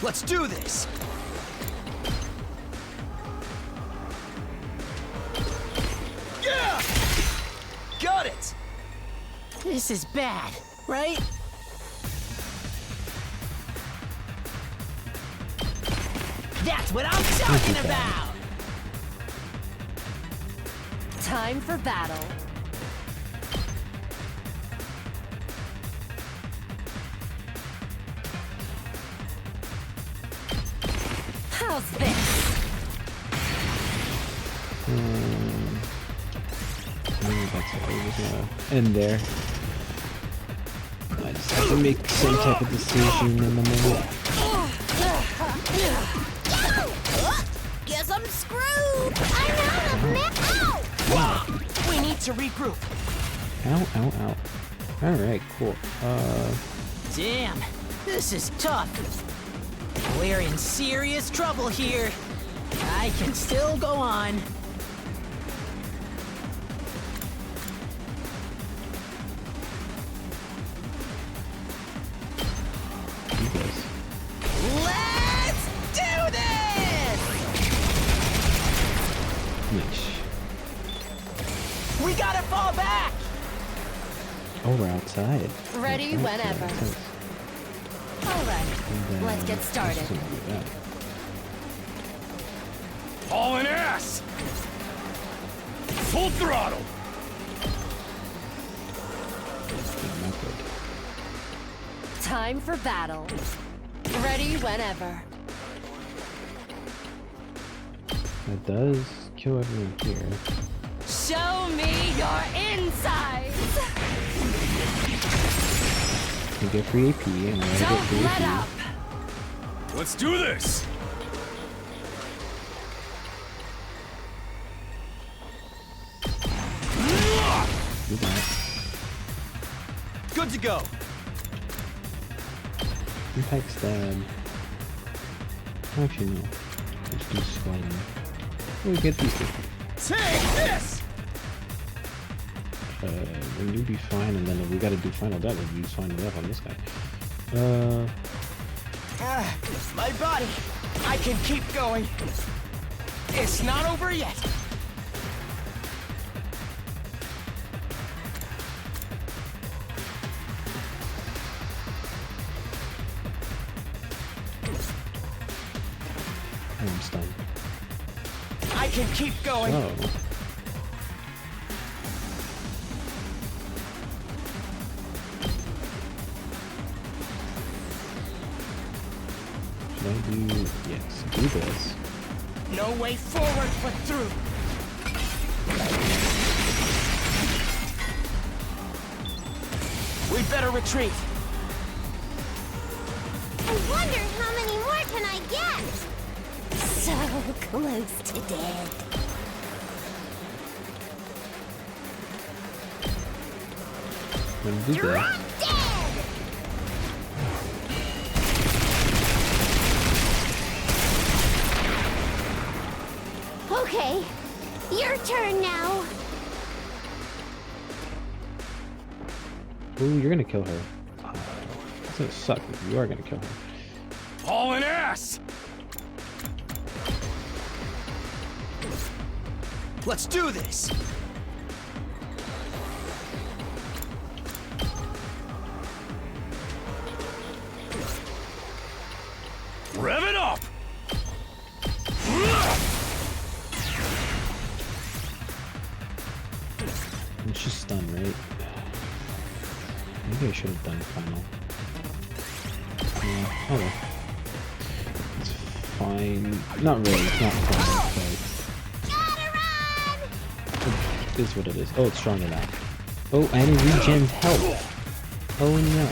Let's do this! Yeah! Got it! This is bad, right? That's what I'm talking about! Time for battle. How's this? Maybe that's what I was gonna end there. I just have to make some type of decision in the moment. Guess I'm screwed! I'm out of map! Ow! We need to regroup. Ow, ow, ow. Alright, cool. Damn, this is tough. We're in serious trouble here. I can still go on. do this. Let's do this! Nice. We gotta fall back! Oh, we're outside. Ready Okay, whenever. makes sense. All right, And then let's get started. let's just do that. Hauling ass! Full throttle! Yeah, not good. Time for battle. Ready whenever. That does kill everyone here. Show me your insides. You get free AP, and I get Don't free let AP. up. Let's do this! Do that. Good to go. Impact stab. Actually, no. Let's do sliding. We get these two. Take this! Then you'll be fine, and then if we gotta do final death, we'll use final death on this guy. My body. I can keep going. It's not over yet. I'm stunned. I can keep going. Oh. Should I do... Yes, do this. No way forward but through. We'd better retreat. I wonder how many more can I get? So close to dead. I'm gonna do this. Drop dead! Okay, your turn now. Ooh, you're gonna kill her. That's gonna suck if you are gonna kill her. Hauling ass! Let's do this! Rev it up! And she's stunned, right? Maybe I should have done final. Yeah, oh well. It's fine. Not really, it's not fine, but... It is what it is. Oh, it's stronger now. Oh, and it regens health. Oh no.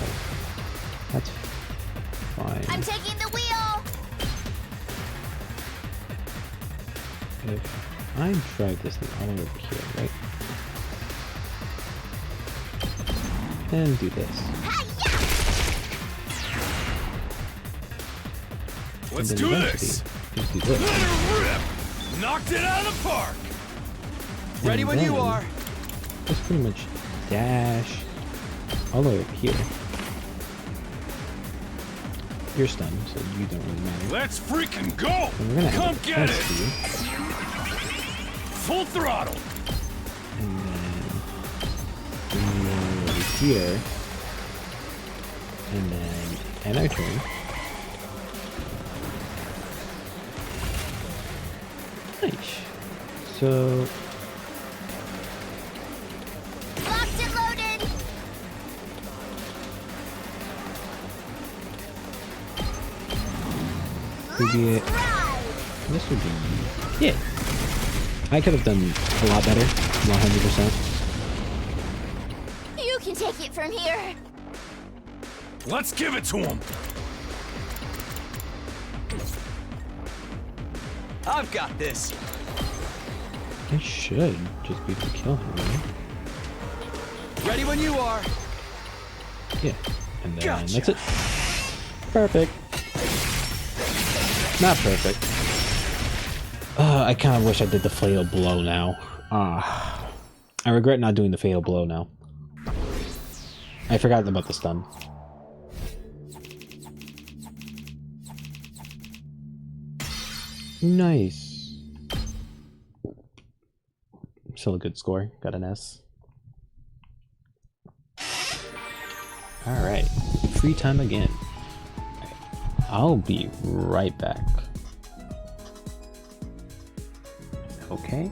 That's fine. I'm taking the wheel. If I drive this thing all over here, right? And do this. Let's And do then this! eventually, just do this. Let her rip! Knocked it out of the park! Ready And when you then are. Just pretty much dash all the way up here. You're stunned, so you don't really matter. Let's freaking go! And we're gonna Come have a get defense it! to you. Full throttle! And then over here. And then end our turn. Nice. So Locked and loaded. would be it. This would be yeah. I could have done a lot better, 100%. You can take it from here. Let's give it to him! I've got this. I should just be able to kill him, right? Ready when you are. Yeah. And then Gotcha. that's it. Perfect. Not perfect. I kind of wish I did the fatal blow now. I regret not doing the fatal blow now. I forgot about the stun. Nice. Still a good score. Got an S. Alright. Free time again. I'll be right back. Okay.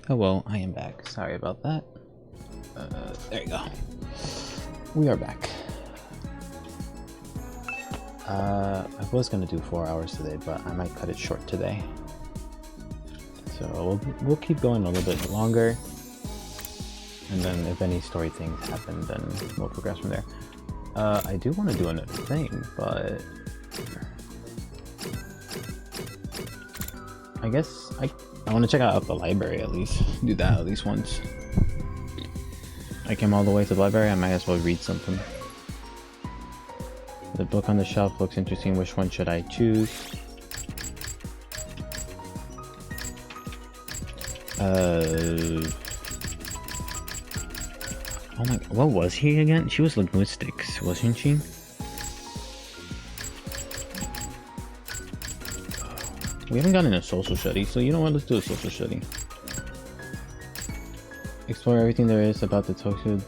Oh well, I am back. Sorry about that. There you go. We are back. I was gonna do 4 hours today, but I might cut it short today. So we'll keep going a little bit longer, and then if any story things happen, then we'll progress from there. I do want to do another thing, but I guess I want to check out the library at least. Do that at least once. I came all the way to the library, I might as well read something. The book on the shelf looks interesting. Which one should I choose? Oh my, what was he again? She was linguistics, wasn't she? We haven't gotten a social study, so you know what? Let's do a social study. Explore everything there is about the Tokyo.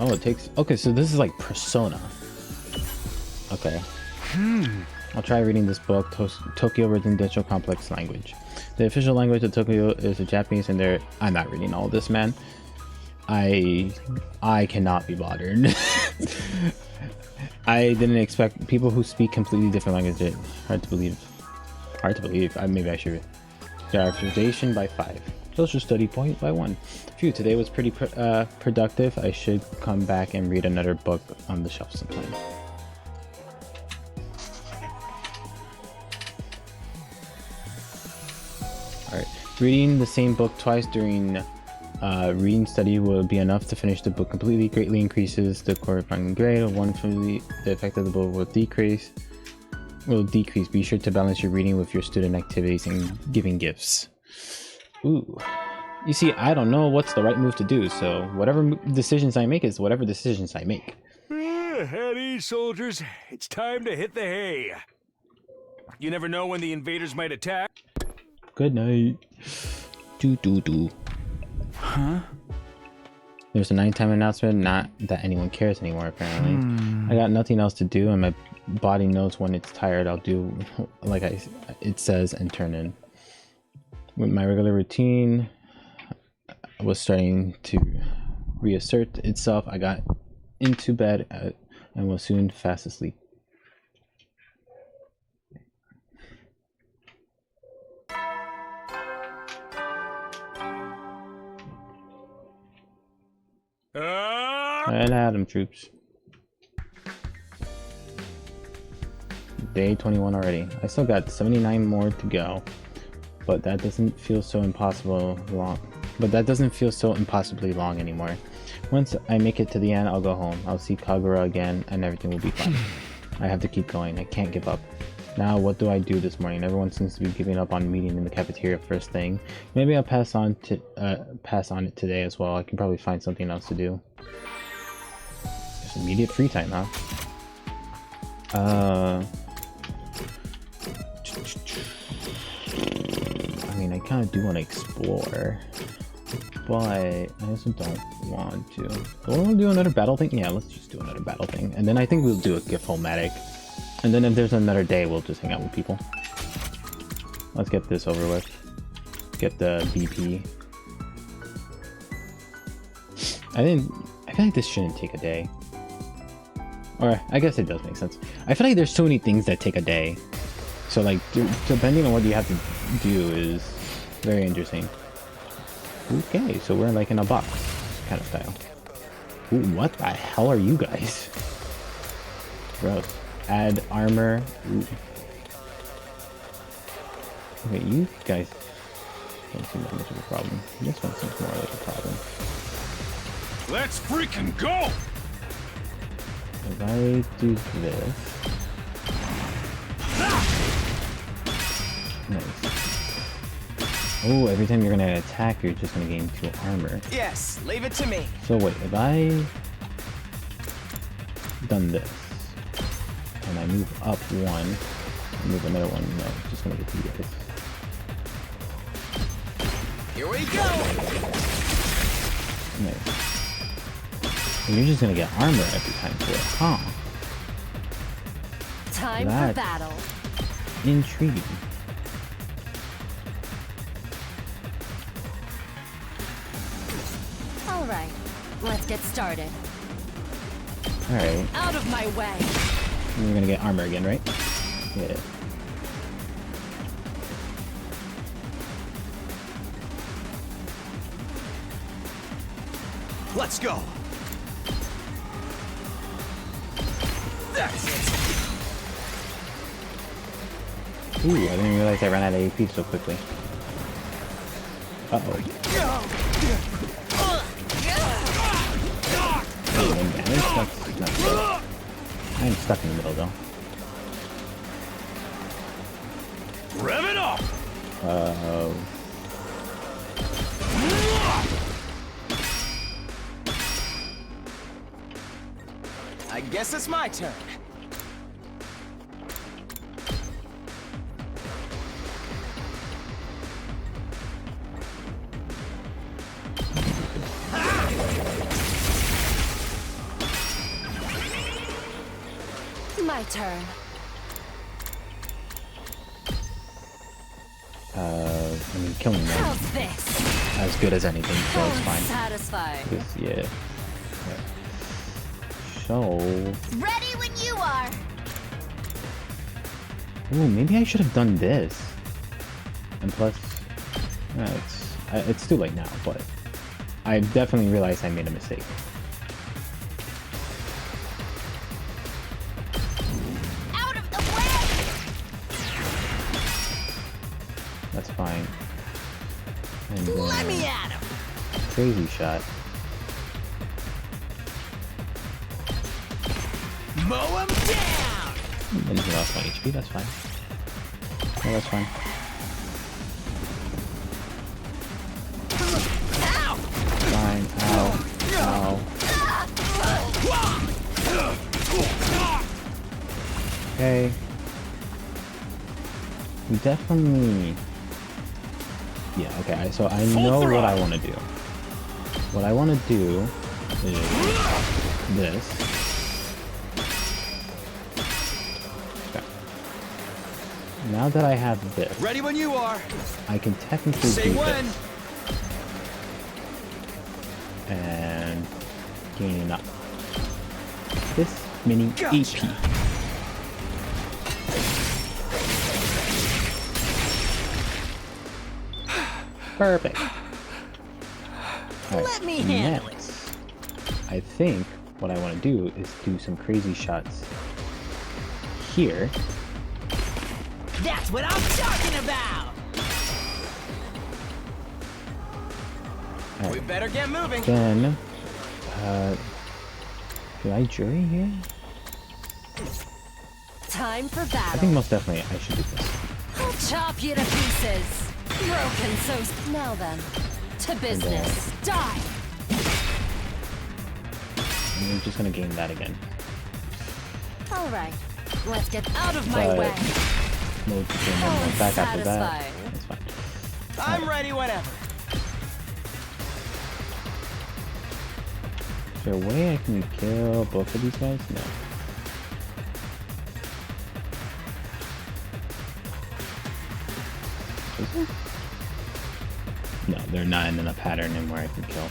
Oh, it takes. Okay, so this is like Persona. Okay. I'll try reading this book, Tokyo Residential Complex Language. The official language of Tokyo is the Japanese, and I'm not reading all this, man. I cannot be bothered. I didn't expect people who speak completely different languages. Hard to believe. Maybe I should. Characterization by 5. Social study point by 1. Phew, today was pretty productive. I should come back and read another book on the shelf sometime. Alright, reading the same book twice during reading study will be enough to finish the book completely. Greatly increases the corresponding grade of 1 from the effect of the book will decrease. Be sure to balance your reading with your student activities and giving gifts. Ooh. You see, I don't know what's the right move to do, so whatever decisions I make is whatever decisions I make. At ease, soldiers. It's time to hit the hay. You never know when the invaders might attack. Good night. Do. Huh? There's a nighttime announcement, not that anyone cares anymore, apparently. I got nothing else to do, and my body knows when it's tired. I'll do like it says and turn in. With my regular routine was starting to reassert itself, I got into bed and was soon fast asleep. And Adam troops. Day 21 already. I still got 79 more to go, but that doesn't feel so impossibly long anymore. Once I make it to the end, I'll go home. I'll see Kagura again, and everything will be fine. I have to keep going. I can't give up. Now, what do I do this morning? Everyone seems to be giving up on meeting in the cafeteria first thing. Maybe I'll pass on it today as well. I can probably find something else to do. Just immediate free time, huh? I mean, I kind of do want to explore, but I also don't want to. Do I want to do another battle thing? Yeah, let's just do another battle thing, and then I think we'll do a gift-o-matic. And then if there's another day, we'll just hang out with people. Let's get this over with. Get the BP. I feel like this shouldn't take a day. Or, I guess it does make sense. I feel like there's so many things that take a day. So, like, depending on what you have to do is very interesting. Okay, so we're like in a box kind of style. Ooh, what the hell are you guys? Gross. Add armor. Ooh. Okay, you guys don't seem that much of a problem. This one seems more like a problem. Let's freaking go! If I do this... Nice. Oh, every time you're gonna attack, you're just gonna gain 2 armor. Yes, leave it to me. So wait, if I... done this... and I move up 1, and move another 1, no, it's just gonna get to you guys. Here we go! Nice. And you're just gonna get armor every time for it, huh? Time for battle. Intriguing. All right, let's get started. Alright. Out of my way. We're gonna get armor again, right? Yeah. Let's go. That's it. Ooh, I didn't realize I ran out of AP so quickly. Uh-oh. Hey, 1 damage? That's not good. I'm stuck in the middle, though. Rev it up! I guess it's my turn. My turn. I mean, killing them How's this? as good as anything, so it's fine. Satisfying. This, yeah. So... Ready when you are. Ooh, maybe I should have done this. And plus... it's too late now, but... I definitely realized I made a mistake. Out of the way! That's fine. And Let me at him! crazy shot. Mow him down! And he lost 1 HP, that's fine. Yeah, that's fine. Ow! Fine. Ow. Ow. Okay. We definitely... Yeah, okay, so I know what I want to do. What I want to do is this. Okay. Now that I have this, Ready when you are. I can technically Say do when. this. And gain up this mini Gotcha. AP. Perfect. All Let me handle it. next, I think what I want to do is do some crazy shots here. That's what I'm talking about! All We right. better get moving. Then, do I jury here? Time for I battle. think most definitely I should do this. I'll chop you to pieces. Broken so... Now then, to business. Die! And we're just gonna gain that again. All right, let's get out of my But- way. Mode Oh, back after that. satisfying. That's fine. I'm ready whenever. Is there a way I can kill both of these guys? No. Is there? No, they're not in a pattern in where I can kill.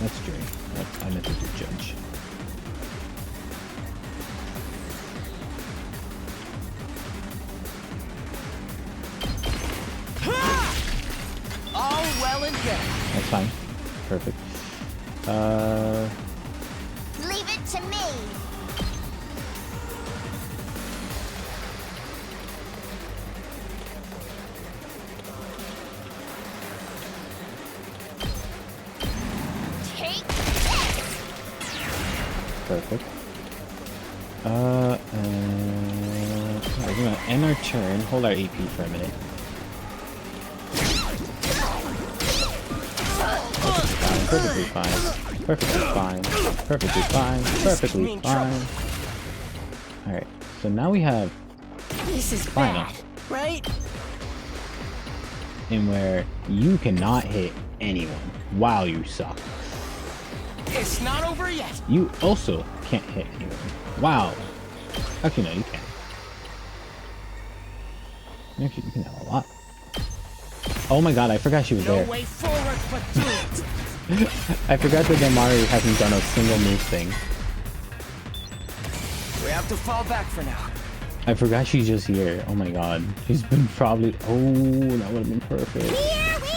That's jury. I meant to do judge. All well and good. That's fine. Perfect. Leave it to me. Take this. Perfect. We're gonna end our turn, hold our AP for a minute. Perfectly fine. Perfectly fine. Perfectly fine. Perfectly fine. Alright, so now we have This is final, bad, right? in where you cannot hit anyone while you suck. It's not over yet. You also can't hit anyone. Wow. Actually, no, you can. Actually, you can have a lot. Oh my god, I forgot she was there. No way forward but through it. I forgot that Damari hasn't done a single move thing. We have to fall back for now. I forgot she's just here. Oh my god. She's been probably... Oh, that would have been perfect. Here we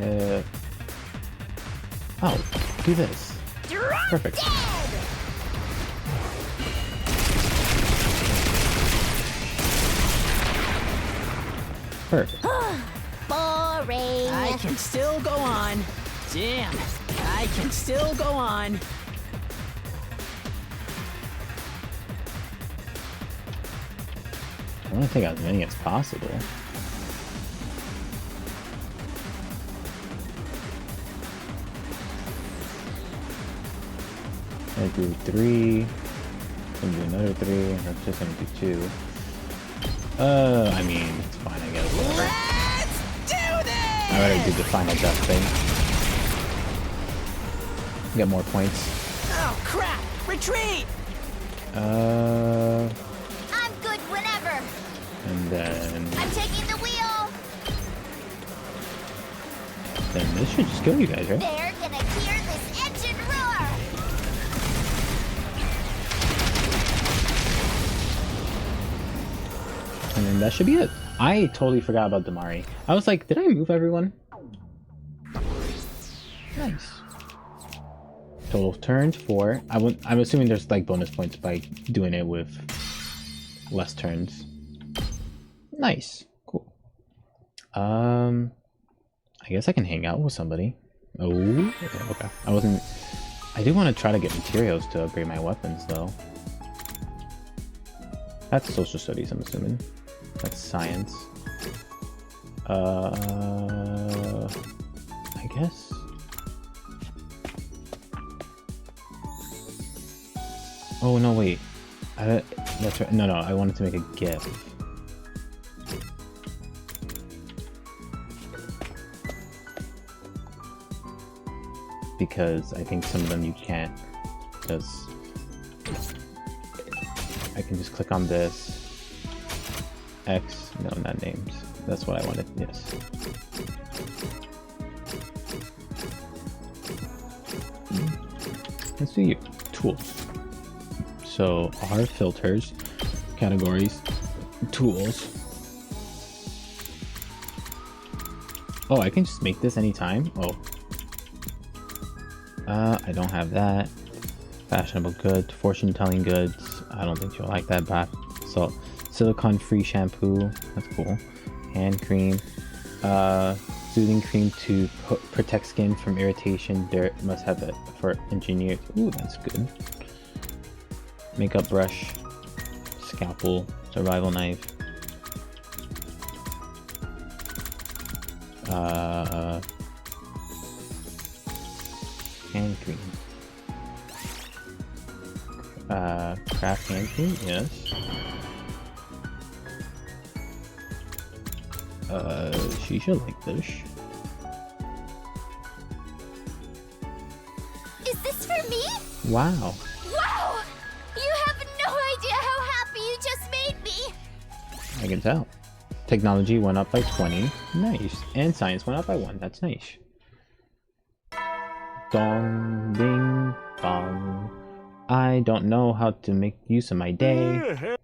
go! Oh, do this. Perfect. Perfect. Boring. I can still go on. Damn, I can still go on. I want to take as many as possible. I do 3. Gonna do another 3. And that's just gonna do 2. I mean, it's fine, I guess. Whatever. Let's do this! I gotta do the final death thing. Get more points. Oh crap! Retreat! I'm good whenever. And then... I'm taking the wheel. Then this should just kill you guys, right? They're gonna hear this engine roar. And then that should be it. I totally forgot about Damari. I was like, did I move everyone? Nice. Total turns 4. I'm assuming there's like bonus points by doing it with less turns. Nice. Cool. I guess I can hang out with somebody. Oh, okay. I do want to try to get materials to upgrade my weapons though. That's social studies, I'm assuming. That's science. I guess. Oh no, wait. That's right. No, I wanted to make a GIF. Because I think some of them you can't. Because I can just click on this. X, no, not names. That's what I wanted, yes. Let's do you. Tools. So, our filters, categories, tools. Oh, I can just make this anytime? Oh. I don't have that. Fashionable goods, fortune-telling goods. I don't think you'll like that, but so silicone-free shampoo. That's cool. Hand cream. Soothing cream to protect skin from irritation. Dirt must have it for engineered. Ooh, that's good. Makeup brush. Scalpel. Survival knife. Hand cream. Craft hand cream, yes. She should like this. Is this for me? Wow. Wow! You have no idea how happy you just made me. I can tell. Technology went up by 20. Nice. And science went up by 1. That's nice. Dong, ding, dong. I don't know how to make use of my day.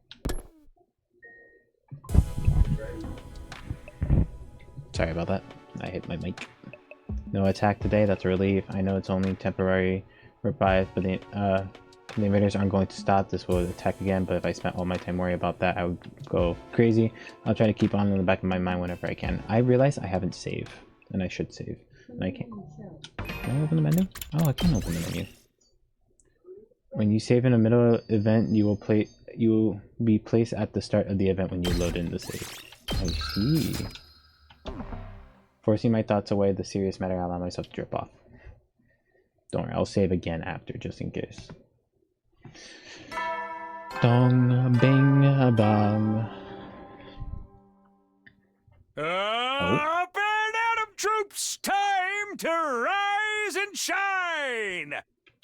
Sorry about that. I hit my mic. No attack today, that's a relief. I know it's only temporary revive, but the invaders aren't going to stop. This will attack again, but if I spent all my time worrying about that, I would go crazy. I'll try to keep on in the back of my mind whenever I can. I realize I haven't saved, and I should save. And I can't. Can I open the menu? Oh, I can open the menu. When you save in a middle event, you will be placed at the start of the event when you load in the save. I see. Forcing my thoughts away, the serious matter, I allow myself to drip off. Don't worry, I'll save again after, just in case. Dong, bing, bong. Up and Adam troops, time to rise and shine!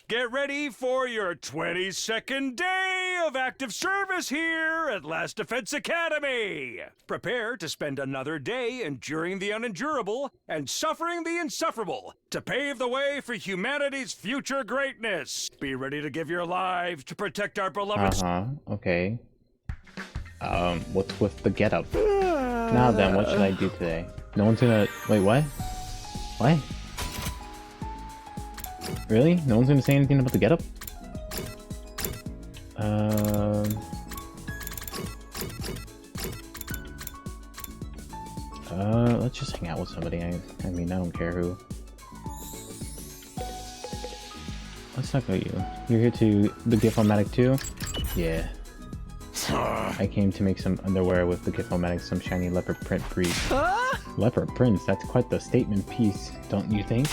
Get ready for your 22nd day of active service here here at Last Defense Academy. Prepare to spend another day enduring the unendurable and suffering the insufferable to pave the way for humanity's future greatness. Be ready to give your lives to protect our beloved... Okay. What's with the getup? Now then, what should I do today? No one's gonna... Wait, what? What? Really? No one's gonna say anything about the getup? Let's just hang out with somebody. I mean, I don't care who. Let's talk about you. You're here to the Gif-O-Matic too? Yeah. I came to make some underwear with the Gif-O-Matic, some shiny leopard print breed. Leopard prints? That's quite the statement piece, don't you think?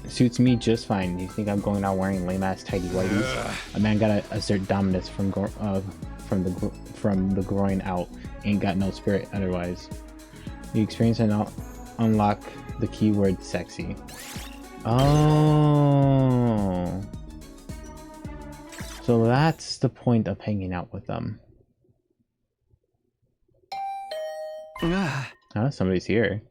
Suits me just fine. You think I'm going out wearing lame-ass tidy whities? A man gotta assert dominance from the groin out. Ain't got no spirit otherwise. You experience and unlock the keyword sexy. Oh. So that's the point of hanging out with them. Somebody's here.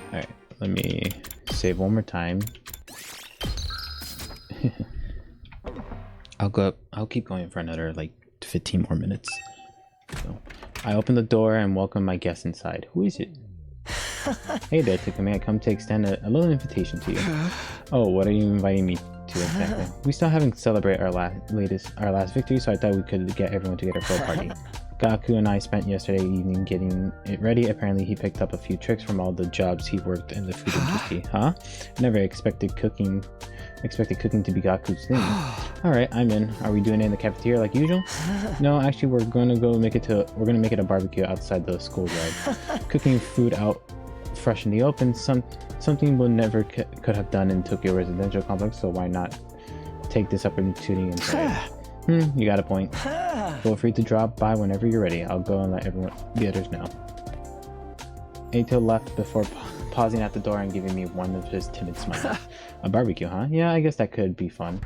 Alright, let me save one more time. I'll keep going for another like 15 more minutes. So I open the door and welcome my guest inside. Who is it? Hey there, Takumi. I come to extend a little invitation to you. Oh, what are you inviting me to exactly? We still haven't celebrated our last victory, so I thought we could get everyone together for a party. Gaku and I spent yesterday evening getting it ready. Apparently he picked up a few tricks from all the jobs he worked in the food industry. Huh? I never expected cooking to be Gaku's thing. Alright, I'm in. Are we doing it in the cafeteria like usual? No, actually we're gonna make it a barbecue outside the schoolyard. Cooking food out fresh in the open, something we'll never could have done in Tokyo Residential Complex, so why not take this opportunity and try it? You got a point. Feel free to drop by whenever you're ready. I'll go and let the others know. Eito left before pausing at the door and giving me one of his timid smiles. A barbecue, huh? Yeah, I guess that could be fun.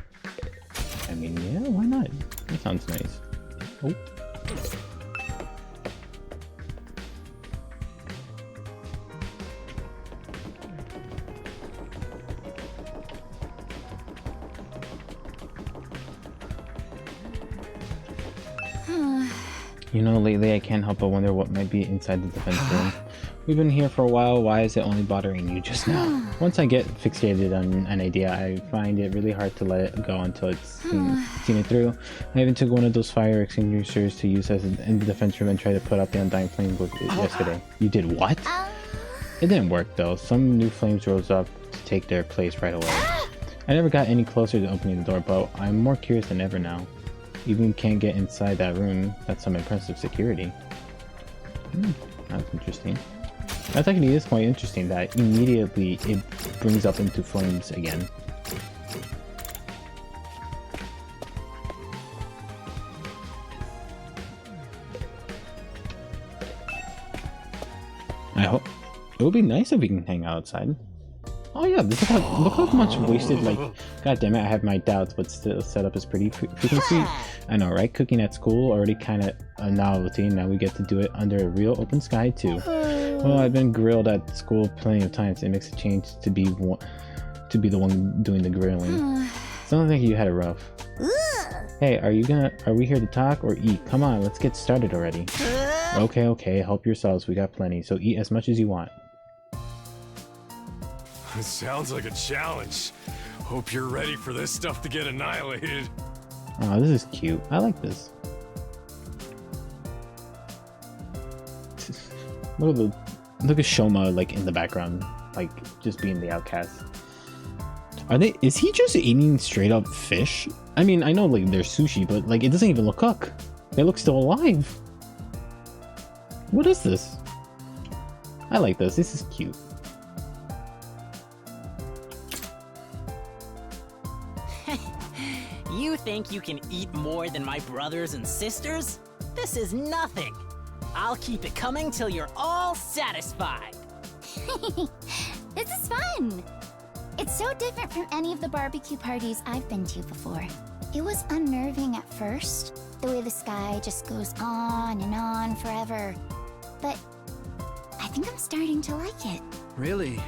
I mean, yeah, why not? That sounds nice. Oh. You know, lately I can't help but wonder what might be inside the defense room. We've been here for a while, why is it only bothering you just now? Once I get fixated on an idea, I find it really hard to let it go until it's seen it through. I even took one of those fire extinguishers to use in the defense room and tried to put out the undying flame with it yesterday. You did what? It didn't work though. Some new flames rose up to take their place right away. I never got any closer to opening the door, but I'm more curious than ever now. Even can't get inside that room. That's some impressive security. That's interesting. That actually is quite interesting that immediately it brings up into flames again. I hope it would be nice if we can hang outside. Oh yeah, look how much wasted, like, god damn it, I have my doubts, but still setup is pretty freaking sweet. I know, right? Cooking at school already kinda a novelty, now we get to do it under a real open sky too. Well, I've been grilled at school plenty of times, it makes a change to be the one doing the grilling. Sounds like you had it rough. Hey, are we here to talk or eat? Come on, let's get started already. Okay, help yourselves, we got plenty, so eat as much as you want. It sounds like a challenge. Hope you're ready for this stuff to get annihilated. Oh, this is cute. I like this. Look at Shoma like in the background, like just being the outcast. Is he just eating straight up fish? I mean, I know like they're sushi, but like it doesn't even look cooked. They look still alive. What is this? I like this. This is cute. You think you can eat more than my brothers and sisters? This is nothing. I'll keep it coming till you're all satisfied. This is fun. It's so different from any of the barbecue parties I've been to before. It was unnerving at first, the way the sky just goes on and on forever. But I think I'm starting to like it. Really?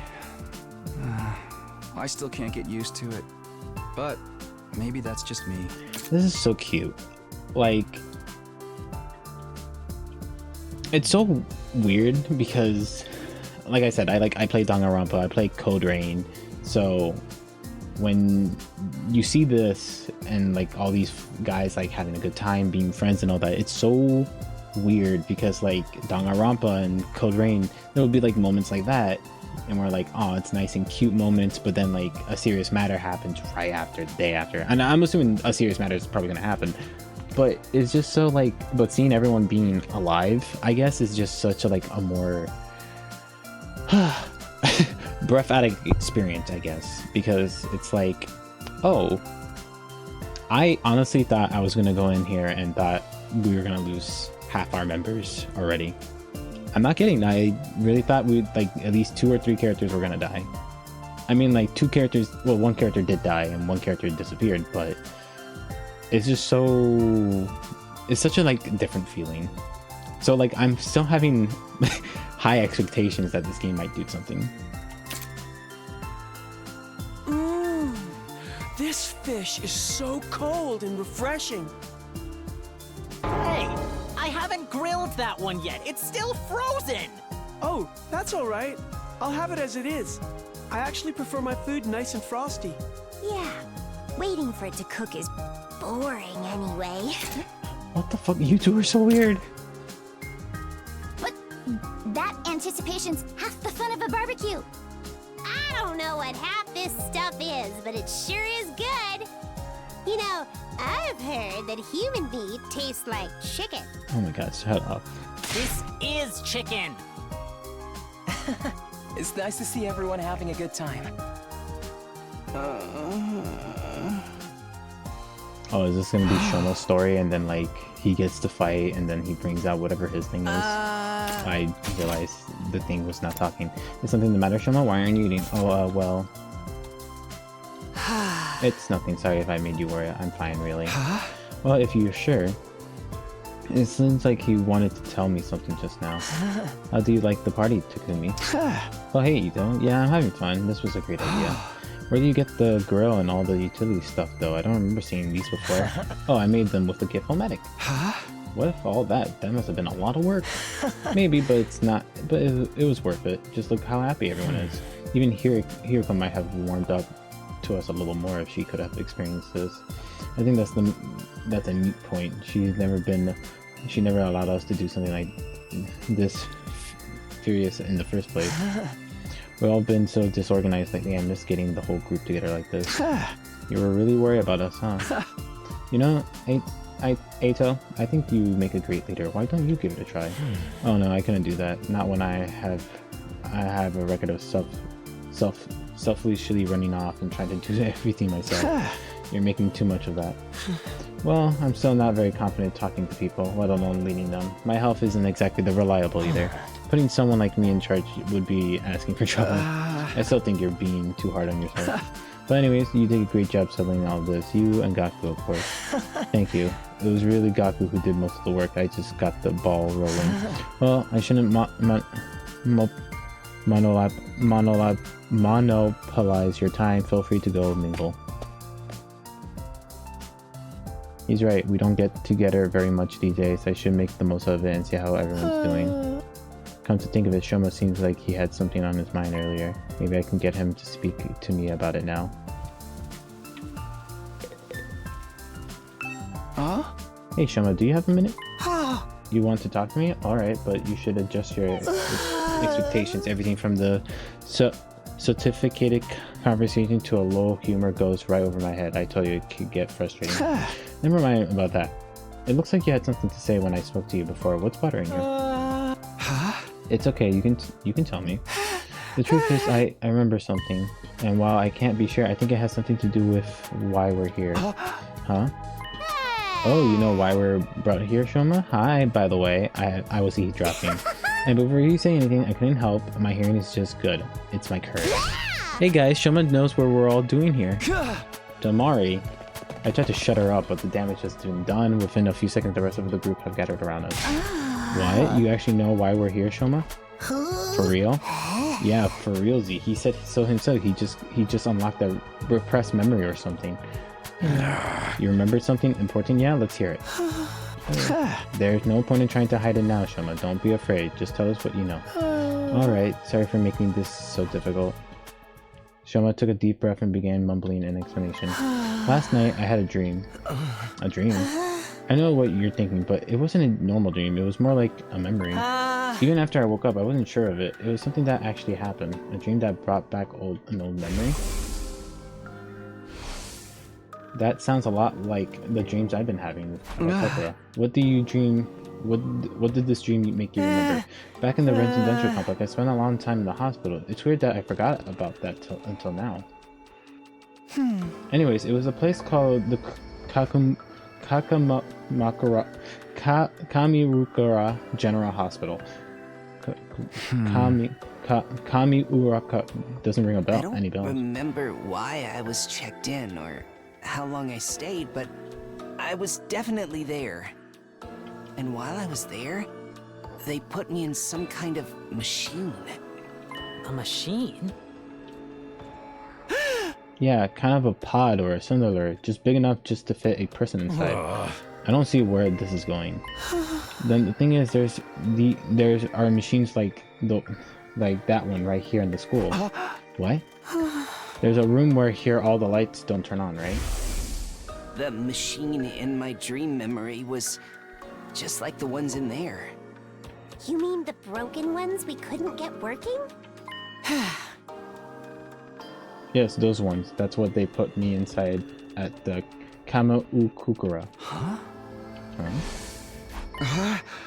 I still can't get used to it. But maybe that's just me. This is so cute. Like, it's so weird because, like I said, I play Danganronpa, I play Code Rain, so when you see this and like all these guys like having a good time, being friends and all that, it's so weird because like Danganronpa and Code Rain, there will be like moments like that and we're like, oh, it's nice and cute moments, but then like a serious matter happens right after, the day after, and I'm assuming a serious matter is probably gonna happen, but it's just so like, but seeing everyone being alive, I guess, is just such a like a more breathtaking experience, I guess, because it's like, oh, I honestly thought I was gonna go in here and thought we were gonna lose half our members already. I'm not kidding. I really thought we'd like at least 2 or 3 characters were gonna die. I mean, like 2 characters, well, 1 character did die and 1 character disappeared, but it's just so, it's such a like different feeling. So like I'm still having high expectations that this game might do something. This fish is so cold and refreshing. Hey, I haven't grilled that one yet. It's still frozen. Oh, that's all right. I'll have it as it is. I actually prefer my food nice and frosty. Yeah, waiting for it to cook is boring anyway. What the fuck? You two are so weird. But that anticipation's half the fun of a barbecue. I don't know what half this stuff is, but it sure is good. You know, I've heard that human meat tastes like chicken. Oh my god, shut up. This is chicken. It's nice to see everyone having a good time. Oh, is this gonna be Shomo's story and then like he gets to fight and then he brings out whatever his thing is? I realized the thing was not talking. Is something the matter, Shomo? Why aren't you eating? Oh, well. It's nothing. Sorry if I made you worry. I'm fine, really. Well, if you're sure. It seems like he wanted to tell me something just now. How do you like the party, Takumi? Well, hey, Ito. Yeah, I'm having fun. This was a great idea. Where do you get the grill and all the utility stuff, though? I don't remember seeing these before. Oh, I made them with the Gift-O-Matic. What if all that? That must have been a lot of work. Maybe, but it's not. But it was worth it. Just look how happy everyone is. Even Hiriko might have warmed up to us a little more if she could have experienced this. I think that's a neat point. She never allowed us to do something like this furious in the first place. We've all been so disorganized lately. I miss getting the whole group together like this. You were really worried about us, huh? You know, Eito, I think you make a great leader. Why don't you give it a try? Oh no, I couldn't do that. Not when I have a record of selfishly running off and trying to do everything myself. You're making too much of that. Well, I'm still not very confident talking to people, let alone leading them. My health isn't exactly the reliable either. Putting someone like me in charge would be asking for trouble. I still think you're being too hard on yourself. But anyways, you did a great job settling all of this. You and Gaku, of course. Thank you. It was really Gaku who did most of the work. I just got the ball rolling. Well, I shouldn't monopolize your time. Feel free to go mingle. He's right. We don't get together very much these days. I should make the most of it and see how everyone's doing. Come to think of it, Shomo seems like he had something on his mind earlier. Maybe I can get him to speak to me about it now. Huh? Hey Shomo, do you have a minute? You want to talk to me? Alright, but you should adjust your expectations. Everything from the certificated conversation to a low humor goes right over my head. I told you it could get frustrating. Never mind about that. It looks like you had something to say when I spoke to you before. What's bothering you? It's okay, you can tell me. The truth is, I remember something, and while I can't be sure, I think it has something to do with why we're here. Huh? Oh, you know why we're brought here, Shoma? Hi, by the way, I was eavesdropping. And before you say anything, I couldn't help. My hearing is just good. It's my curse. Hey guys, Shoma knows what we're all doing here. Damari. I tried to shut her up, but the damage has been done. Within a few seconds, the rest of the group have gathered around us. What? You actually know why we're here, Shoma? For real? Yeah, for realsy. He said so himself. He just unlocked a repressed memory or something. You remembered something important? Yeah, let's hear it. There's no point in trying to hide it now, Shoma. Don't be afraid. Just tell us what you know. Alright, sorry for making this so difficult. Shoma took a deep breath and began mumbling an explanation. Last night, I had a dream. A dream? I know what you're thinking, but it wasn't a normal dream. It was more like a memory. Even after I woke up, I wasn't sure of it. It was something that actually happened. A dream that brought back an old memory. That sounds a lot like the dreams I've been having. What do you dream? What did this dream make you remember? Back in the residential complex, I spent a long time in the hospital. It's weird that I forgot about that until now. Anyways, it was a place called the Kamirukara General Hospital. Kamiuraka doesn't ring a bell. Any bells? I don't remember why I was checked in or how long I stayed, but I was definitely there. And while I was there, they put me in some kind of machine. A machine? Yeah, kind of a pod or a cylinder, just big enough just to fit a person inside. I don't see where this is going. Then the thing is, there's our machines like that one right here in the school. What? There's a room where here all the lights don't turn on, right? The machine in my dream memory was just like the ones in there. You mean the broken ones we couldn't get working? Yes, those ones. That's what they put me inside at the Kamaukukura. Huh?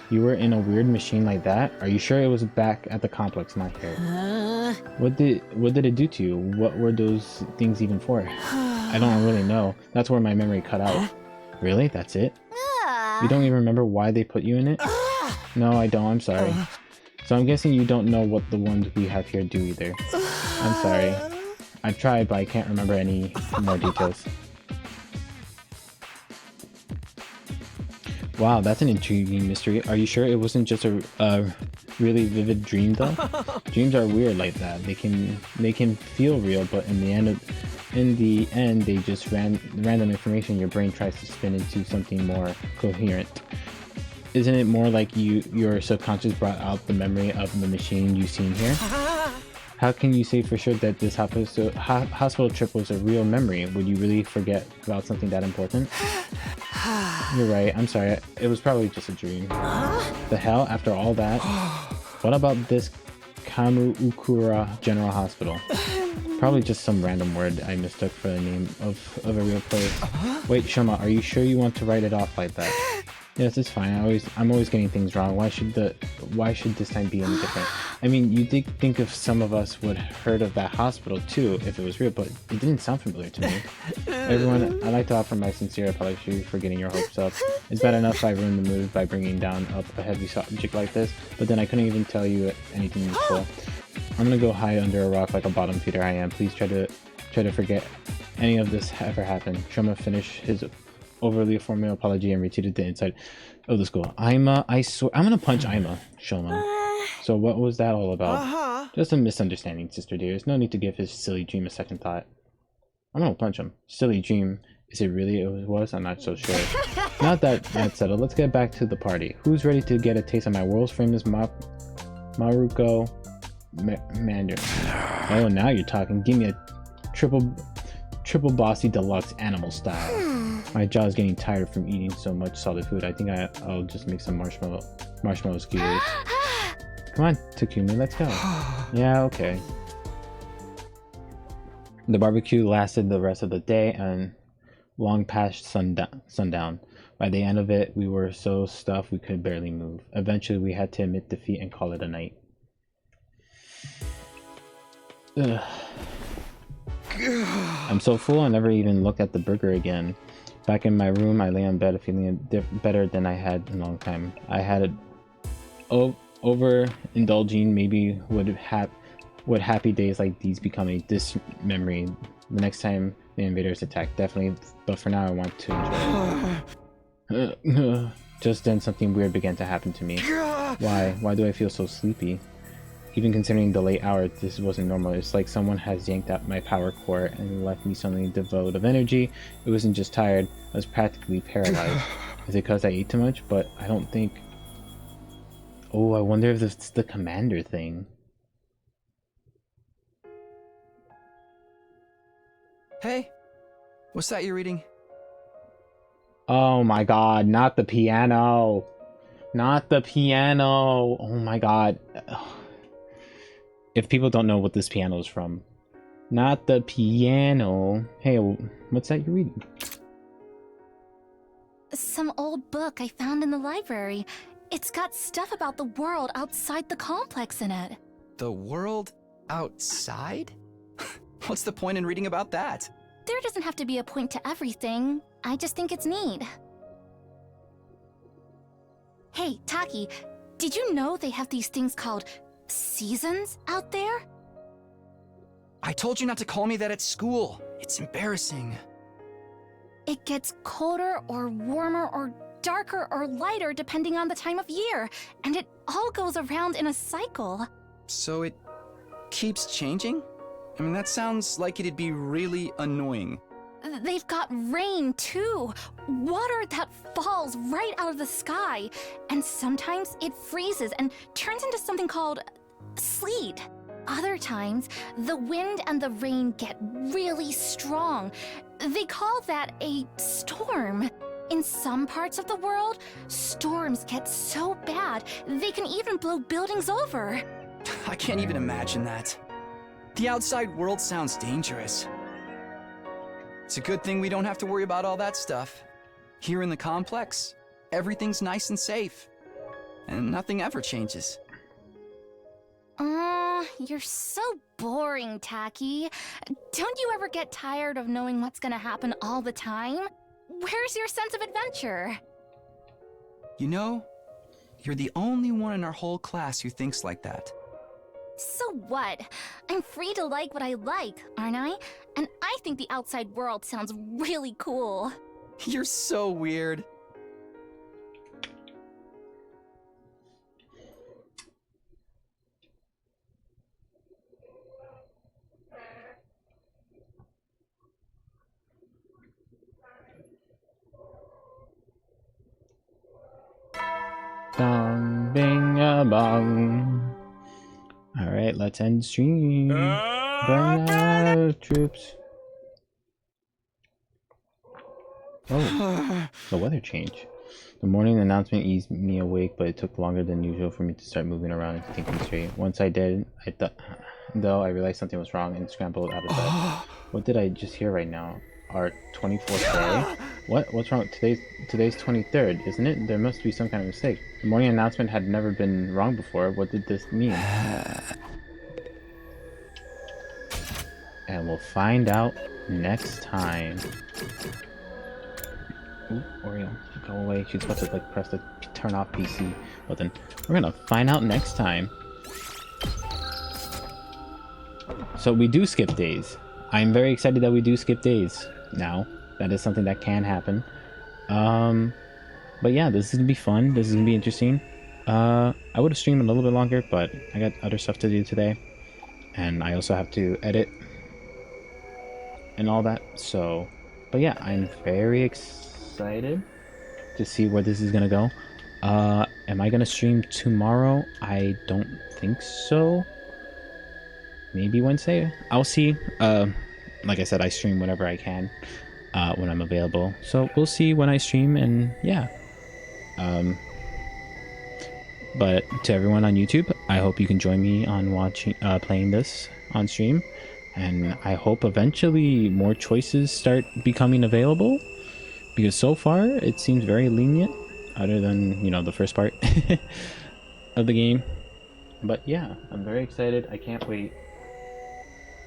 You were in a weird machine like that? Are you sure it was back at the complex, not here? What did it do to you? What were those things even for? I don't really know. That's where my memory cut out. Really? That's it? You don't even remember why they put you in it? No, I don't. I'm sorry. So I'm guessing you don't know what the ones we have here do either. I'm sorry. I've tried, but I can't remember any more details. Wow, that's an intriguing mystery. Are you sure it wasn't just a really vivid dream though? Dreams are weird like that. They can feel real, but in the end they just random information your brain tries to spin into something more coherent. Isn't it more like your subconscious brought out the memory of the machine you've seen here? How can you say for sure that this hospital trip was a real memory? Would you really forget about something that important? You're right, I'm sorry. It was probably just a dream. The hell, after all that? What about this Kamuukura General Hospital? Probably just some random word I mistook for the name of a real place. Wait, Shoma, are you sure you want to write it off like that? Yes, it's fine. I'm always getting things wrong. Why should this time be any different? I mean, you did think of some of us would heard of that hospital too if it was real, but it didn't sound familiar to me. Everyone, I'd like to offer my sincere apology for getting your hopes up. It's bad enough I ruined the mood by bringing down up a heavy subject like this, but then I couldn't even tell you anything useful. I'm gonna go hide under a rock like a bottom feeder I am. Please try to forget any of this ever happened. Shoma finished his overly formal apology and retreated to the inside of the school. I swear, I'm gonna punch Ima, Shoma. So what was that all about? Just a misunderstanding, sister dear. There's no need to give his silly dream a second thought. I'm gonna punch him. Silly dream. Is it really it was? I'm not so sure. Not that that's settled. Let's get back to the party. Who's ready to get a taste of my world's famous Maruko Mandarin? Oh, now you're talking. Give me a triple bossy deluxe animal style. My jaw's getting tired from eating so much solid food. I think I'll just make some marshmallow skewers. Come on, Takumi, let's go. Yeah, okay. The barbecue lasted the rest of the day and long past sundown. By the end of it, we were so stuffed we could barely move. Eventually, we had to admit defeat and call it a night. Ugh. I'm so full I never even looked at the burger again. Back in my room, I lay on bed feeling better than I had in a long time. I had overindulging. Maybe would happy days like these become a dismemory the next time the invaders attack, definitely. But for now, I want to enjoy it. Just then, something weird began to happen to me. Why? Why do I feel so sleepy? Even considering the late hour, this wasn't normal. It's like someone has yanked out my power core and left me suddenly devoid of energy. It wasn't just tired, I was practically paralyzed. Is it because I ate too much? But I don't think... Oh, I wonder if it's the commander thing. Hey, what's that you're reading? Oh my god, not the piano! Not the piano! Oh my god. If people don't know what this piano is from. Not the piano. Hey, what's that you're reading? Some old book I found in the library. It's got stuff about the world outside the complex in it. The world outside? What's the point in reading about that? There doesn't have to be a point to everything. I just think it's neat. Hey, Taki, did you know they have these things called seasons out there? I told you not to call me that at school. It's embarrassing. It gets colder or warmer or darker or lighter depending on the time of year, and it all goes around in a cycle. So it keeps changing? I mean, that sounds like it'd be really annoying. They've got rain, too. Water that falls right out of the sky. And sometimes it freezes and turns into something called sleet. Other times, the wind and the rain get really strong. They call that a storm. In some parts of the world, storms get so bad, they can even blow buildings over. I can't even imagine that. The outside world sounds dangerous. It's a good thing we don't have to worry about all that stuff. Here in the complex, everything's nice and safe. And nothing ever changes. You're so boring, Taki. Don't you ever get tired of knowing what's gonna happen all the time? Where's your sense of adventure? You know, you're the only one in our whole class who thinks like that. So what? I'm free to like what I like, aren't I? And I think the outside world sounds really cool. You're so weird. Bong, bing, bong. Alright, let's end stream. Burn out, troops. Oh, the weather change. The morning announcement eased me awake, but it took longer than usual for me to start moving around and thinking straight. Once I did, I realized something was wrong and scrambled out of bed. What did I just hear right now? Our 24th day? What's wrong? Today's 23rd, isn't it? There must be some kind of mistake. The morning announcement had never been wrong before. What did this mean? And we'll find out next time. Ooh, Oreo, go away. She's about to like press the turn off PC button. We're gonna find out next time. So we do skip days. I'm very excited that we do skip days now. That is something that can happen. But yeah, this is gonna be fun. This is gonna be interesting. I would have streamed a little bit longer, but I got other stuff to do today, and I also have to edit and all that. So, but yeah, I'm very excited to see where this is gonna go. Am I gonna stream tomorrow? I don't think so. Maybe Wednesday. I'll see. Like I said, I stream whenever I can, when I'm available. So we'll see when I stream, and yeah. But to everyone on YouTube, I hope you can join me on playing this on stream, and I hope eventually more choices start becoming available, because so far it seems very lenient, other than, you know, the first part of the game. But yeah, I'm very excited. I can't wait.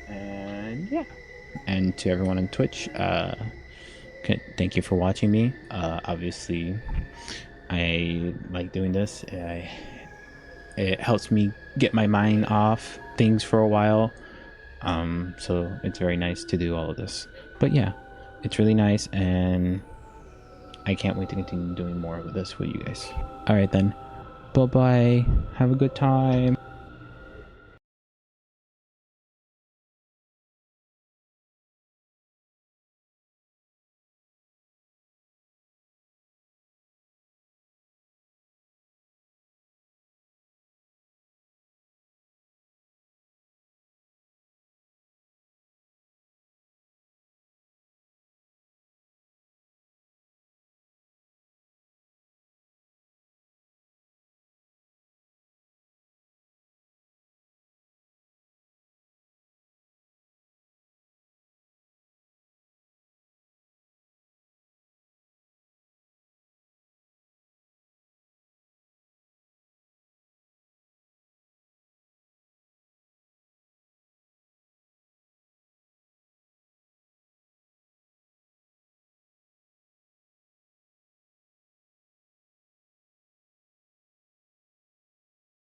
And yeah. And to everyone on Twitch, thank you for watching me. Obviously, I like doing this. It helps me get my mind off things for a while. So it's very nice to do all of this. But yeah, it's really nice, and I can't wait to continue doing more of this with you guys. Alright then, bye bye, have a good time.